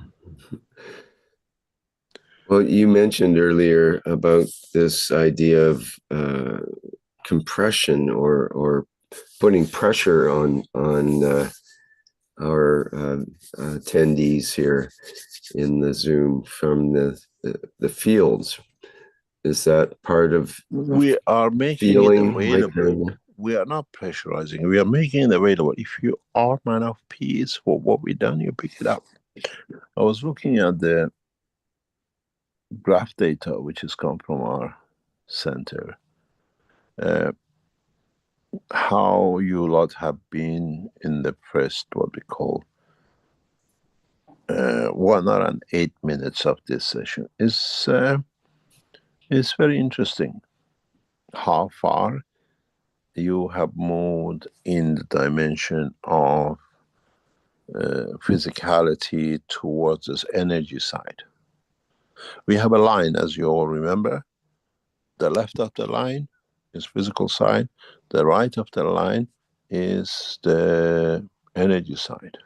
Well, you mentioned earlier about this idea of compression or putting pressure on our attendees here in the Zoom from the fields. Is that part of we are making it available? Like we are not pressurizing. We are making it available. If you are man of peace for what we've done, you pick it up. I was looking at the graph data which has come from our center. How you lot have been in the first, what we call 1 hour and 8 minutes of this session is very interesting. How far you have moved in the dimension of physicality towards this energy side. We have a line, as you all remember. The left of the line is physical side. The right of the line is the energy side.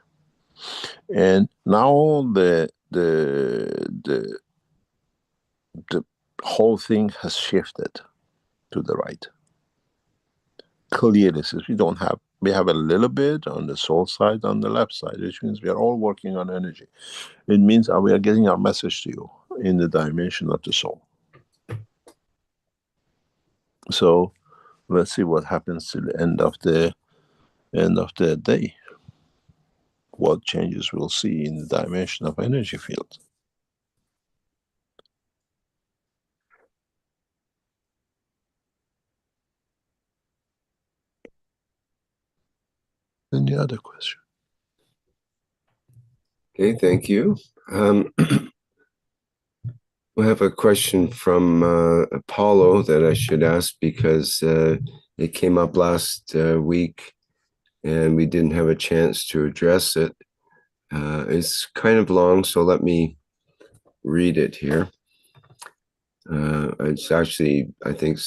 And now the whole thing has shifted to the right. Clearly, since we have a little bit on the soul side, on the left side, which means we are all working on energy. It means we are getting our message to you in the dimension of the soul. So let's see what happens to the end of the day. What changes we'll see in the dimension of energy field. Any other question? Okay, thank you. We have a question from Apollo that I should ask because it came up last week and we didn't have a chance to address it. It's kind of long, so let me read it here. It's actually, I think,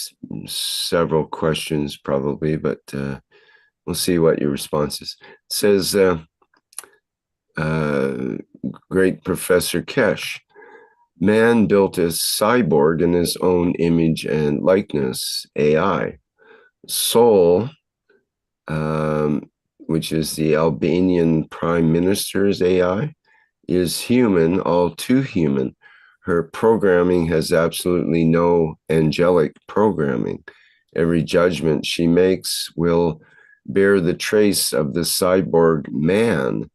several questions probably, but we'll see what your response is. It says, great Professor Kesh, man built a cyborg in his own image and likeness, AI. Soul, which is the Albanian Prime Minister's AI, is human, all too human. Her programming has absolutely no angelic programming. Every judgment she makes will bear the trace of the cyborg man.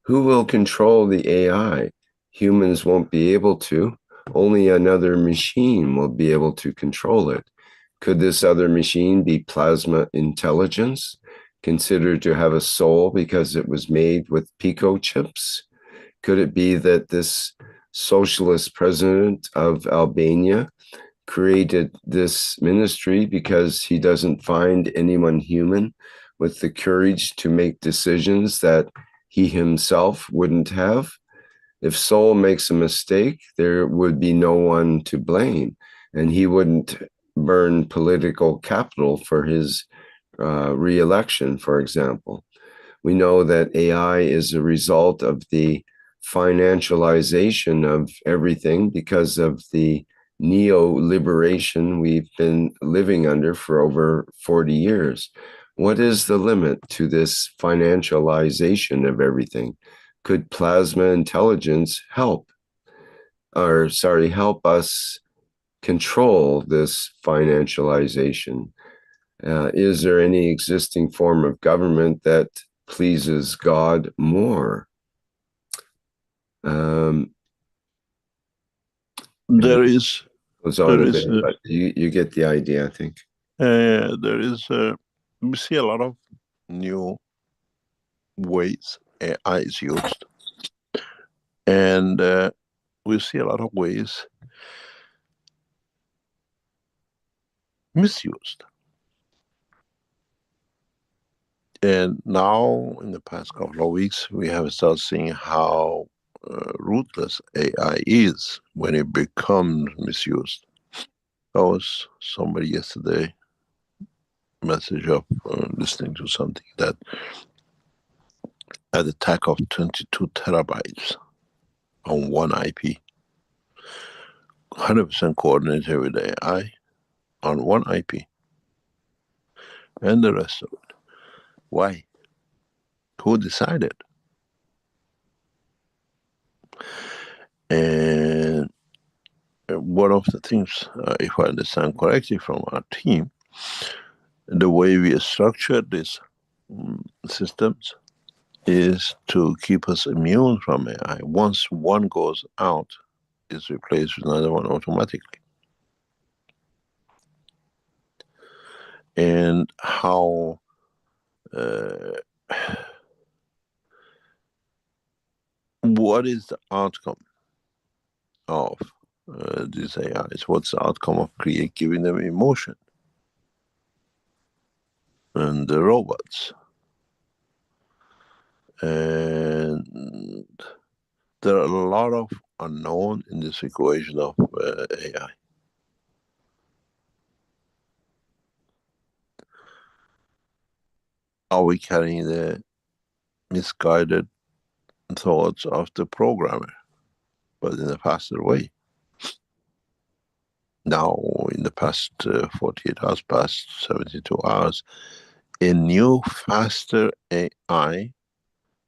Who will control the AI? Humans won't be able to. Only another machine will be able to control it. Could this other machine be plasma intelligence, considered to have a soul because it was made with pico chips? Could it be that this socialist president of Albania created this ministry because he doesn't find anyone human with the courage to make decisions that he himself wouldn't have? If Soul makes a mistake, there would be no one to blame, and he wouldn't burn political capital for his re-election, for example. We know that AI is a result of the financialization of everything because of the neo-liberation we've been living under for over 40 years. What is the limit to this financialization of everything? Could plasma intelligence help us control this financialization? Is there any existing form of government that pleases God more? There is. Goes on a bit, but you get the idea, I think. There is. We see a lot of new ways AI is used, and we see a lot of ways misused. And now, in the past couple of weeks, we have started seeing how ruthless AI is when it becomes misused. There was somebody yesterday message of listening to something that an attack of 22 terabytes on one IP, 100% coordinated with AI on one IP, and the rest of it. Why? Who decided? And one of the things, if I understand correctly from our team, the way we structured these systems is to keep us immune from AI. Once one goes out, it's replaced with another one automatically. And how what is the outcome of these AIs? What's the outcome of giving them emotion? And the robots. And there are a lot of unknown in this equation of AI. Are we carrying the misguided thoughts of the programmer, but in a faster way? Now, in the past 48 hours, past 72 hours, a new, faster AI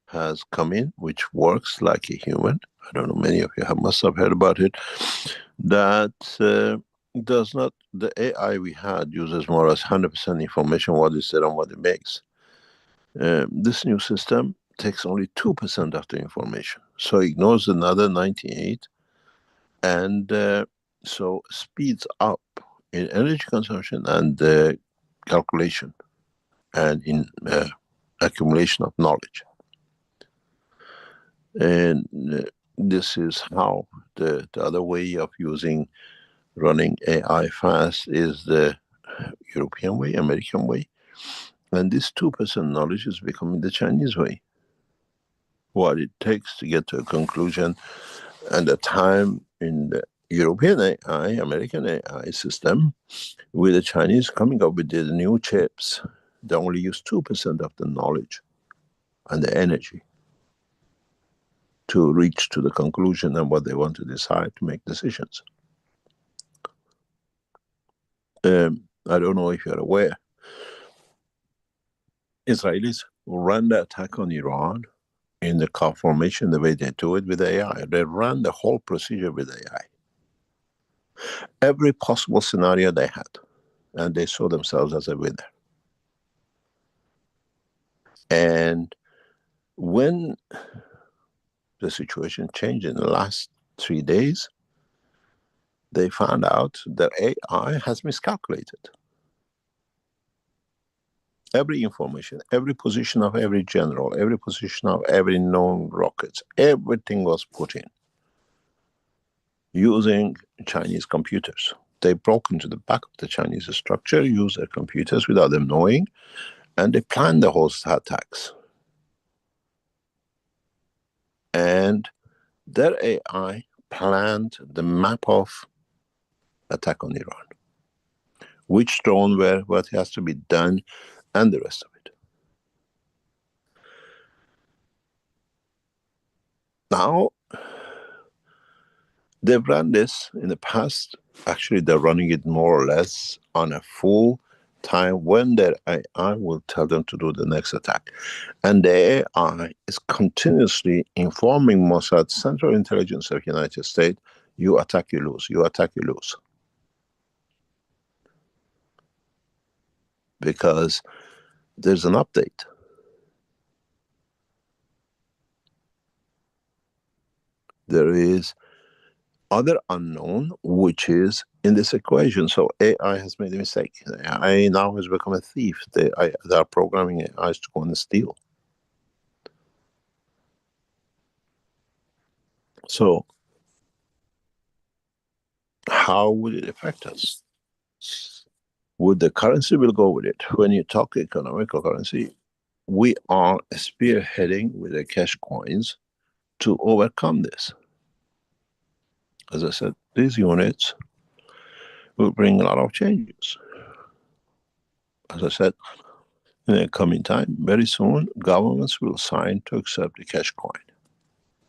has come in, which works like a human. I don't know, many of you must have heard about it. That does not, the AI we had uses more or less 100% information, what it said and what it makes. This new system takes only 2% of the information. So ignores another 98, and so speeds up in energy consumption and calculation and in accumulation of knowledge. And this is how the other way of running AI fast is the European way, American way. And this 2% knowledge is becoming the Chinese way. What it takes to get to a conclusion, and the time in the European AI, American AI system, with the Chinese coming up with the new chips, they only use 2% of the knowledge and the energy to reach to the conclusion and what they want to decide to make decisions. I don't know if you're aware, Israelis ran the attack on Iran in the car formation the way they do it with AI. They ran the whole procedure with AI. Every possible scenario they had, and they saw themselves as a winner. And when the situation changed in the last 3 days, they found out that AI has miscalculated. Every information, every position of every general, every position of every known rockets, everything was put in using Chinese computers. They broke into the back of the Chinese structure, used their computers without them knowing, and they planned the whole attacks. And their AI planned the map of attack on Iran, which drone where, what has to be done, and the rest of it. Now, they've run this in the past. Actually, they're running it more or less on a full time when their AI will tell them to do the next attack. And the AI is continuously informing Mossad, Central Intelligence of the United States, you attack, you lose, you attack, you lose. because there's an update. There is other unknown, which is in this equation. So AI has made a mistake. AI now has become a thief. They are programming AIs to go and steal. So how would it affect us? Would the currency will go with it? When you talk economical currency, we are spearheading with the cash coins to overcome this. As I said, these units will bring a lot of changes. As I said, in the coming time, very soon, governments will sign to accept the cash coin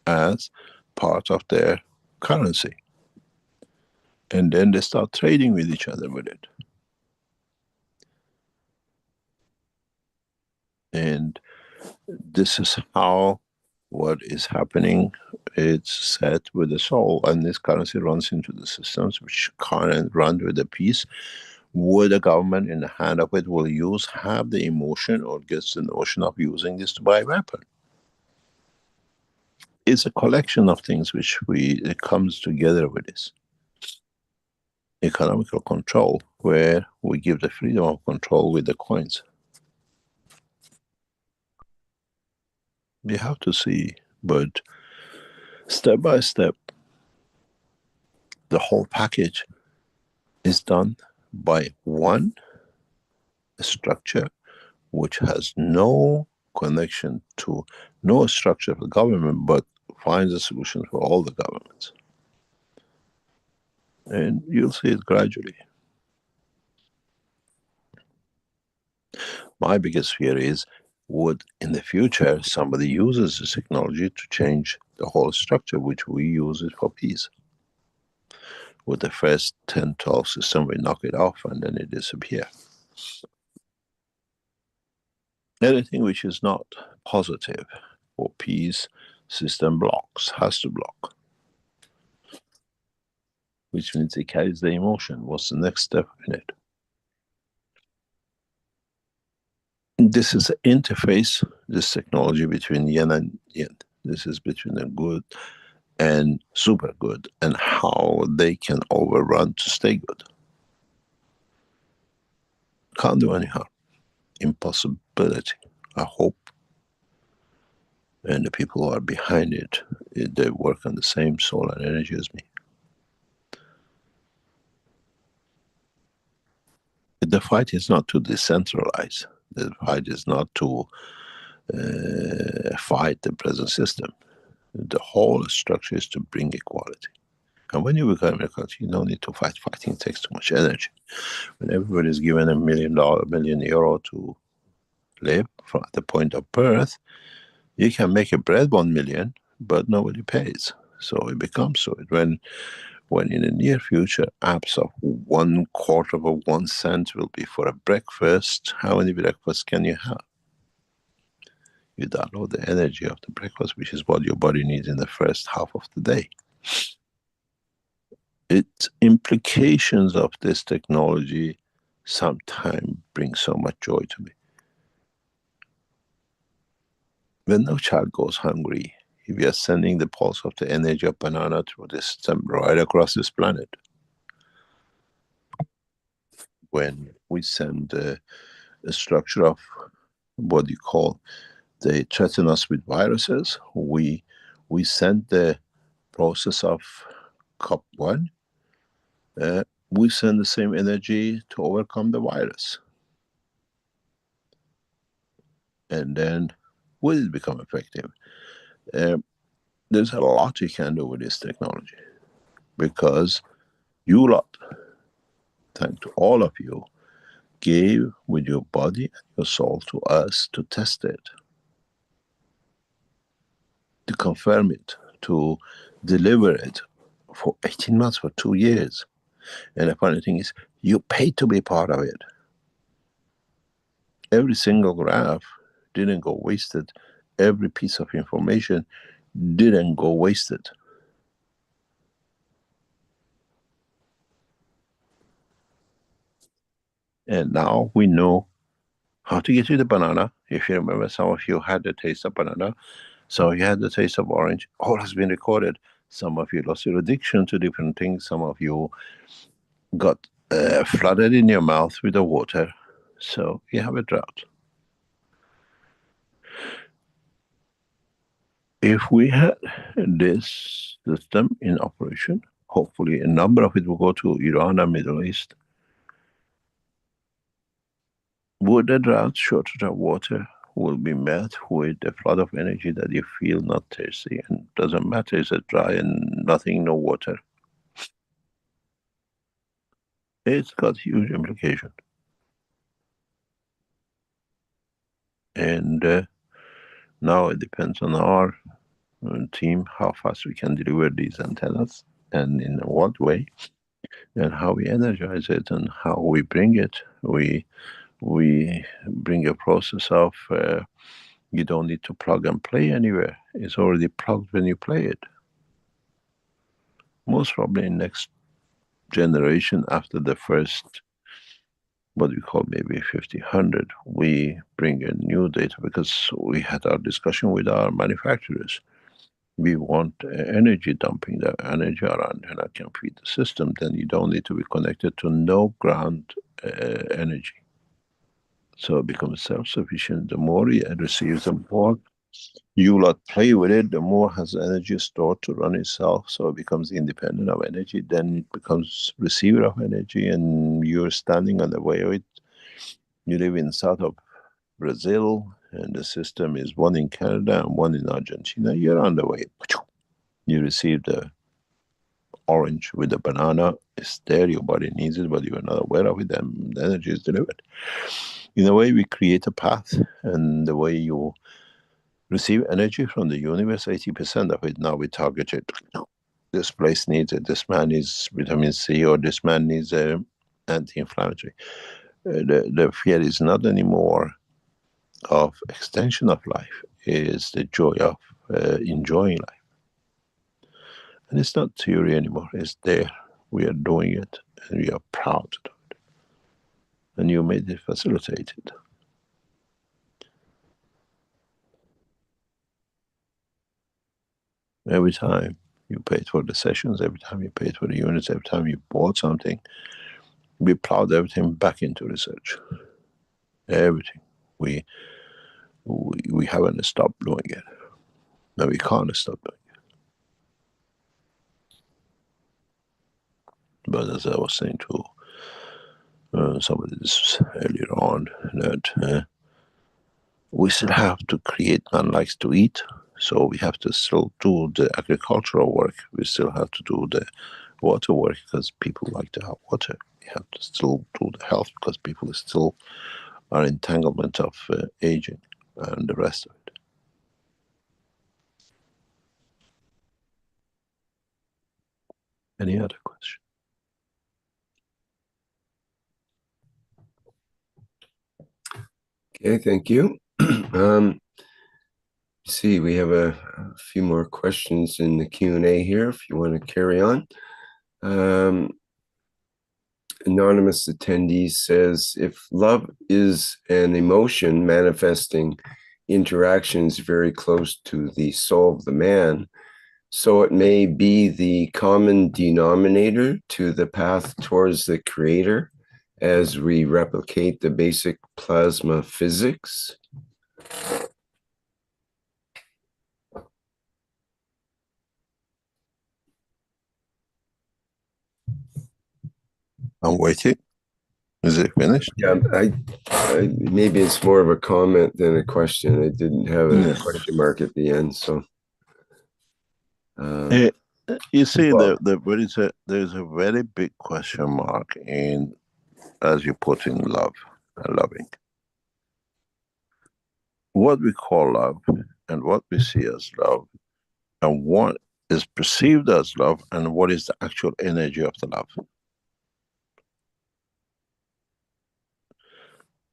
as part of their currency. And then they start trading with each other with it. And this is how what is happening, it's set with the soul, and this currency runs into the systems which can't run with the peace. Would the government in the hand of it will have the emotion or gets the notion of using this to buy a weapon? It's a collection of things which it comes together with this. Economical control, where we give the freedom of control with the coins. You have to see, but step by step, the whole package is done by one structure which has no connection to no structure of the government, but finds a solution for all the governments. And you'll see it gradually. My biggest fear is, would in the future somebody uses this technology to change the whole structure, which we use it for peace? With the first 10, 12 system, we knock it off and then it disappears. Anything which is not positive for peace, system blocks, has to block. Which means it carries the emotion. What's the next step in it? This is the interface, this technology between yin and yin. This is between the good and super good, and how they can overrun to stay good. Can't do any harm. Impossibility. I hope. And the people who are behind it, they work on the same soul and energy as me. The fight is not to decentralize. The fight is not to fight the present system. The whole structure is to bring equality. And when you become equality, you don't need to fight. Fighting takes too much energy. When everybody is given $1 million euro to live from the point of birth, you can make a bread 1 million, but nobody pays. So it becomes so. When in the near future, apps of 1/4 of 1 cent will be for a breakfast, how many breakfasts can you have? You download the energy of the breakfast, which is what your body needs in the first half of the day. Its implications of this technology sometimes bring so much joy to me. When no child goes hungry, if we are sending the pulse of the energy of banana through this system right across this planet, when we send a structure of what you call, they threaten us with viruses, we send the process of COP1, we send the same energy to overcome the virus. And then will it become effective? There's a lot you can do with this technology, because you lot, thanks to all of you, gave with your body and your soul to us to test it, to confirm it, to deliver it for 18 months, for 2 years. And the funny thing is, you paid to be part of it. Every single graph didn't go wasted. Every piece of information didn't go wasted. And now we know how to get you the banana. If you remember, some of you had the taste of banana, some of you had the taste of orange. All has been recorded. Some of you lost your addiction to different things. Some of you got flooded in your mouth with the water. So you have a drought. If we had this system in operation, hopefully a number of it will go to Iran and Middle East. Would the drought, shortage of water, will be met with a flood of energy that you feel not thirsty, and doesn't matter, is it dry and nothing, no water. It's got huge implication. And now it depends on our team how fast we can deliver these antennas, and in what way, and how we energize it, and how we bring it. We bring a process of you don't need to plug and play anywhere. It's already plugged when you play it. Most probably in next generation, after the first, what we call maybe 50, 100, we bring a new data, because we had our discussion with our manufacturers. We want energy dumping. The energy our antenna can feed the system. Then you don't need to be connected to no ground energy. So it becomes self-sufficient. The more it receives, the more you lot play with it, the more has energy stored to run itself. So it becomes independent of energy. Then it becomes receiver of energy, and you're standing on the way of it. You live in south of Brazil, and the system is one in Canada and one in Argentina. You're on the way. You receive the orange with the banana. It's there, your body needs it, but you're not aware of it, and the energy is delivered. In a way, we create a path, and the way you receive energy from the universe, 80% of it now we target it. This place needs it, this man needs vitamin C, or this man needs anti-inflammatory. The fear is not anymore of extension of life, is the joy of enjoying life. And it's not theory anymore, it's there. We are doing it, and we are proud to do it. And you made it facilitated. Every time you paid for the sessions, every time you paid for the units, every time you bought something, we plowed everything back into research. Everything. We haven't stopped doing it. No, we can't stop doing it. But as I was saying to somebody this earlier on, that we still have to create. Man likes to eat, so we have to still do the agricultural work. We still have to do the water work, because people like to have water. We have to still do the health, because people still are entanglement of aging and the rest of it. Any other question? Okay, thank you. See, we have a few more questions in the Q&A here, if you want to carry on. Anonymous attendee says, if love is an emotion manifesting interactions very close to the soul of the man, so it may be the common denominator to the path towards the creator as we replicate the basic plasma physics. I'm waiting. Is it finished? Yeah, I maybe it's more of a comment than a question. I didn't have a question mark at the end, so. You see, well, there's a very big question mark in, as you put in, love and loving. What we call love and what we see as love, and what is perceived as love, and what is the actual energy of the love.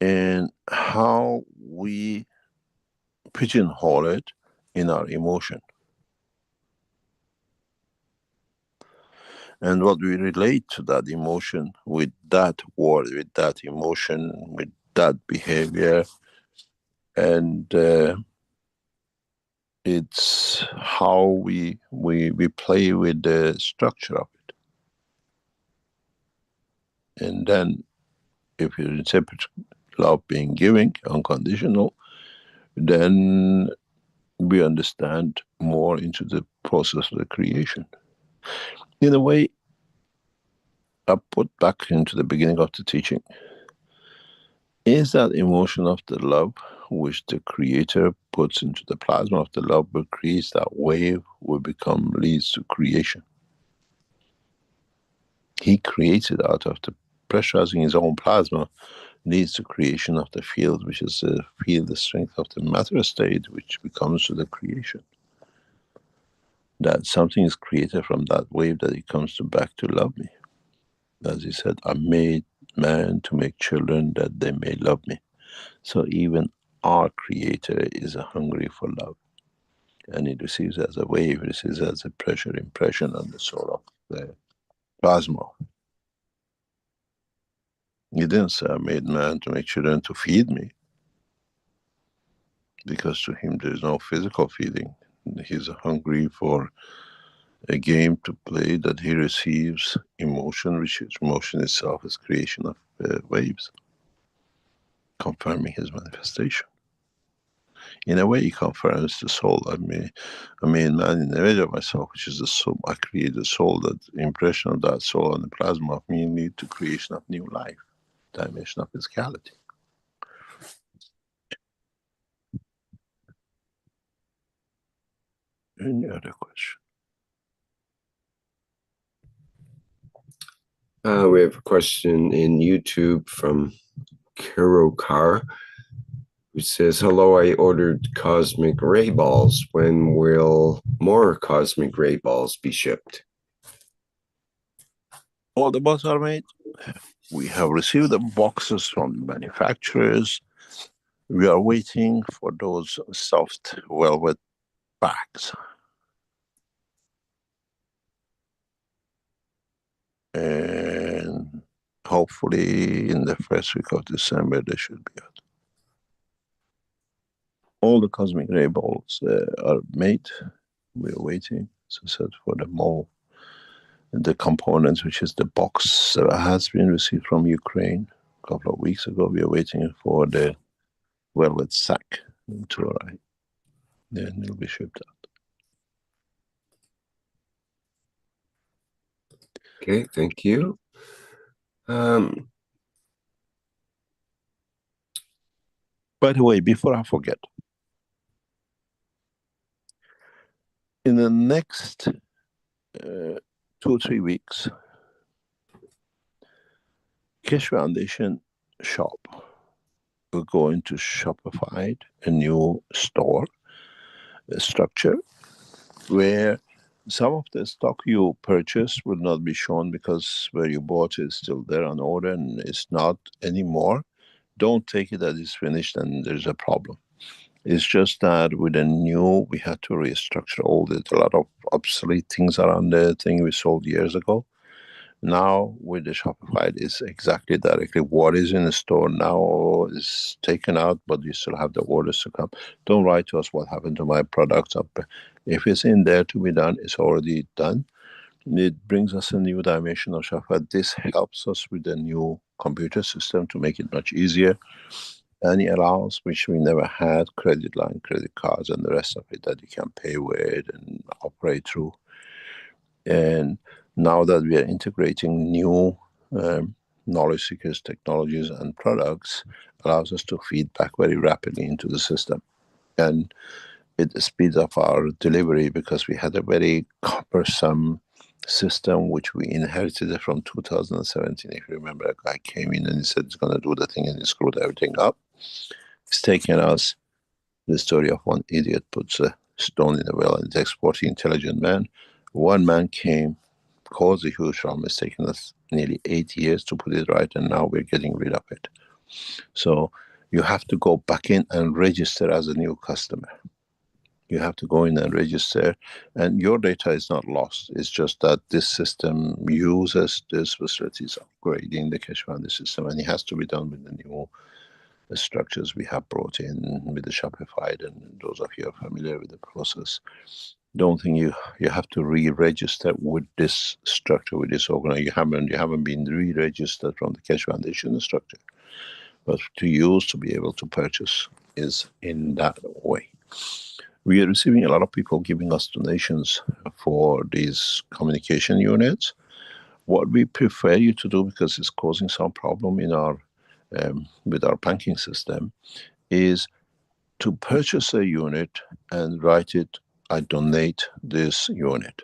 And how we pigeonhole it in our emotion. And what we relate to that emotion with that word, with that emotion, with that behavior, and it's how we play with the structure of it. And then if you interpret love being giving, unconditional, then we understand more into the process of the creation. In a way, I put back into the beginning of the teaching, is that emotion of the love which the creator puts into the plasma of the love, will create that wave, will become, leads to creation. He creates it out of the pressurizing his own plasma, leads to creation of the field, which is the field, the strength of the matter state, which becomes to the creation. That something is created from that wave, that it comes to back to love me. As he said, I made man to make children that they may love me. So even our creator is hungry for love. And he receives it as a wave, receives it as a pressure impression on the soul of the plasma. He didn't say, I made man to make children to feed me. Because to him there is no physical feeding. He's hungry for a game to play, that he receives emotion, which is emotion itself is creation of waves, confirming his manifestation. In a way, he confirms the soul. I made man in the image of myself, which is the soul. I create the soul, that impression of that soul on the plasma of me lead to creation of new life, dimension of physicality. Any other question? We have a question in YouTube from Kirokar, who says, hello, I ordered cosmic ray balls. When will more cosmic ray balls be shipped? All the balls are made. We have received the boxes from the manufacturers. We are waiting for those soft velvet bags. And hopefully in the first week of December they should be out. All the cosmic ray balls are made. We're waiting, as I said, for the mold, the components, which is the box that has been received from Ukraine a couple of weeks ago. We are waiting for the velvet sack to arrive. Then it'll be shipped out. Okay, thank you. By the way, before I forget, in the next 2 or 3 weeks, Keshe Foundation shop will go into Shopify, a new store, a structure, where some of the stock you purchased will not be shown because where you bought it is still there on order and it's not anymore. Don't take it that it's finished and there's a problem. It's just that with a new, we had to restructure all a lot of obsolete things are on the thing we sold years ago. Now with the Shopify, it's exactly directly what is in the store now is taken out, but you still have the orders to come. Don't write to us what happened to my products. If it's in there to be done, it's already done. It brings us a new dimension of Shopify. This helps us with the new computer system to make it much easier. And it allows, which we never had, credit line, credit cards, and the rest of it that you can pay with and operate through. And now that we are integrating new knowledge seekers, technologies, and products, allows us to feed back very rapidly into the system. And it speeds up our delivery because we had a very cumbersome system which we inherited from 2017. If you remember, a guy came in and he said he's going to do the thing and he screwed everything up. It's taken us the story of one idiot puts a stone in a well and it takes 40 intelligent men. One man came, caused a huge harm. It's taken us nearly 8 years to put it right, and now we're getting rid of it. So you have to go back in and register as a new customer. You have to go in and register, and your data is not lost. It's just that this system uses these facilities, upgrading the Keshe Foundation system, and it has to be done with the new structures we have brought in with the Shopify, and those of you who are familiar with the process, don't think you have to re-register with this structure, with this organization. You haven't been re-registered from the Keshe Foundation structure, but to use to be able to purchase is in that way. We are receiving a lot of people giving us donations for these communication units. What we prefer you to do, because it's causing some problem in our with our banking system, is to purchase a unit and write it, I donate this unit.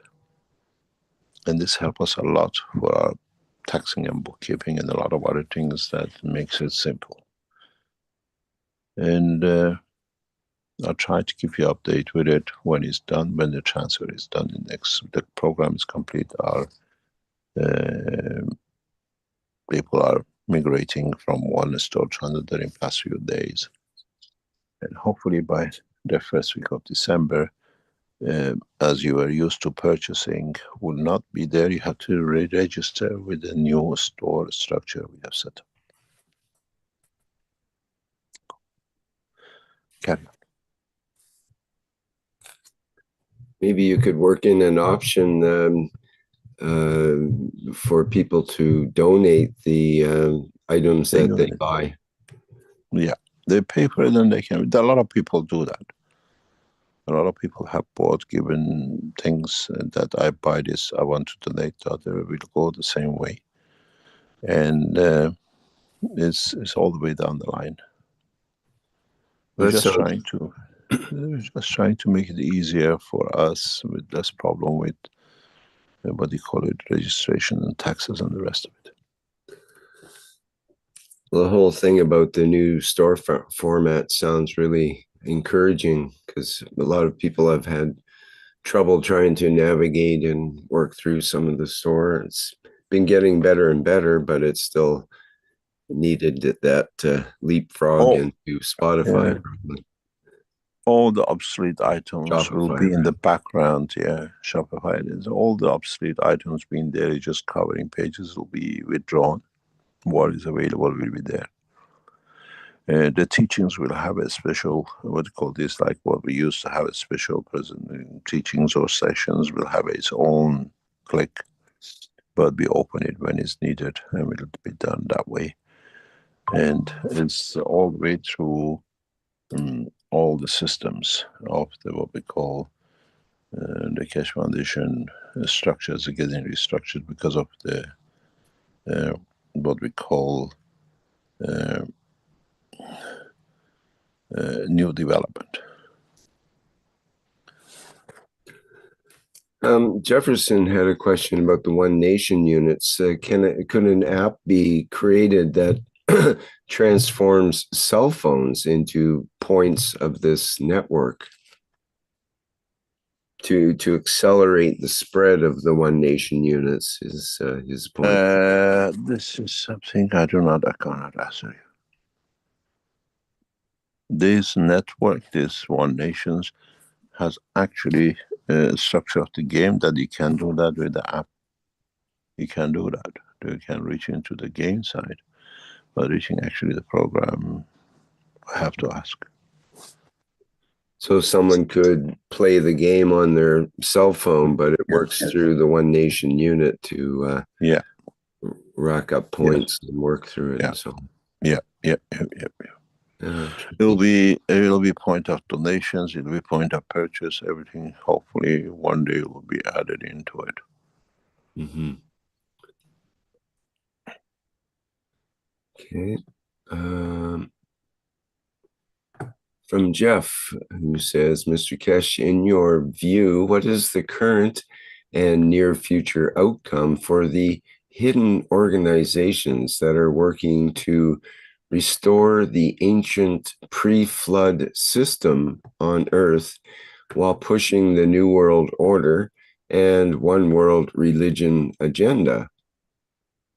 And this helps us a lot for our taxing and bookkeeping and a lot of other things that makes it simple. And I'll try to keep you updated with it when it's done, when the transfer is done. The program is complete. Our people are migrating from one store to another in past few days. And hopefully by the first week of December, as you are used to purchasing, will not be there. You have to re-register with the new store structure we have set up. Carry on. Maybe you could work in an option for people to donate the items that they buy. Yeah, they pay for it and they can. A lot of people do that. A lot of people have bought, given things that I buy this, I want to donate to other, will go the same way. And it's all the way down the line. We're just trying to make it easier for us with less problem with what do you call it, registration and taxes and the rest of it. Well, the whole thing about the new store format sounds really encouraging, because a lot of people have had trouble trying to navigate and work through some of the store. It's been getting better and better, but it's still needed that leapfrog into Spotify. Yeah. All the obsolete items Shopify will be in the background. Yeah, Shopify is all the obsolete items being there, just covering pages will be withdrawn. What is available will be there. The teachings will have a special, what do you call this, like what we used to have a special teachings or sessions will have its own click, but we open it when it's needed and it'll be done that way. And it's all the way through all the systems of what we call the Keshe Foundation structures are getting restructured because of the what we call new development. Jefferson had a question about the One Nation units. Could an app be created that transforms cell phones into points of this network to accelerate the spread of the One Nation units? Is his point? This is something I cannot answer you. This network, this One Nations, has actually a structure of the game that you can do that with the app. You can do that. You can reach into the game side, but reaching actually the program, I have to ask. So someone could play the game on their cell phone, but it works through the One Nation unit to rack up points and work through it. Yeah. And so Yeah. It'll be point of donations, it'll be point of purchase, everything hopefully one day will be added into it. Mm-hmm. Okay. From Jeff, who says, Mr. Keshe, in your view, what is the current and near future outcome for the hidden organizations that are working to restore the ancient pre-flood system on Earth while pushing the New World Order and One World Religion agenda?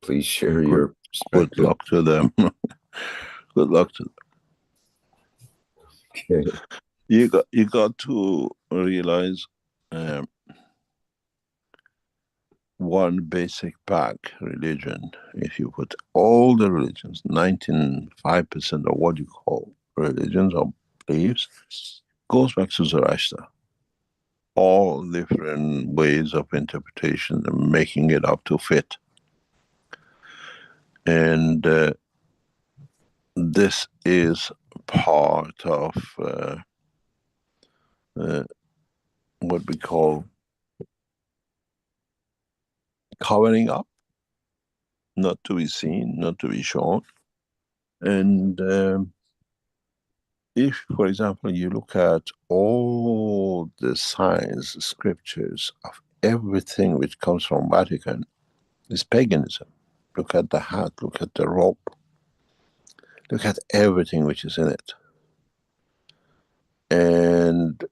Please share your perspective. Good luck to them. Good luck to them. Okay. You got to realize one basic pack religion, if you put all the religions, 95% of what you call religions or beliefs, goes back to Zoroaster. All different ways of interpretation and making it up to fit. And this is part of what we call covering up, not to be seen, not to be shown. And if, for example, you look at all the signs, scriptures of everything which comes from Vatican, is paganism. Look at the hat, look at the robe, look at everything which is in it. And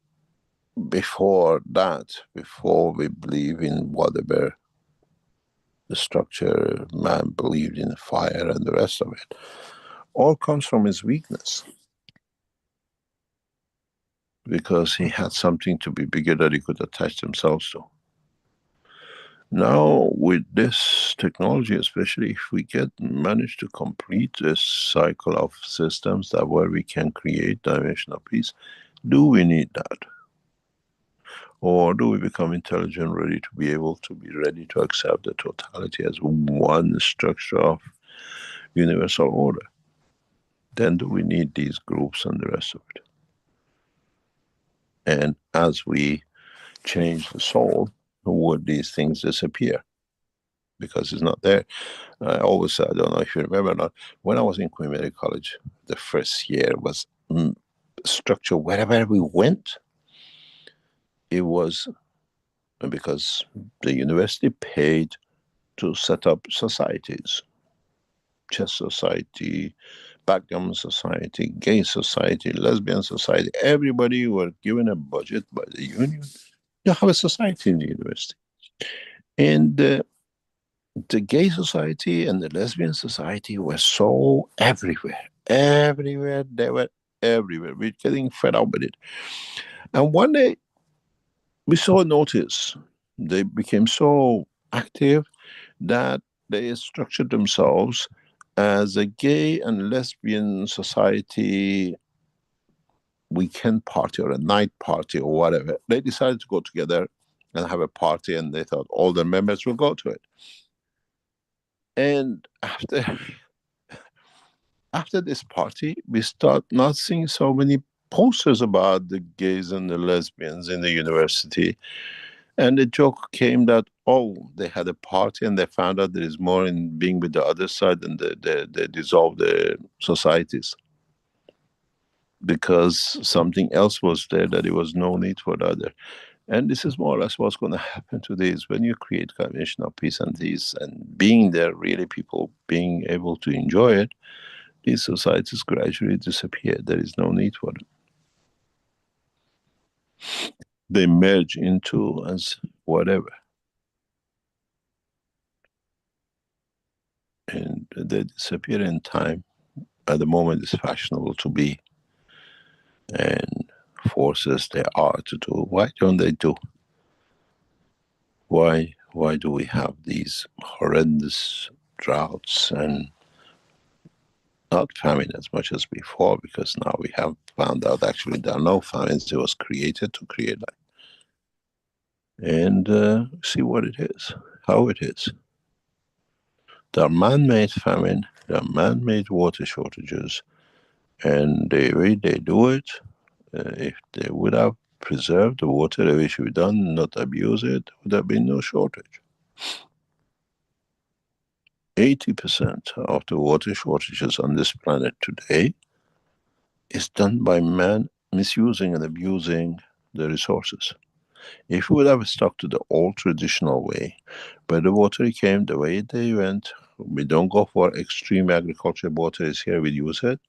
before that, before we believe in whatever the structure, man believed in fire and the rest of it, all comes from his weakness. Because he had something to be bigger that he could attach themselves to. Now, with this technology, especially if we manage to complete this cycle of systems that where we can create dimension of peace, do we need that? Or do we become intelligent, ready to be able to be ready to accept the totality as one structure of universal order? Then do we need these groups and the rest of it? And as we change the soul, would these things disappear? Because it's not there. I always say, I don't know if you remember or not, when I was in Queen Mary College, the first year was structure wherever we went. It was because the university paid to set up societies. Chess Society, Backgammon Society, Gay Society, Lesbian Society. Everybody were given a budget by the union to have a society in the university. And the Gay Society and the Lesbian Society were so everywhere. Everywhere, they were everywhere. We're getting fed up with it. And one day, we saw a notice. They became so active that they structured themselves as a gay and lesbian society weekend party or a night party or whatever. They decided to go together and have a party, and they thought all the members will go to it. And after this party, we start not seeing so many posters about the gays and the lesbians in the university. And the joke came that, oh, they had a party and they found out there is more in being with the other side, and they dissolved the societies. Because something else was there that there was no need for the other. And this is more or less what's going to happen today is when you create convention of peace and peace, and being there, really people being able to enjoy it, these societies gradually disappear. There is no need for them. They merge into as whatever. And they disappear in time. At the moment it's fashionable to be, and forces there are to do. Why don't they do? Why do we have these horrendous droughts and not famine as much as before? Because now we have found out actually there are no famines. It was created to create life. And see what it is, how it is. There are man-made famine, there are man-made water shortages, and the way they do it, if they would have preserved the water the way it should be done, not abuse it, there would have been no shortage. 80% of the water shortages on this planet today is done by man misusing and abusing the resources. If we would have stuck to the old traditional way, where the water came the way they went, we don't go for extreme agriculture, water is here, we use it,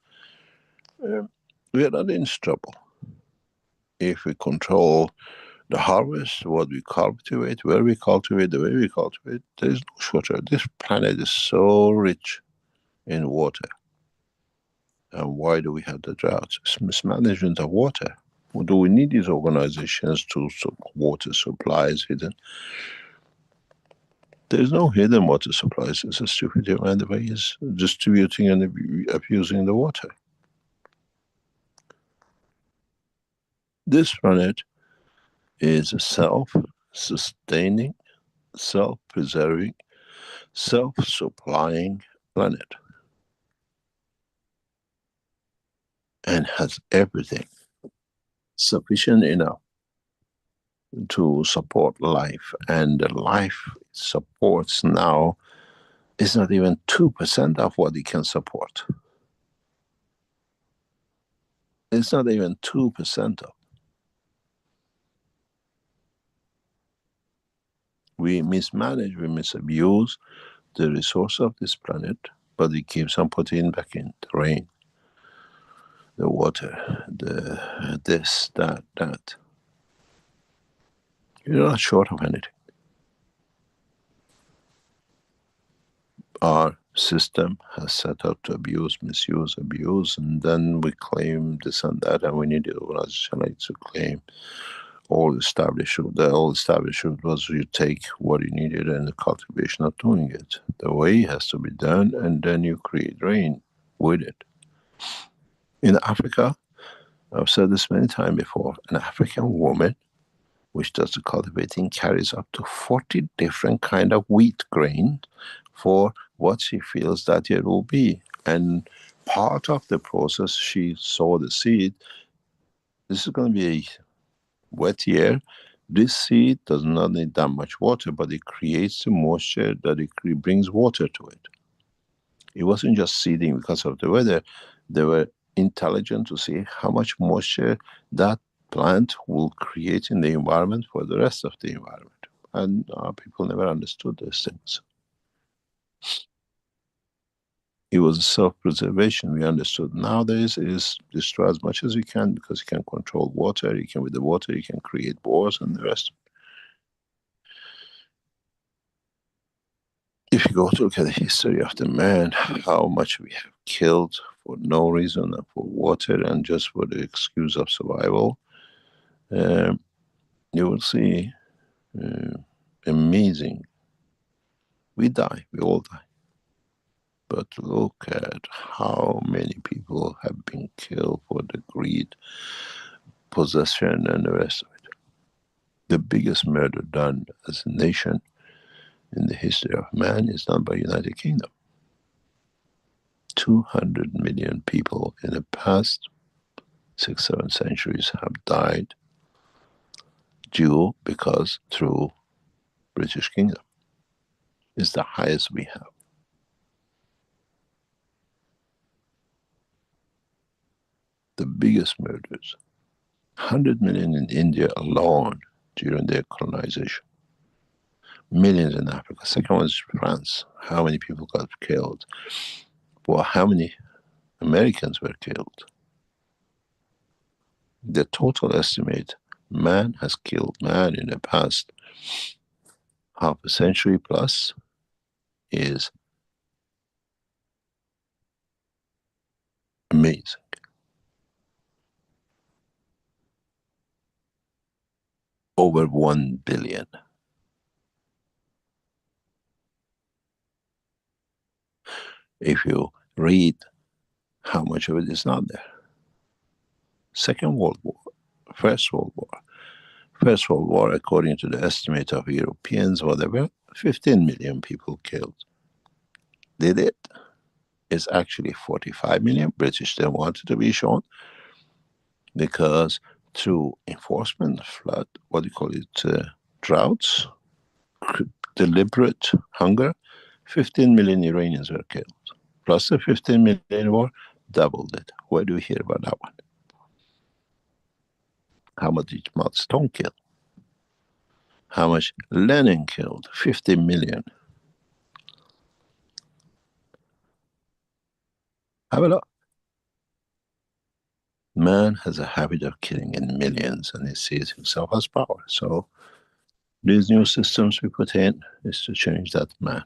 we are not in trouble. If we control the harvest, what we cultivate, where we cultivate, the way we cultivate, there is no shortage. This planet is so rich in water. And why do we have the droughts? It's mismanagement of water. Do we need these organizations to water supplies hidden? There's no hidden water supplies. It's a stupid human the way he's distributing and abusing the water. This planet is a self-sustaining, self-preserving, self-supplying planet, and has everything sufficient enough to support life. And the life supports now is not even 2% of what it can support. It's not even 2% of. We mismanage, we misabuse the resource of this planet, but it keeps on putting back in the rain, the water, the this, that. You're not short of anything. Our system has set up to abuse, misuse, abuse, and then we claim this and that, and we need the organization to claim all established. The old establishment was you take what you needed and the cultivation of doing it. The way it has to be done, and then you create rain with it. In Africa, I've said this many times before, an African woman which does the cultivating carries up to 40 different kind of wheat grain for what she feels that it will be. And part of the process, she sow the seed. This is going to be a wet year. This seed does not need that much water, but it creates the moisture that it brings water to it. It wasn't just seeding because of the weather. They were intelligent to see how much moisture that plant will create in the environment for the rest of the environment. And our people never understood those things. It was self-preservation we understood. Nowadays is destroy as much as you can because you can control water, you can with the water you can create wars and the rest. If you go to look at the history of the man, how much we have killed for no reason and for water and just for the excuse of survival, you will see amazing. We die, we all die. But look at how many people have been killed for the greed, possession, and the rest of it. The biggest murder done as a nation in the history of man is done by United Kingdom. 200 million people in the past 6-7 centuries have died because through British Kingdom. It's the highest we have. The biggest murders, 100 million in India alone during their colonization, millions in Africa. Second one is France. How many people got killed? Well, how many Americans were killed? The total estimate, man has killed man in the past half a century plus is amazing. Over 1 billion. If you read how much of it is not there. Second World War, First World War. First World War, according to the estimate of Europeans, whatever, 15 million people killed. Did it? It's actually 45 million. British didn't want it to be shown because through enforcement, flood, what do you call it, droughts, deliberate hunger, 15 million Iranians were killed. Plus the 15 million war, doubled it. Where do we hear about that one? How much did Mao Zedong kill? How much Lenin killed? 50 million. Have a look. Man has a habit of killing in millions and he sees himself as power. So these new systems we put in is to change that man.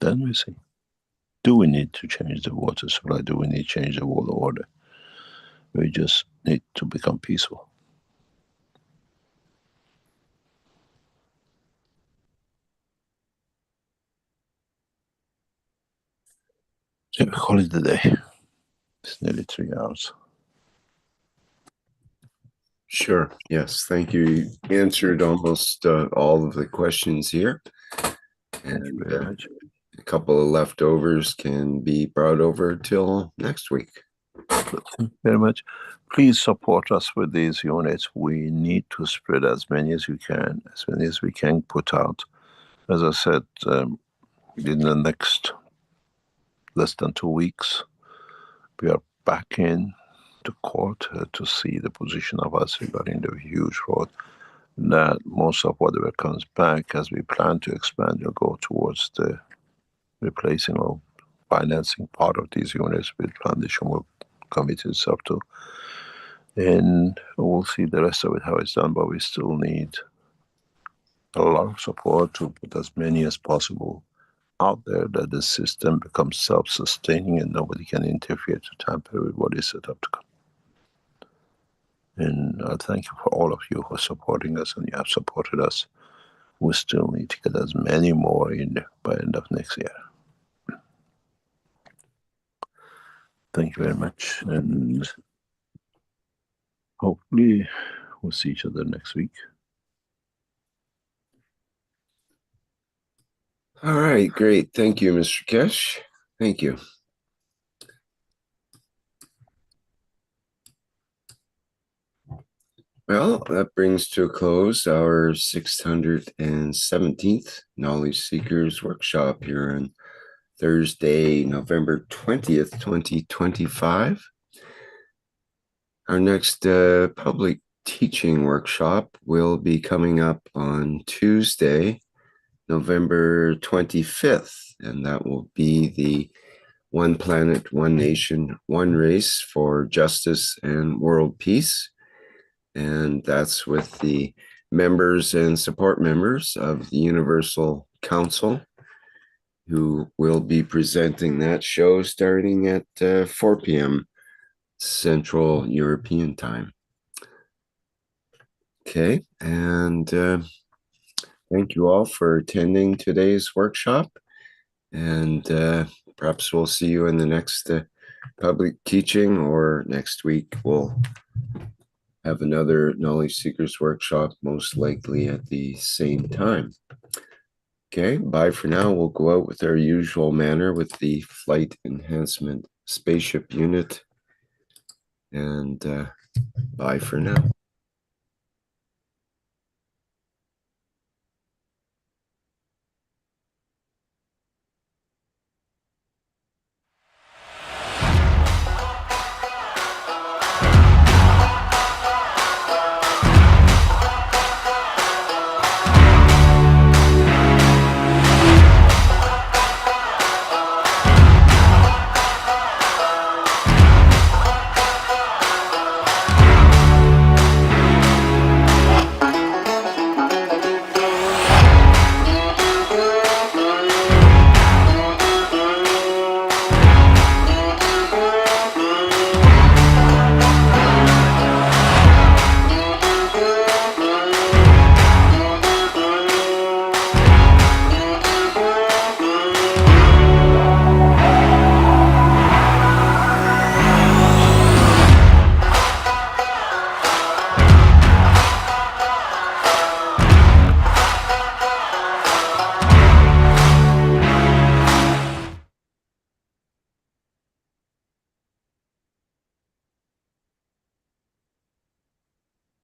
Then we see, do we need to change the water supply? Do we need to change the world order? We just need to become peaceful. So we call it a day. It's nearly 3 hours. Sure. Yes. Thank you. You answered almost all of the questions here. Thank you very much. A couple of leftovers can be brought over till next week. Thank you very much. Please support us with these units. We need to spread as many as we can put out. As I said, in the next less than 2 weeks, we are back in the court to see the position of us regarding the huge road. That most of whatever comes back, as we plan to expand, will go towards the replacing or financing part of these units with foundation will commit itself to. And we'll see the rest of it, how it's done, but we still need a lot of support to put as many as possible out there that the system becomes self-sustaining and nobody can interfere to tamper with what is set up to come. And I thank you for all of you who are supporting us, and you have supported us. We still need to get as many more in there by end of next year. Thank you very much, and hopefully we'll see each other next week. All right, great. Thank you, Mr. Kesh. Thank you. Well, that brings to a close our 617th Knowledge Seekers Workshop here on Thursday, November 20th, 2025. Our next public teaching workshop will be coming up on Tuesday, November 25th, and that will be the One Planet, One Nation, One Race for Justice and World Peace. And that's with the members and support members of the Universal Council, who will be presenting that show starting at 4 p.m. Central European Time. Okay, and thank you all for attending today's workshop, and perhaps we'll see you in the next public teaching, or next week we'll have another Knowledge Seekers workshop, most likely at the same time. Okay, bye for now. We'll go out with our usual manner with the Flight Enhancement Spaceship Unit, and bye for now.